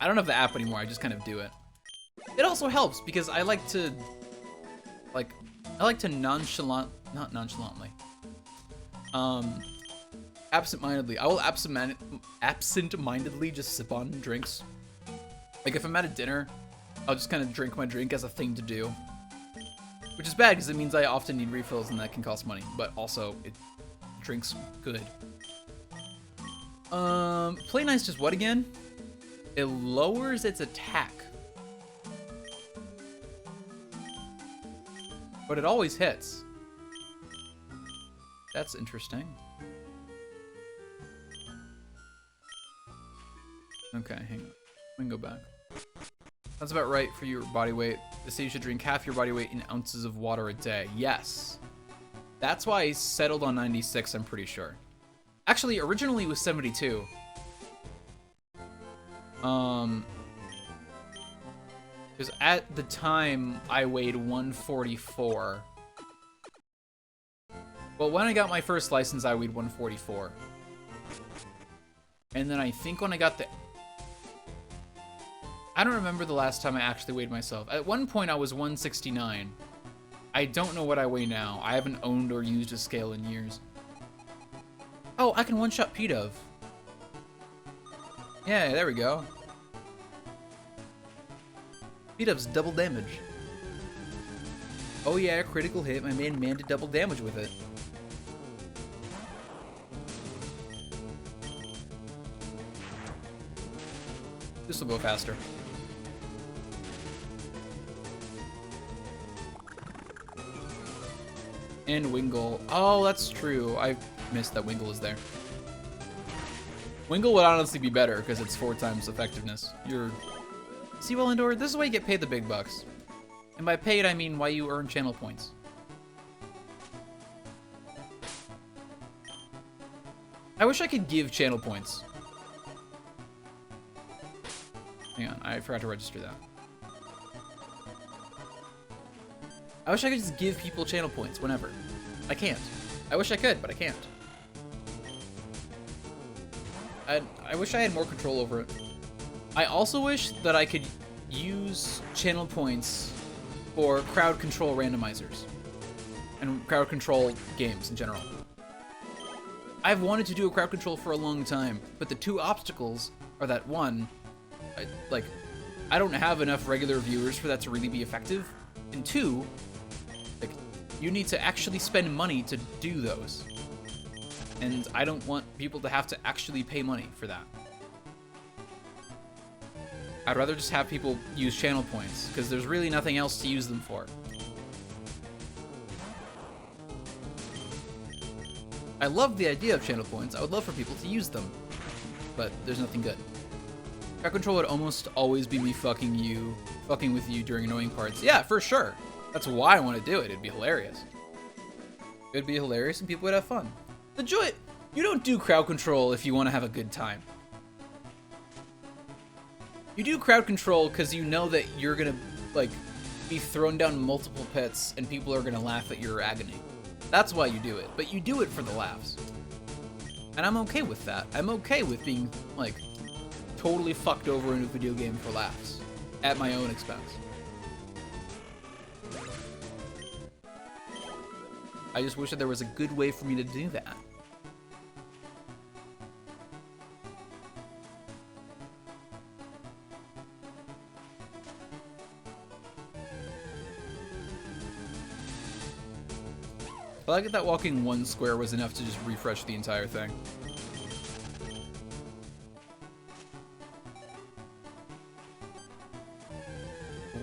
I don't have the app anymore. I just kind of do it. It also helps because I like to not nonchalantly. Absent-mindedly. I will absent-mindedly just sip on drinks. Like if I'm at a dinner, I'll just kind of drink my drink as a thing to do. Which is bad because it means I often need refills and that can cost money. But also, it drinks good. Play Nice does what again? It lowers its attack. But it always hits. That's interesting. Okay, hang on. We can go back. That's about right for your body weight. They say you should drink half your body weight in ounces of water a day. Yes. That's why I settled on 96, I'm pretty sure. Actually, originally it was 72. Because at the time, I weighed 144. Well, when I got my first license, I weighed 144. And then I think when I got the... I don't remember the last time I actually weighed myself. At one point, I was 169. I don't know what I weigh now. I haven't owned or used a scale in years. Oh, I can one-shot P-Dove. Yeah, there we go. P-Dove's double damage. Oh yeah, critical hit. My man did double damage with it. This will go faster. And Wingle. Oh, that's true. I missed that Wingle is there. Wingle would honestly be better because it's 4 times effectiveness. See, Wellendor, this is why you get paid the big bucks. And by paid, I mean why you earn channel points. I wish I could give channel points. Hang on, I forgot to register that. I wish I could just give people channel points whenever. I can't. I wish I could, but I can't. I wish I had more control over it. I also wish that I could use channel points for crowd control randomizers and crowd control games in general. I've wanted to do a crowd control for a long time, but the 2 obstacles are that 1, I don't have enough regular viewers for that to really be effective, and 2, like, you need to actually spend money to do those. And I don't want people to have to actually pay money for that. I'd rather just have people use channel points, because there's really nothing else to use them for. I love the idea of channel points. I would love for people to use them, but there's nothing good. Crowd control would almost always be me fucking with you during annoying parts. Yeah, for sure. That's why I want to do it. It'd be hilarious. It'd be hilarious and people would have fun. The joy, you don't do crowd control if you want to have a good time. You do crowd control because you know that you're gonna, be thrown down multiple pits and people are gonna laugh at your agony. That's why you do it, but you do it for the laughs. And I'm okay with that. I'm okay with being, totally fucked over in a video game for laughs. At my own expense. I just wish that there was a good way for me to do that. I like that walking 1 square was enough to just refresh the entire thing.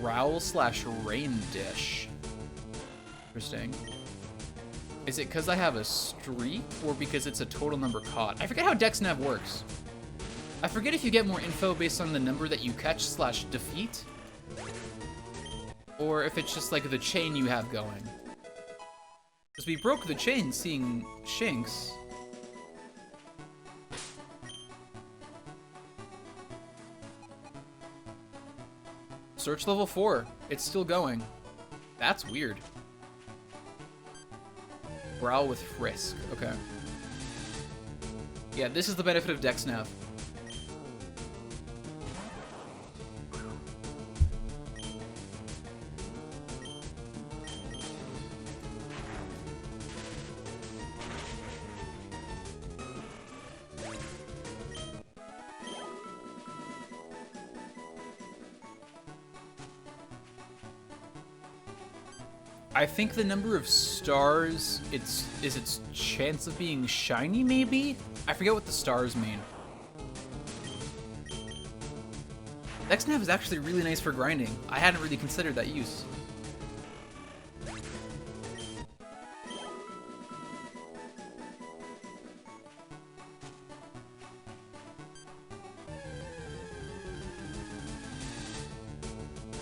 Growl/rain dish. Interesting. Is it because I have a streak or because it's a total number caught? I forget how DexNav works. I forget if you get more info based on the number that you catch/defeat, or if it's just the chain you have going. Because we broke the chain seeing Shinx. Search level 4. It's still going. That's weird. Growl with Frisk. Okay. Yeah, this is the benefit of DexNav. I think the number of stars is its chance of being shiny, maybe? I forget what the stars mean. DexNav is actually really nice for grinding. I hadn't really considered that use.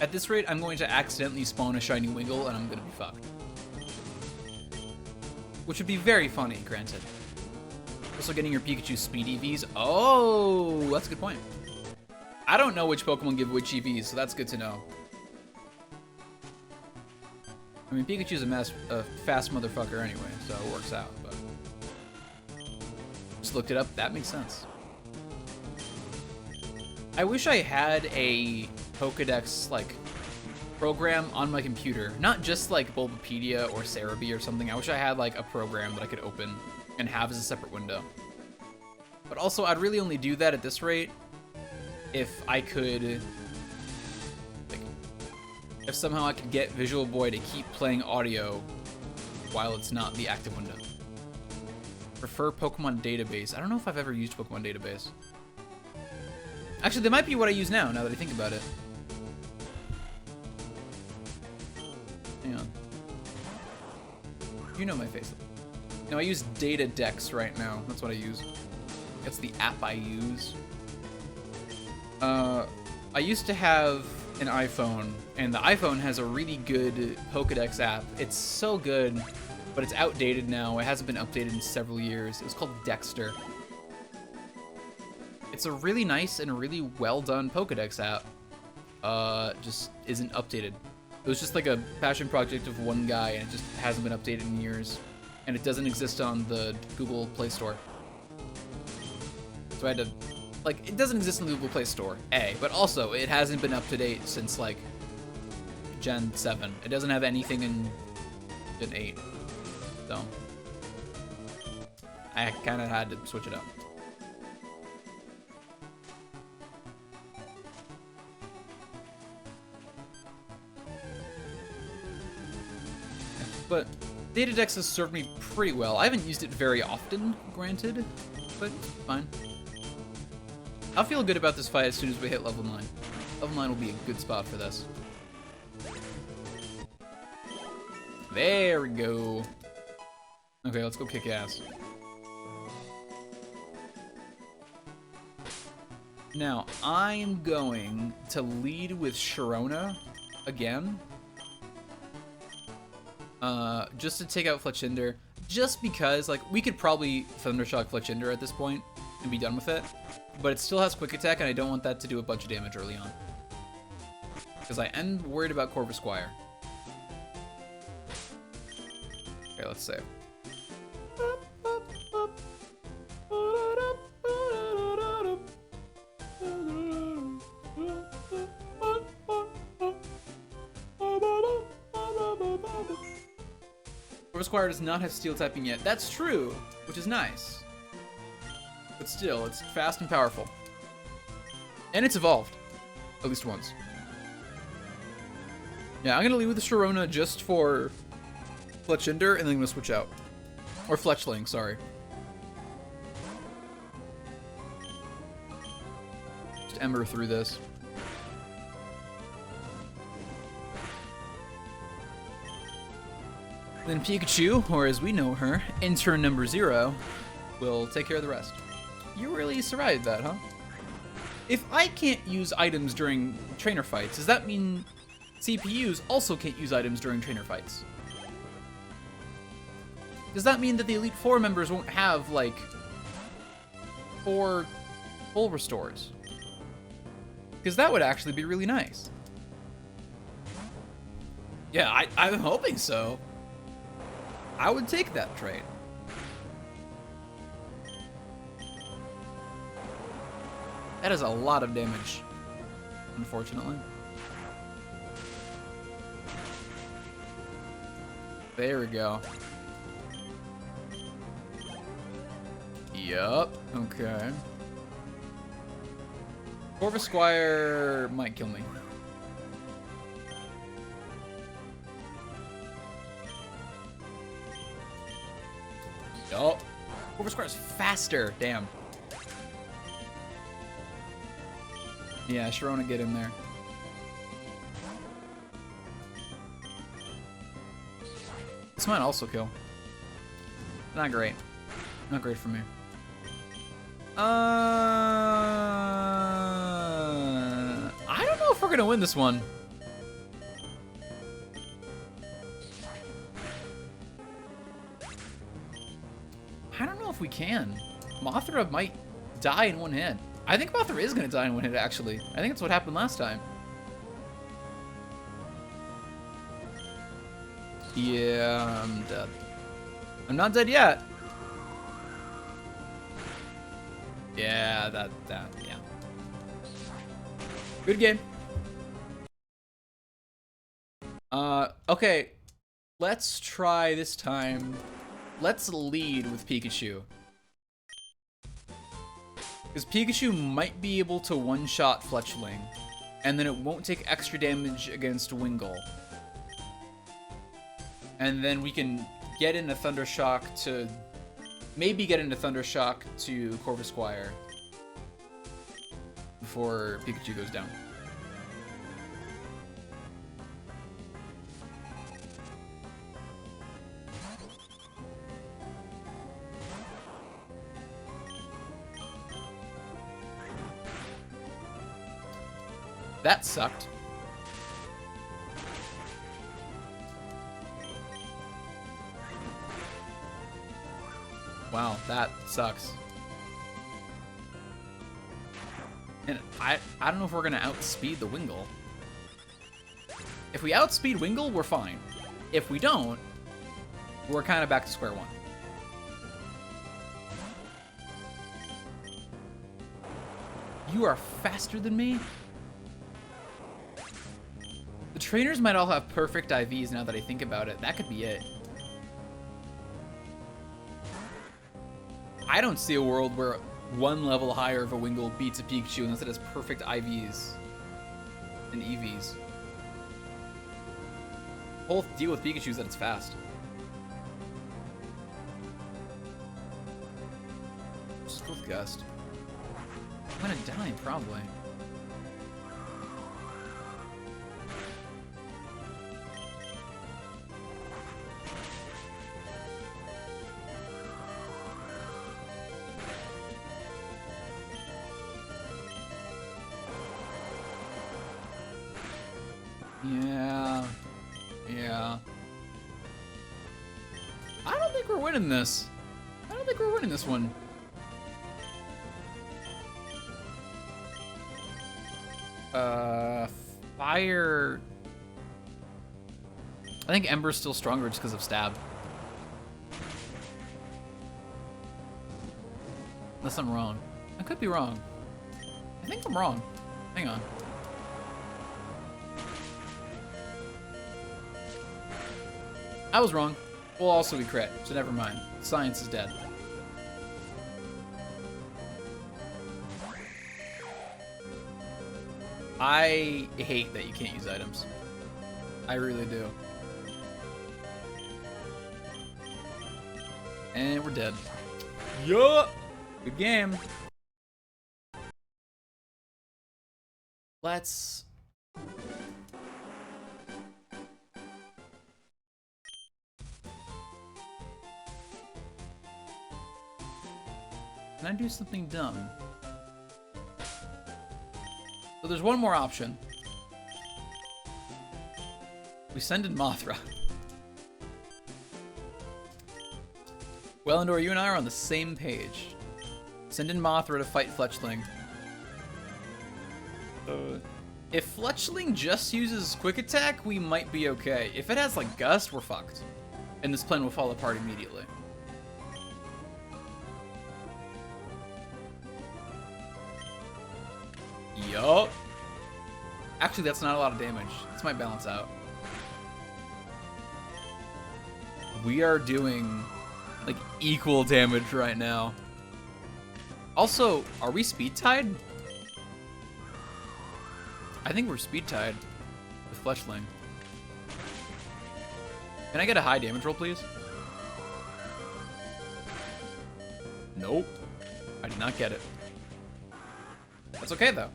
At this rate, I'm going to accidentally spawn a shiny Wingull, and I'm gonna be fucked. Which would be very funny, granted. Also getting your Pikachu speed EVs. Oh, that's a good point. I don't know which Pokemon give which EVs, so that's good to know. I mean, Pikachu's a fast motherfucker anyway, so it works out, but... Just looked it up, that makes sense. I wish I had a Pokedex, like, program on my computer. Not just, like, Bulbapedia or Cerebi or something. I wish I had, like, a program that I could open and have as a separate window. But also, I'd really only do that at this rate if I could... Like, if somehow I could get Visual Boy to keep playing audio while it's not the active window. Prefer Pokemon Database. I don't know if I've ever used Pokemon Database. Actually, that might be what I use now that I think about it. Hang on. You know my face. No, I use Data Dex right now. That's what I use. That's the app I use. I used to have an iPhone, and the iPhone has a really good Pokedex app. It's so good, but it's outdated now. It hasn't been updated in several years. It was called Dexter. It's a really nice and really well-done Pokedex app. Just isn't updated. It was just like a passion project of one guy, and it just hasn't been updated in years. And it doesn't exist on the Google Play Store. So I had to... Like, it doesn't exist in the Google Play Store, A. But also, it hasn't been up to date since, like, Gen 7. It doesn't have anything in Gen 8. So... I kind of had to switch it up. But Data Dex has served me pretty well. I haven't used it very often, granted, but fine. I'll feel good about this fight as soon as we hit level 9. Level 9 will be a good spot for this. There we go. Okay, let's go kick ass. Now, I'm going to lead with Sharona again. Just to take out Fletchinder, just because, like, we could probably Thundershock Fletchinder at this point and be done with it, but it still has Quick Attack, and I don't want that to do a bunch of damage early on. Because I am worried about Corvisquire. Okay, let's save. Corvisquire does not have Steel typing yet. That's true, which is nice. But still, it's fast and powerful. And it's evolved. At least once. Yeah, I'm gonna leave with the Sharona just for Fletchinder, and then I'm gonna switch out. Or Fletchling, sorry. Just Ember through this. Then Pikachu, or as we know her, intern number 0, will take care of the rest. You really survived that, huh? If I can't use items during trainer fights, does that mean CPUs also can't use items during trainer fights? Does that mean that the Elite Four members won't have, like, 4 full restores? Because that would actually be really nice. Yeah, I'm hoping so. I would take that trade. That is a lot of damage, unfortunately. There we go. Yup, okay. Corvisquire might kill me. Oh, Corvisquire is faster. Damn. Yeah, Sharona, get in there. This might also kill. Not great. Not great for me. I don't know if we're gonna win this one. if we can. Mothra might die in one hit. I think Mothra is going to die in one hit, actually. I think it's what happened last time. Yeah, I'm dead. I'm not dead yet. Yeah, yeah. Good game. Okay. Let's try this time. Let's lead with Pikachu. Because Pikachu might be able to one-shot Fletchling, and then it won't take extra damage against Wingull. And then we can get into Thundershock to... maybe get into Thundershock to Corvisquire before Pikachu goes down. That sucked. Wow, that sucks. And I don't know if we're gonna outspeed the Wingull. If we outspeed Wingull, we're fine. If we don't, we're kind of back to square one. You are faster than me? The trainers might all have perfect IVs now that I think about it. That could be it. I don't see a world where one level higher of a Wingull beats a Pikachu unless it has perfect IVs and EVs. The whole deal with Pikachu is that it's fast. Just go with Gust. I'm gonna die, probably. Yeah. I don't think we're winning this. I don't think we're winning this one. Fire... I think Ember's still stronger just because of Stab. Unless I'm wrong. I could be wrong. I think I'm wrong. Hang on. I was wrong. We'll also be crit, so never mind. Science is dead. I hate that you can't use items. I really do. And we're dead. Yup! Good game. Let's... Can I do something dumb? So there's one more option. We send in Mothra. Wellendor, you and I are on the same page. Send in Mothra to fight Fletchling. If Fletchling just uses Quick Attack, we might be okay. If it has, like, Gust, we're fucked. And this plan will fall apart immediately. Yup. Actually, that's not a lot of damage. This might balance out. We are doing, like, equal damage right now. Also, are we speed tied? I think we're speed tied with Fletchling. Can I get a high damage roll, please? Nope. I did not get it. That's okay, though.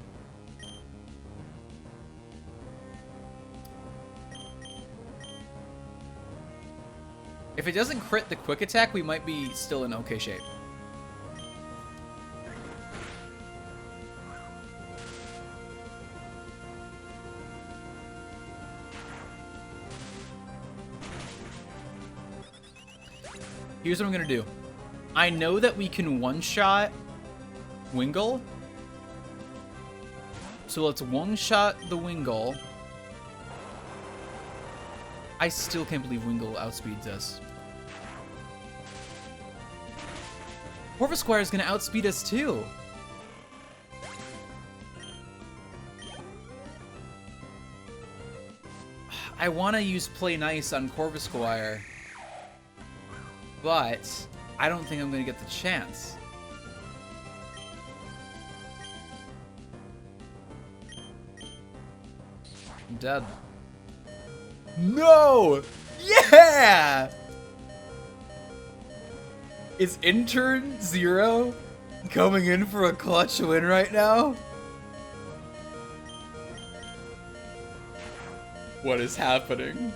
If it doesn't crit the Quick Attack, we might be still in okay shape. Here's what I'm gonna do. I know that we can one-shot Wingull. So let's one-shot the Wingull. I still can't believe Wingull outspeeds us. Corvisquire is going to outspeed us too. I want to use Play Nice on Corvisquire, but I don't think I'm going to get the chance. I'm dead. No! Yeah! Is Intern Zero coming in for a clutch win right now? What is happening?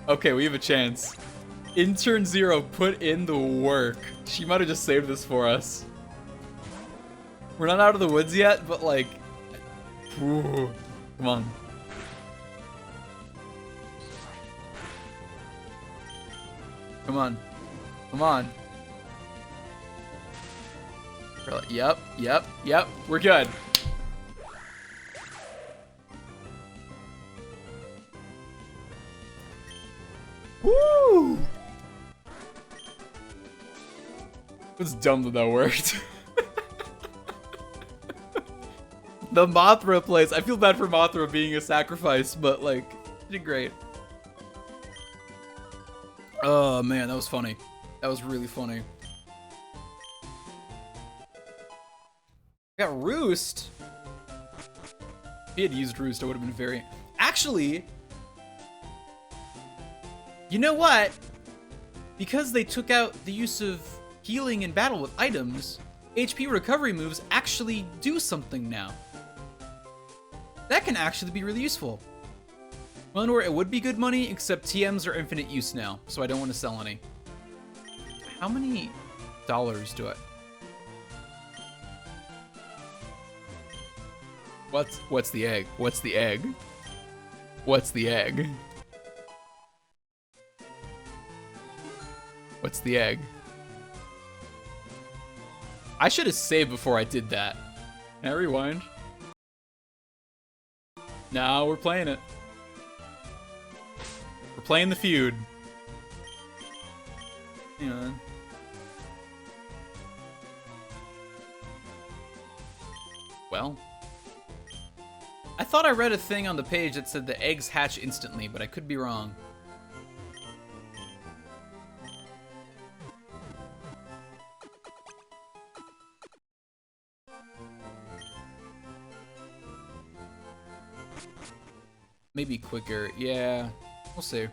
Okay, we have a chance. Intern Zero put in the work. She might have just saved this for us. We're not out of the woods yet, but like... Ooh, come on. Come on. Come on. Yep, yep, yep. We're good. Woo! It's dumb that worked. The Mothra plays. I feel bad for Mothra being a sacrifice, but like, she did great. Oh man, that was funny. That was really funny. I got Roost. If he had used Roost, I would have been very... Actually, you know what? Because they took out the use of healing in battle with items, HP recovery moves actually do something now. That can actually be really useful. One where it would be good money, except TMs are infinite use now, so I don't want to sell any. How many dollars do I... What's the egg? What's the egg? What's the egg? What's the egg? I should have saved before I did that. Can I rewind? No, we're playing it. We're playing the feud. Hang on. Well. I thought I read a thing on the page that said the eggs hatch instantly, but I could be wrong. Maybe quicker. Yeah, we'll see.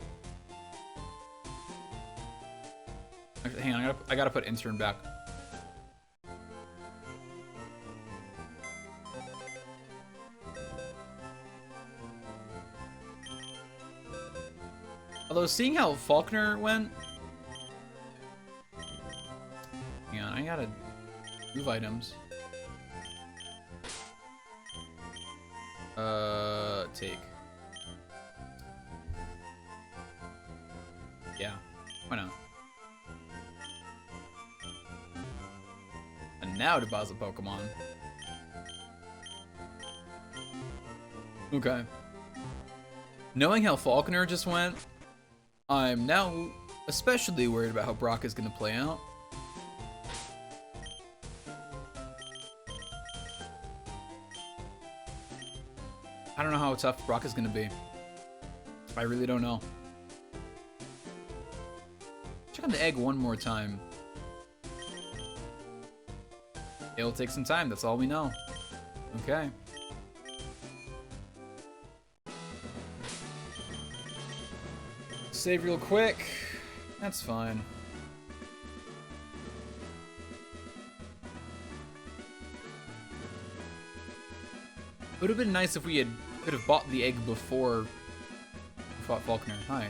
Actually, hang on, I gotta put intern back. Although, seeing how Faulkner went... Hang on, I gotta move items. Take. Yeah, why not? And now deposit Pokemon. Okay. Knowing how Faulkner just went, I'm now especially worried about how Brock is going to play out. I don't know how tough Brock is going to be. I really don't know. Check on the egg one more time. It'll take some time, that's all we know. Okay. Save real quick. That's fine. It would have been nice if we could have bought the egg before we fought Faulkner. Hi.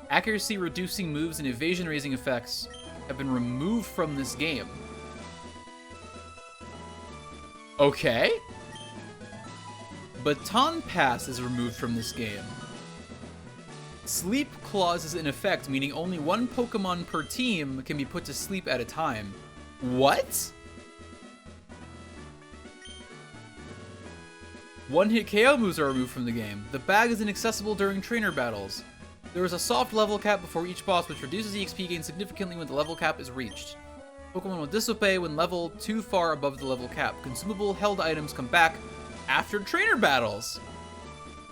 Accuracy reducing moves and evasion raising effects have been removed from this game. Okay. Baton Pass is removed from this game. Sleep Clause is in effect, meaning only one Pokemon per team can be put to sleep at a time. What? One-hit KO moves are removed from the game. The bag is inaccessible during trainer battles. There is a soft level cap before each boss, which reduces EXP gain significantly when the level cap is reached. Pokemon will disobey when level too far above the level cap. Consumable held items come back after trainer battles.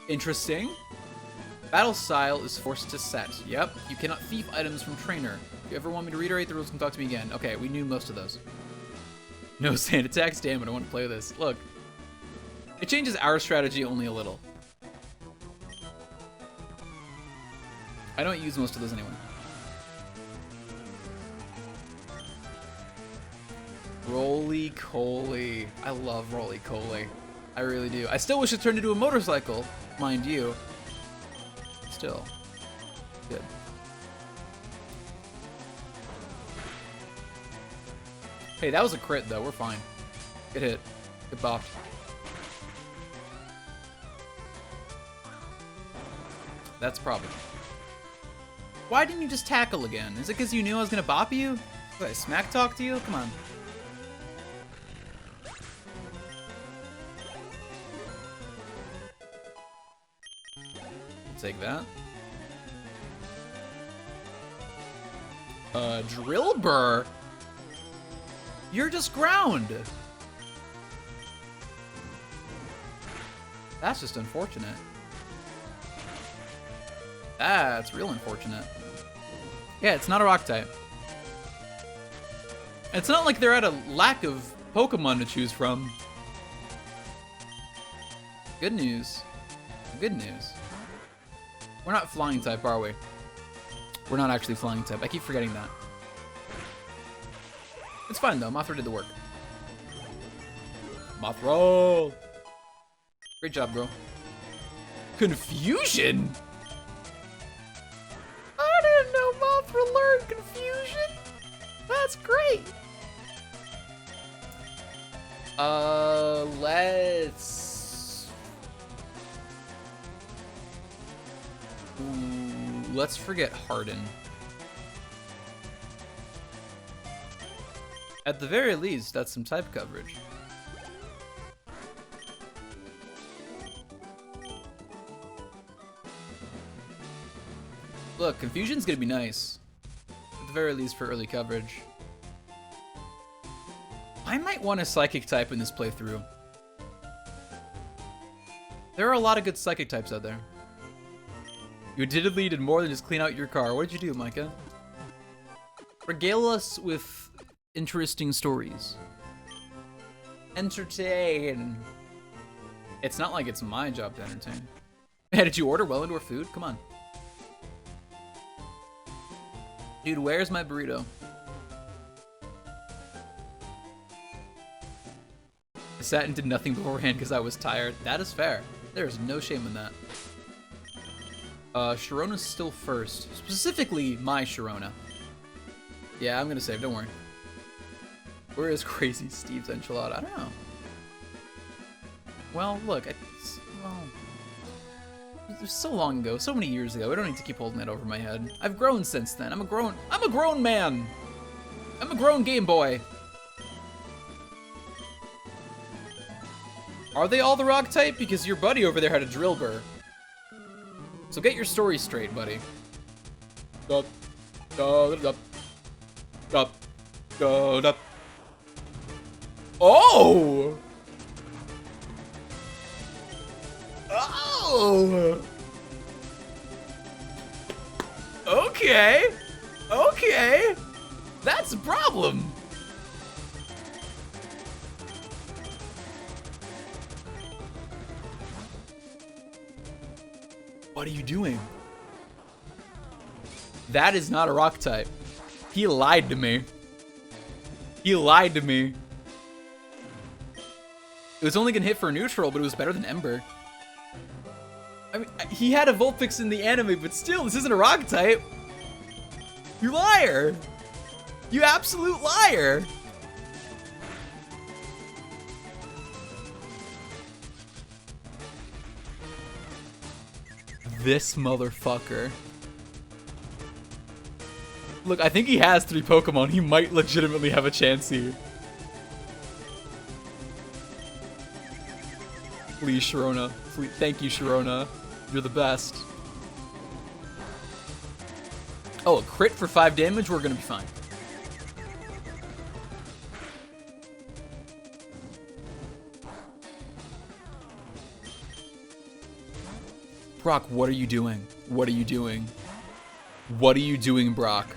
Interesting. Battle style is forced to set. Yep, you cannot thief items from trainer. If you ever want me to reiterate the rules, come talk to me again. Okay, we knew most of those. No sand attacks, damn it, I want to play this. Look, it changes our strategy only a little. I don't use most of those anyway. Roly-Coly. I love Roly-Coly. I really do. I still wish it turned into a motorcycle, mind you. Still. Good. Hey, that was a crit, though. We're fine. Good hit. Good bopped. That's probably. Why didn't you just tackle again? Is it because you knew I was going to bop you? Did I smack talk to you? Come on. Take that. Drill Burr? You're just ground. That's just unfortunate. That's real unfortunate. Yeah, it's not a rock type. It's not like they're at a lack of Pokemon to choose from. Good news. Good news. We're not flying type, are we? We're not actually flying type. I keep forgetting that. It's fine though. Mothra did the work. Mothra! Great job, bro. Confusion? I didn't know Mothra learned confusion. That's great. Let's forget Harden. At the very least, that's some type coverage. Look, Confusion's gonna be nice. At the very least for early coverage. I might want a Psychic type in this playthrough. There are a lot of good Psychic types out there. You admittedly did more than just clean out your car. What did you do, Micah? Regale us with interesting stories. Entertain. It's not like it's my job to entertain. Hey, did you order well-indoor food? Come on. Dude, where's my burrito? I sat and did nothing beforehand because I was tired. That is fair. There is no shame in that. Sharona's still first. Specifically, my Sharona. Yeah, I'm gonna save, don't worry. Where is Crazy Steve's enchilada? I don't know. Well, look, it was so long ago, so many years ago. I don't need to keep holding that over my head. I've grown since then. I'm a grown man. I'm a grown Game Boy. Are they all the rock type? Because your buddy over there had a drill burr. So get your story straight, buddy. Dup, dup, dup, dup, dup, dup. Oh! Oh! Okay. Okay. That's a problem. What are you doing? That is not a rock type. He lied to me. He lied to me. It was only gonna hit for neutral, but it was better than Ember. I mean, he had a Vulpix in the anime, but still, this isn't a rock type. You liar. You absolute liar. this motherfucker. Look, I think he has 3 Pokemon. He might legitimately have a chance here. Please, Sharona. Please, thank you, Sharona. You're the best. Oh, a crit for 5 damage? We're gonna be fine. Brock, what are you doing? What are you doing? What are you doing, Brock?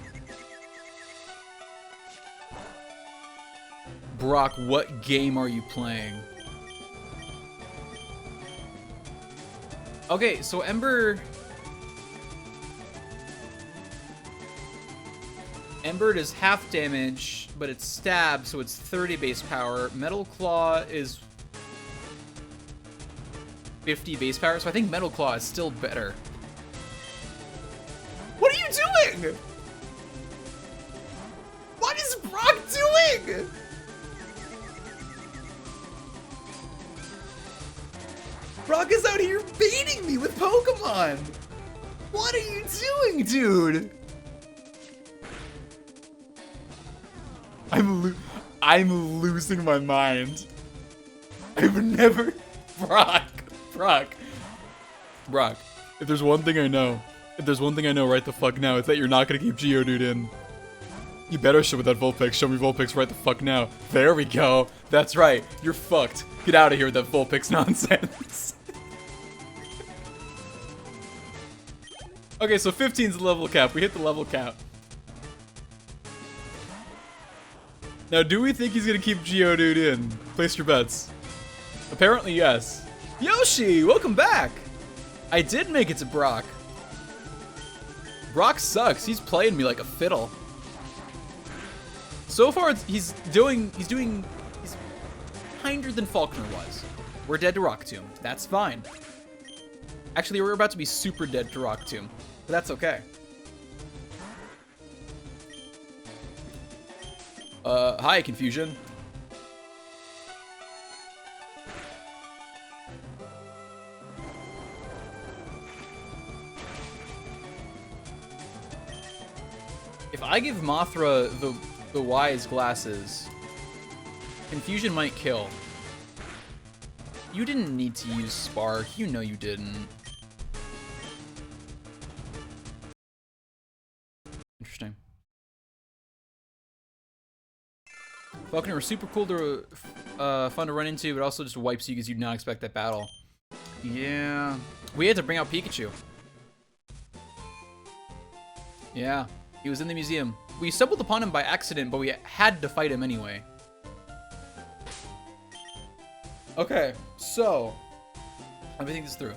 Brock, what game are you playing? Okay, so Ember does half damage, but it's stab, so it's 30 base power. Metal Claw is 50 base power, so I think Metal Claw is still better. What are you doing? What is Brock doing? Brock is out here baiting me with Pokemon. What are you doing, dude? I'm losing my mind. I've never... Brock. If there's one thing I know right the fuck now, it's that you're not gonna keep Geodude in. You better show me that Vulpix. Show me Vulpix right the fuck now. There we go. That's right. You're fucked. Get out of here with that Vulpix nonsense. Okay, so 15's the level cap. We hit the level cap. Now, do we think he's gonna keep Geodude in? Place your bets. Apparently, yes. Yoshi, welcome back. I did make it to Brock. Brock sucks. He's playing me like a fiddle. So far, he's kinder than Falkner was. We're dead to Rock Tomb. That's fine. Actually, we're about to be super dead to Rock Tomb, but that's okay. Hi, Confusion. If I give Mothra the wise glasses, Confusion might kill. You didn't need to use Spark. You know you didn't. Interesting. Falconer was super cool to, fun to run into, but also just wipes you because you did not expect that battle. Yeah. We had to bring out Pikachu. Yeah. He was in the museum. We stumbled upon him by accident, but we had to fight him anyway. Okay, so let me think this through.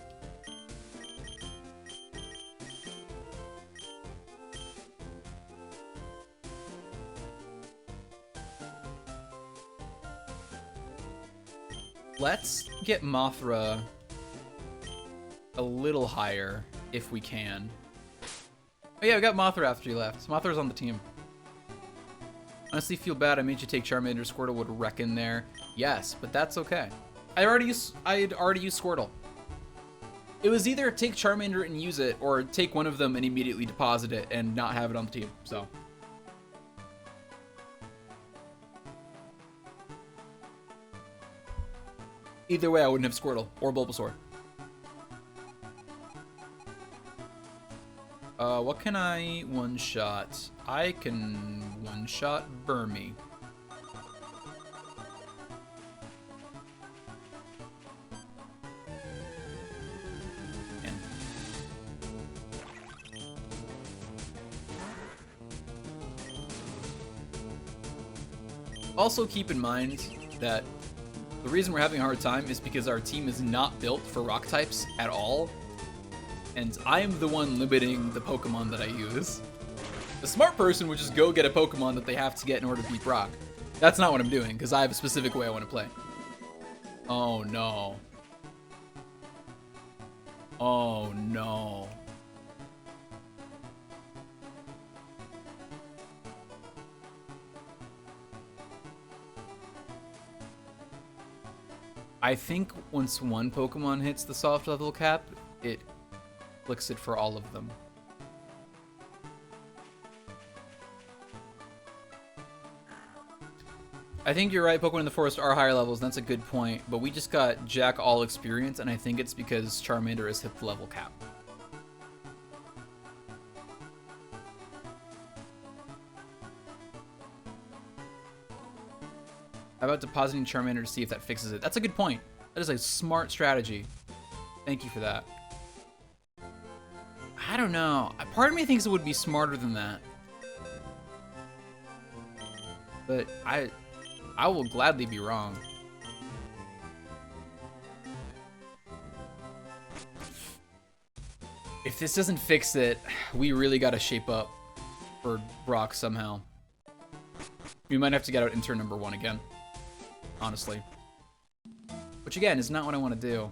Let's get Mothra a little higher if we can. Oh yeah, we got Mothra after you left. Mothra's on the team. Honestly, feel bad I made you take Charmander. Squirtle would wreck in there. Yes, but that's okay. I had already used Squirtle. It was either take Charmander and use it, or take one of them and immediately deposit it and not have it on the team. So. Either way, I wouldn't have Squirtle or Bulbasaur. What can I one-shot? I can one-shot Burmy. Also keep in mind that the reason we're having a hard time is because our team is not built for rock types at all. And I'm the one limiting the Pokemon that I use. The smart person would just go get a Pokemon that they have to get in order to beat Brock. That's not what I'm doing, because I have a specific way I want to play. Oh no. Oh no. I think once one Pokemon hits the soft level cap, it flicks it for all of them. I think you're right, Pokemon in the Forest are higher levels, and that's a good point, but we just got Jack all experience, and I think it's because Charmander has hit the level cap. How about depositing Charmander to see if that fixes it? That's a good point. That is a smart strategy. Thank you for that. I don't know. Part of me thinks it would be smarter than that. But I will gladly be wrong. If this doesn't fix it, we really gotta shape up for Brock somehow. We might have to get out intern number 1 again. Honestly. Which again is not what I want to do.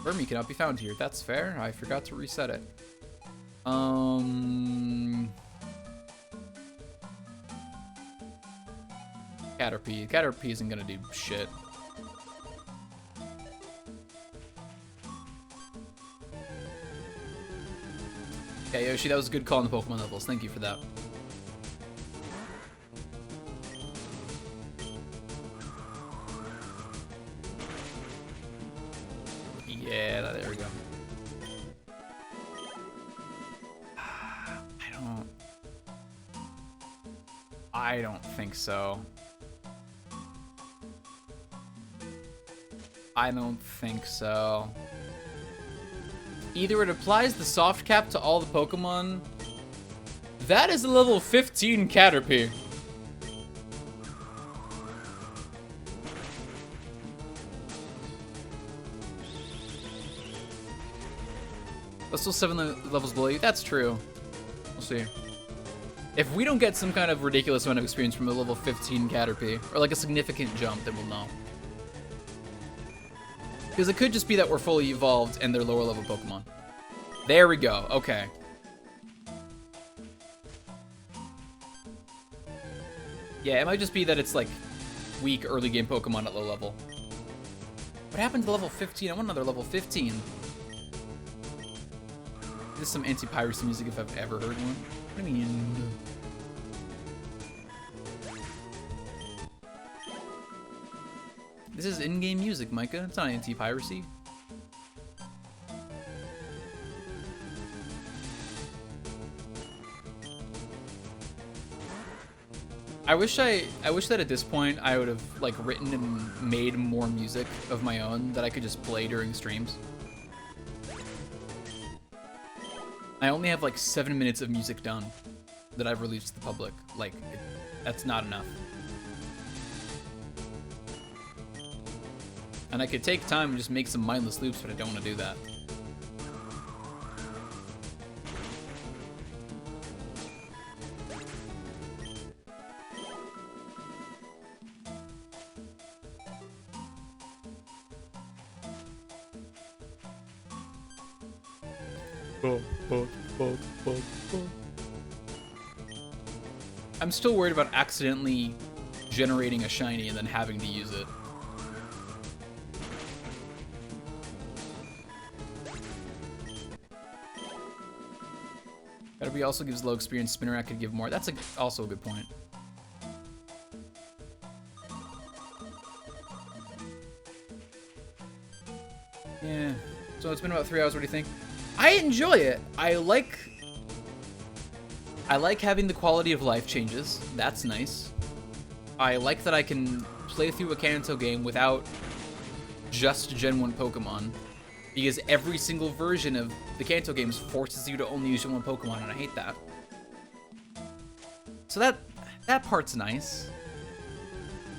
Burmy cannot be found here. That's fair. I forgot to reset it. Caterpie. Caterpie isn't gonna do shit. Yeah, Yoshi, that was a good call on the Pokemon levels. Thank you for that. Yeah, there we go. I don't think so. I don't think so. Either it applies the soft cap to all the Pokemon. That is a level 15 Caterpie. That's still 7 levels below you. That's true. We'll see. If we don't get some kind of ridiculous amount of experience from a level 15 Caterpie, or like a significant jump, then we'll know. Because it could just be that we're fully evolved and they're lower level Pokemon. There we go. Okay. Yeah, it might just be that it's like weak early game Pokemon at low level. What happened to level 15? I want another level 15. This is some anti-piracy music if I've ever heard one. What do you mean? This is in-game music, Micah. It's not anti-piracy. I wish that at this point I would have like written and made more music of my own that I could just play during streams. I only have like 7 minutes of music done that I've released to the public. Like, that's not enough. And I could take time and just make some mindless loops, but I don't want to do that. I'm still worried about accidentally generating a shiny and then having to use it. Caterpie also gives low experience. Spinarak could give more. That's also a good point. Yeah. So it's been about 3 hours. What do you think? I enjoy it. I like having the quality of life changes. That's nice. I like that I can play through a Kanto game without just Gen 1 Pokemon. Because every single version of the Kanto games forces you to only use Gen 1 Pokemon, and I hate that. So that part's nice.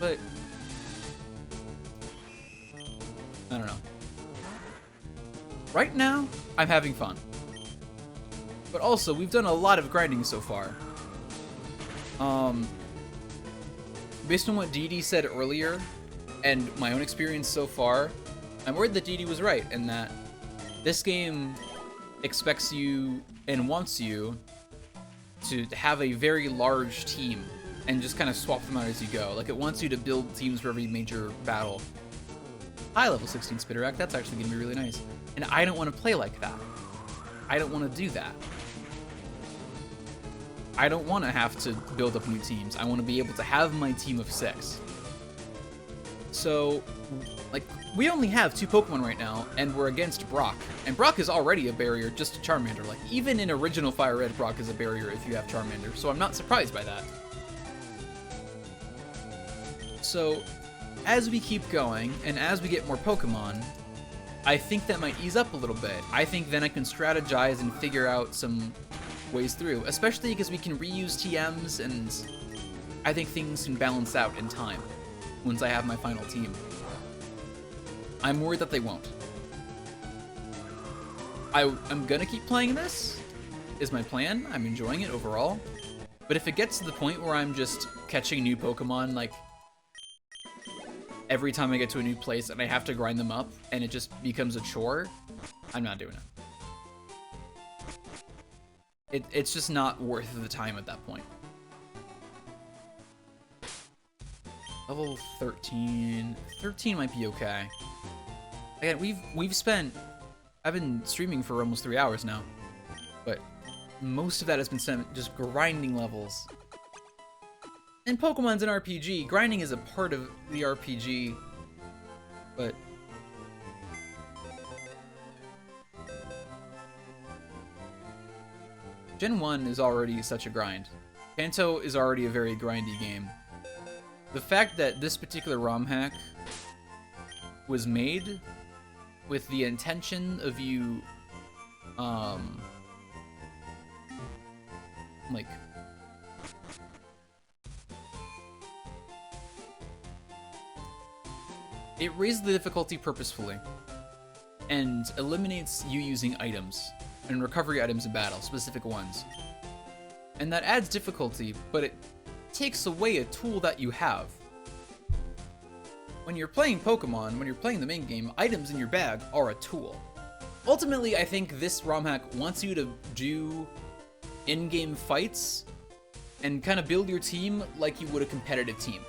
But I don't know. Right now, I'm having fun. But also, we've done a lot of grinding so far. Based on what Dee said earlier, and my own experience so far, I'm worried that Dee was right, and that this game expects you and wants you to have a very large team, and just kind of swap them out as you go. Like, it wants you to build teams for every major battle. high level 16 Spiterack. That's actually going to be really nice. And I don't want to play like that. I don't want to do that. I don't want to have to build up new teams. I want to be able to have my team of 6. So, like, we only have 2 Pokemon right now, and we're against Brock. And Brock is already a barrier just to Charmander. Like, even in original Fire Red, Brock is a barrier if you have Charmander. So I'm not surprised by that. So, as we keep going, and as we get more Pokemon, I think that might ease up a little bit. I think then I can strategize and figure out some ways through, especially because we can reuse TMs, and I think things can balance out in time once I have my final team. I'm worried that they won't. I'm gonna keep playing this, is my plan. I'm enjoying it overall. But if it gets to the point where I'm just catching new Pokemon, like, every time I get to a new place and I have to grind them up and it just becomes a chore, I'm not doing it. It's just not worth the time at that point. Level 13. 13 might be okay. Again, we've spent... I've been streaming for almost 3 hours now. But most of that has been spent just grinding levels. And Pokemon's an RPG. Grinding is a part of the RPG. But... Gen 1 is already such a grind. Kanto is already a very grindy game. The fact that this particular ROM hack was made with the intention of you, like, it raises the difficulty purposefully and eliminates you using items and recovery items in battle, specific ones. And that adds difficulty, but it takes away a tool that you have. When you're playing Pokemon, when you're playing the main game, items in your bag are a tool. Ultimately, I think this ROM hack wants you to do in-game fights and kind of build your team like you would a competitive team.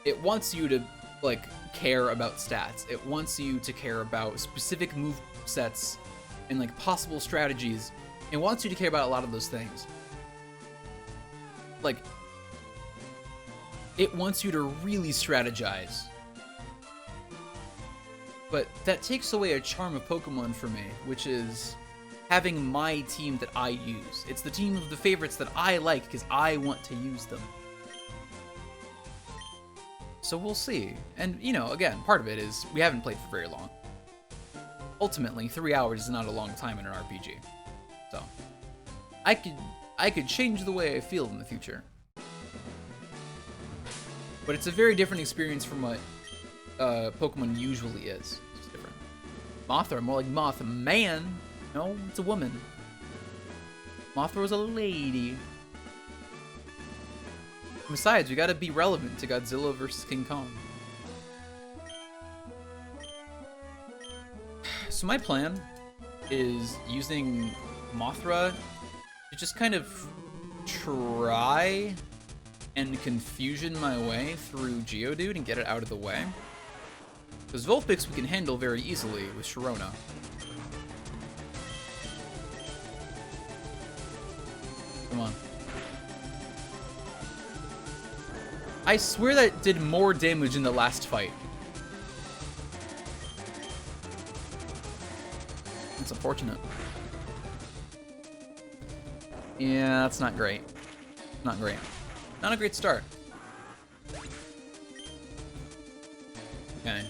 It wants you to, like, care about stats. It wants you to care about specific move sets and, like, possible strategies. It wants you to care about a lot of those things. Like, it wants you to really strategize. But that takes away a charm of Pokemon for me, which is having my team that I use. It's the team of the favorites that I like because I want to use them. So we'll see. And, you know, again, part of it is we haven't played for very long. Ultimately, 3 hours is not a long time in an RPG. So, I could change the way I feel in the future. But it's a very different experience from what Pokemon usually is. It's different. Mothra, more like Mothman. No, it's a woman. Mothra was a lady. Besides, we gotta be relevant to Godzilla vs. King Kong. So my plan is using Mothra to just kind of try and confusion my way through Geodude and get it out of the way. Because Vulpix we can handle very easily with Sharona. Come on. I swear that did more damage in the last fight. It's unfortunate. Yeah, that's not great. Not great. Not a great start. Okay.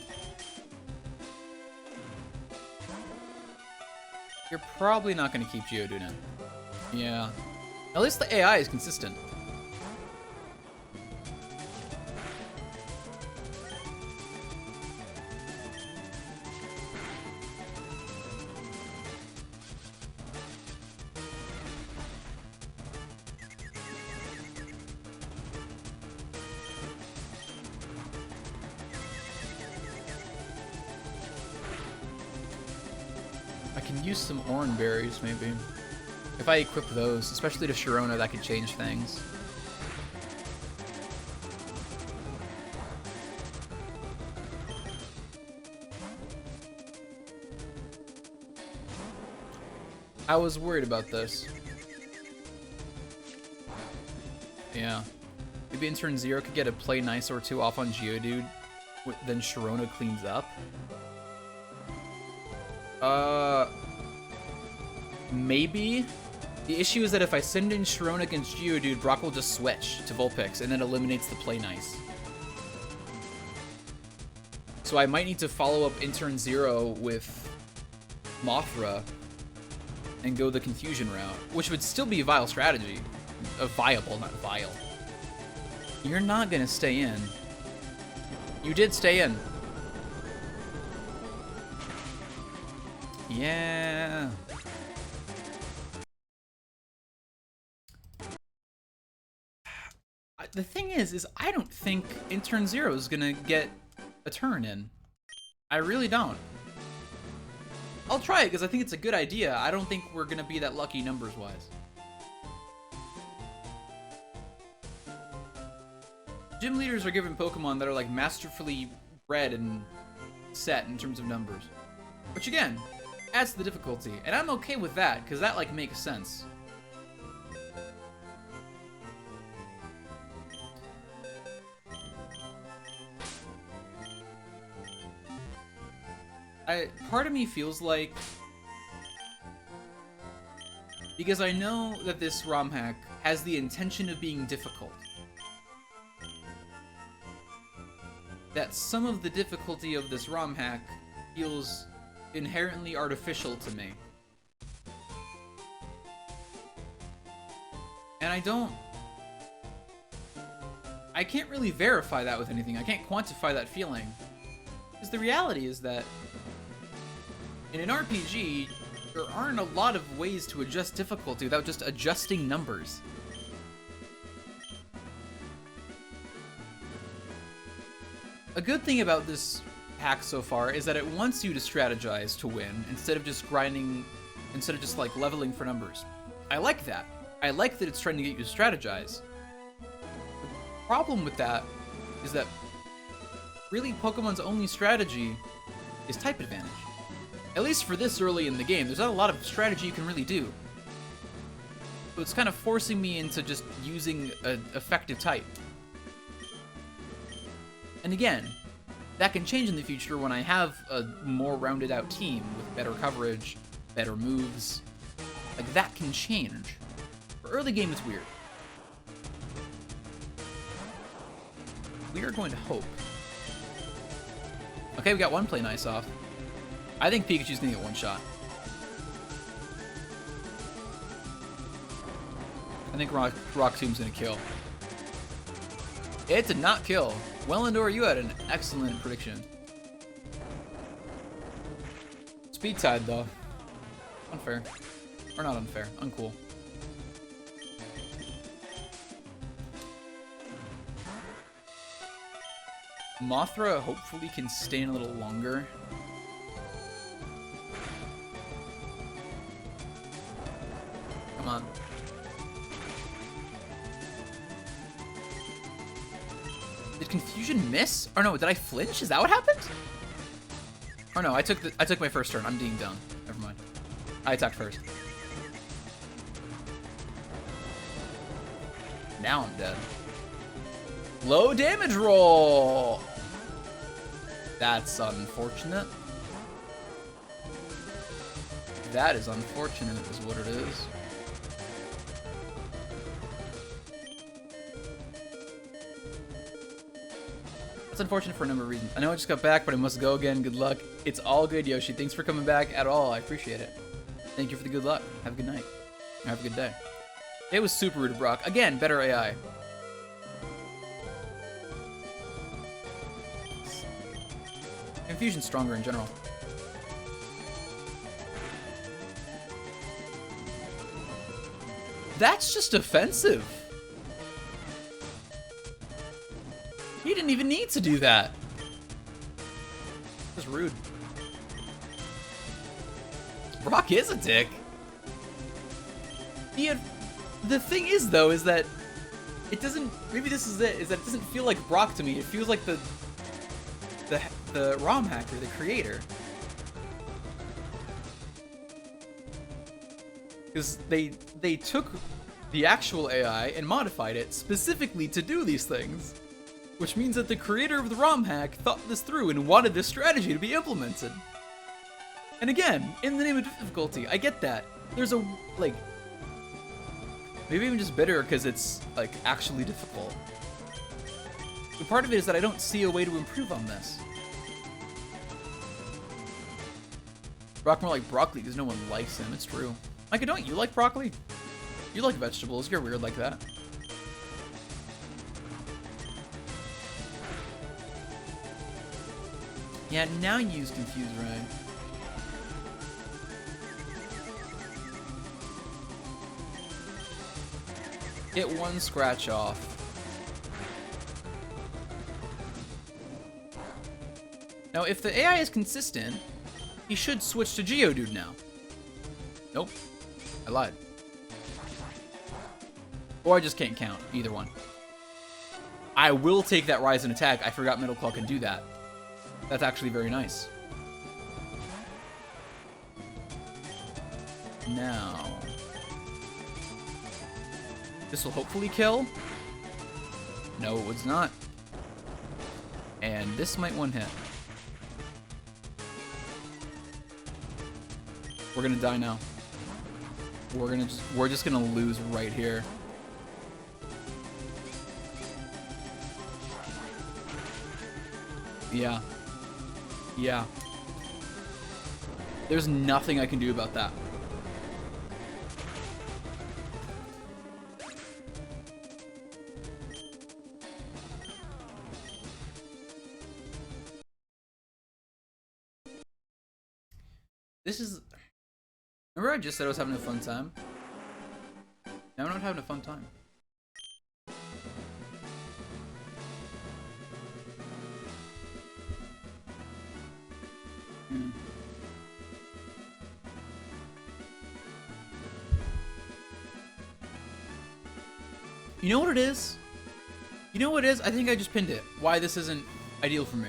You're probably not going to keep Geodude in. Yeah. At least the AI is consistent. Use some Oran berries, maybe. If I equip those, especially to Sharona, that could change things. I was worried about this. Yeah. Maybe in turn 0 could get a play nice or two off on Geodude, then Sharona cleans up. Maybe. The issue is that if I send in Sharona against Geodude, Brock will just switch to Vulpix, and then eliminates the play nice. So I might need to follow up in turn 0 with Mothra and go the confusion route, which would still be a viable strategy. Viable, not vile. You're not gonna stay in. You did stay in. Yeah. The thing is I don't think in turn 0 is gonna get a turn in. I really don't. I'll try it because I think it's a good idea. I don't think we're gonna be that lucky numbers-wise. Gym leaders are given Pokemon that are like masterfully bred and set in terms of numbers. Which again, adds to the difficulty. And I'm okay with that, because that like makes sense. Part of me feels like, because I know that this ROM hack has the intention of being difficult, that some of the difficulty of this ROM hack feels inherently artificial to me. And I can't really verify that with anything. I can't quantify that feeling. Because the reality is that in an RPG, there aren't a lot of ways to adjust difficulty without just adjusting numbers. A good thing about this hack so far is that it wants you to strategize to win instead of just grinding, instead of just like leveling for numbers. I like that. I like that it's trying to get you to strategize. The problem with that is that really Pokemon's only strategy is type advantage. At least for this early in the game, there's not a lot of strategy you can really do. So it's kind of forcing me into just using an effective type. And again, that can change in the future when I have a more rounded out team with better coverage, better moves. Like, that can change. For early game, it's weird. We are going to hope. Okay, we got one play nice off. I think Pikachu's gonna get one shot. I think Rock Tomb's gonna kill. It did not kill. Wellendor, you had an excellent prediction. Speed Tide, though. Unfair. Or not unfair. Uncool. Mothra hopefully can stay in a little longer. Come on. Did Confusion miss? Or no, did I flinch? Is that what happened? Or no, I took my first turn. I'm being dumb. Never mind. I attacked first. Now I'm dead. Low damage roll! That's unfortunate. That is unfortunate, is what it is. That's unfortunate for a number of reasons. I know I just got back, but I must go again. Good luck. It's all good, Yoshi. Thanks for coming back at all. I appreciate it. Thank you for the good luck. Have a good night. Have a good day. It was super rude, Brock. Again, better AI. Confusion's stronger in general. That's just offensive. He didn't even need to do that. That's rude. Brock is a dick. The thing is, though, is that it doesn't. Maybe this is it. Is that it doesn't feel like Brock to me. It feels like the ROM hacker, the creator. Because they took the actual AI and modified it specifically to do these things. Which means that the creator of the ROM hack thought this through and wanted this strategy to be implemented. And again, in the name of difficulty, I get that. There's a, like, maybe I'm just bitter because it's, like, actually difficult. But part of it is that I don't see a way to improve on this. Brock more like broccoli because no one likes him, it's true. Micah, don't you like broccoli? You like vegetables, you're weird like that. Yeah, now you use confuse, right? Get one scratch off. Now, if the AI is consistent, he should switch to Geodude now. Nope. I lied. Or I just can't count. Either one. I will take that Rise and Attack. I forgot Metal Claw can do that. That's actually very nice. Now... this will hopefully kill. No, it was not. And this might one hit. We're gonna die now. We're just gonna lose right here. Yeah. Yeah. There's nothing I can do about that. This is... remember I just said I was having a fun time? Now I'm not having a fun time. You know what it is? You know what it is? I think I just pinned it. Why this isn't ideal for me.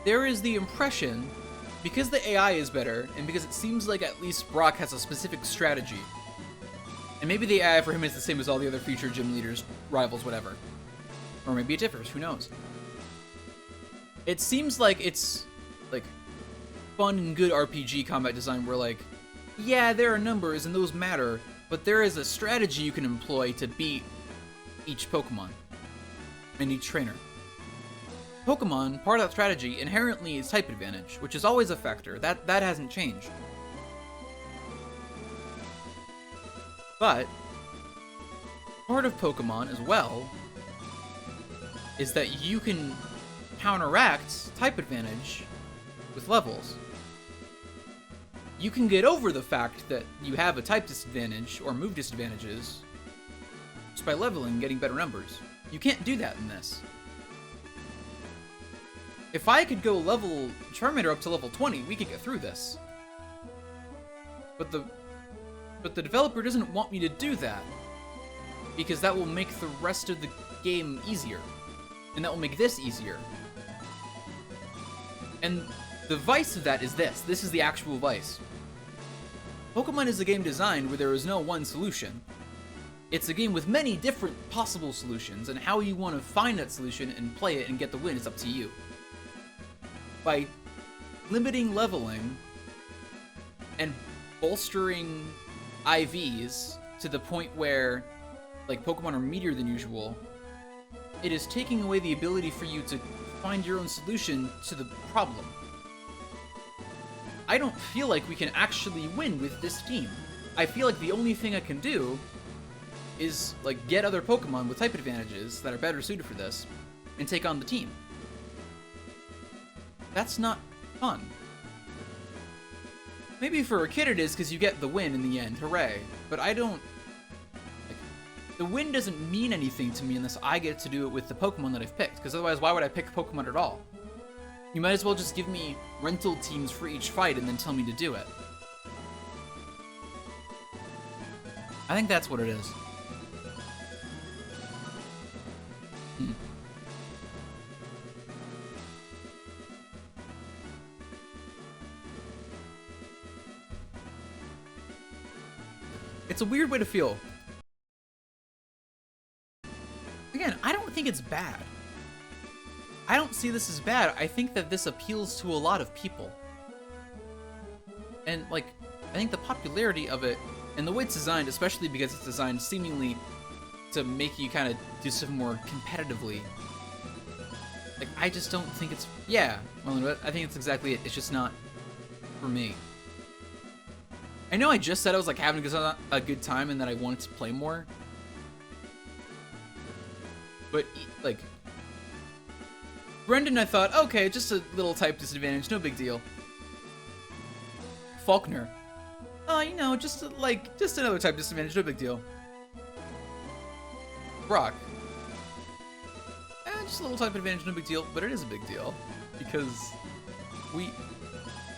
There is the impression, because the AI is better, and because it seems like at least Brock has a specific strategy, and maybe the AI for him is the same as all the other future gym leaders, rivals, whatever. Or maybe it differs, who knows? It seems like it's, like, fun and good RPG combat design where, like, yeah, there are numbers and those matter, but there is a strategy you can employ to beat each Pokemon and each trainer. Pokemon, part of that strategy, inherently is type advantage, which is always a factor. That hasn't changed. But part of Pokemon as well is that you can counteract type advantage with levels. You can get over the fact that you have a type disadvantage or move disadvantages just by leveling and getting better numbers. You can't do that in this. If I could go level Charmander up to level 20, we could get through this. But the developer doesn't want me to do that, because that will make the rest of the game easier, and that will make this easier. And the vice of that is this. This is the actual vice. Pokemon is a game designed where there is no one solution. It's a game with many different possible solutions, and how you want to find that solution and play it and get the win is up to you. By limiting leveling and bolstering IVs to the point where, like, Pokemon are meatier than usual, it is taking away the ability for you to find your own solution to the problem. I don't feel like we can actually win with this team. I feel like the only thing I can do is, like, get other Pokemon with type advantages that are better suited for this and take on the team. That's not fun. Maybe for a kid it is because you get the win in the end, hooray. But I don't... like, the win doesn't mean anything to me unless I get to do it with the Pokemon that I've picked, because otherwise why would I pick Pokemon at all? You might as well just give me rental teams for each fight and then tell me to do it. I think that's what it is. It's a weird way to feel. Again, I don't think it's bad. I don't see this as bad. I think that this appeals to a lot of people. And, like, I think the popularity of it, and the way it's designed, especially because it's designed seemingly to make you kind of do stuff more competitively. Like, I just don't think it's... Yeah, well, I think it's exactly it. It's just not for me. I know I just said I was, like, having a good time and that I wanted to play more. But, like... Brendan, I thought, okay, just a little type disadvantage, no big deal. Faulkner. Oh, you know, just another type disadvantage, no big deal. Brock. Just a little type advantage, no big deal, but it is a big deal. Because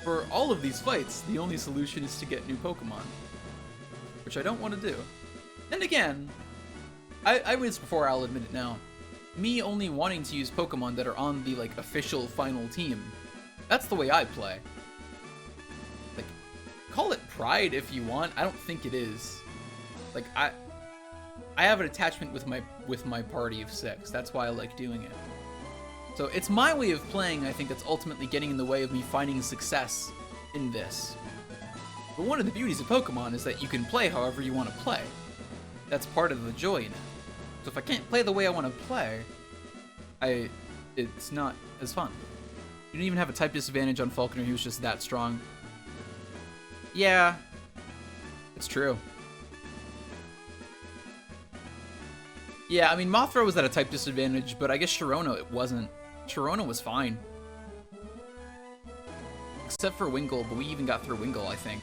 for all of these fights, the only solution is to get new Pokemon. Which I don't want to do. And again, I was before, I'll admit it now. Me only wanting to use Pokemon that are on the, like, official final team. That's the way I play. Like, call it pride if you want. I don't think it is. Like, I have an attachment with my party of 6. That's why I like doing it. So it's my way of playing, I think, that's ultimately getting in the way of me finding success in this. But one of the beauties of Pokemon is that you can play however you want to play. That's part of the joy in it. So if I can't play the way I want to play, it's not as fun. You didn't even have a type disadvantage on Faulkner, he was just that strong. Yeah, it's true. Yeah, I mean, Mothra was at a type disadvantage, but I guess Sharona, it wasn't. Sharona was fine. Except for Wingull, but we even got through Wingull, I think.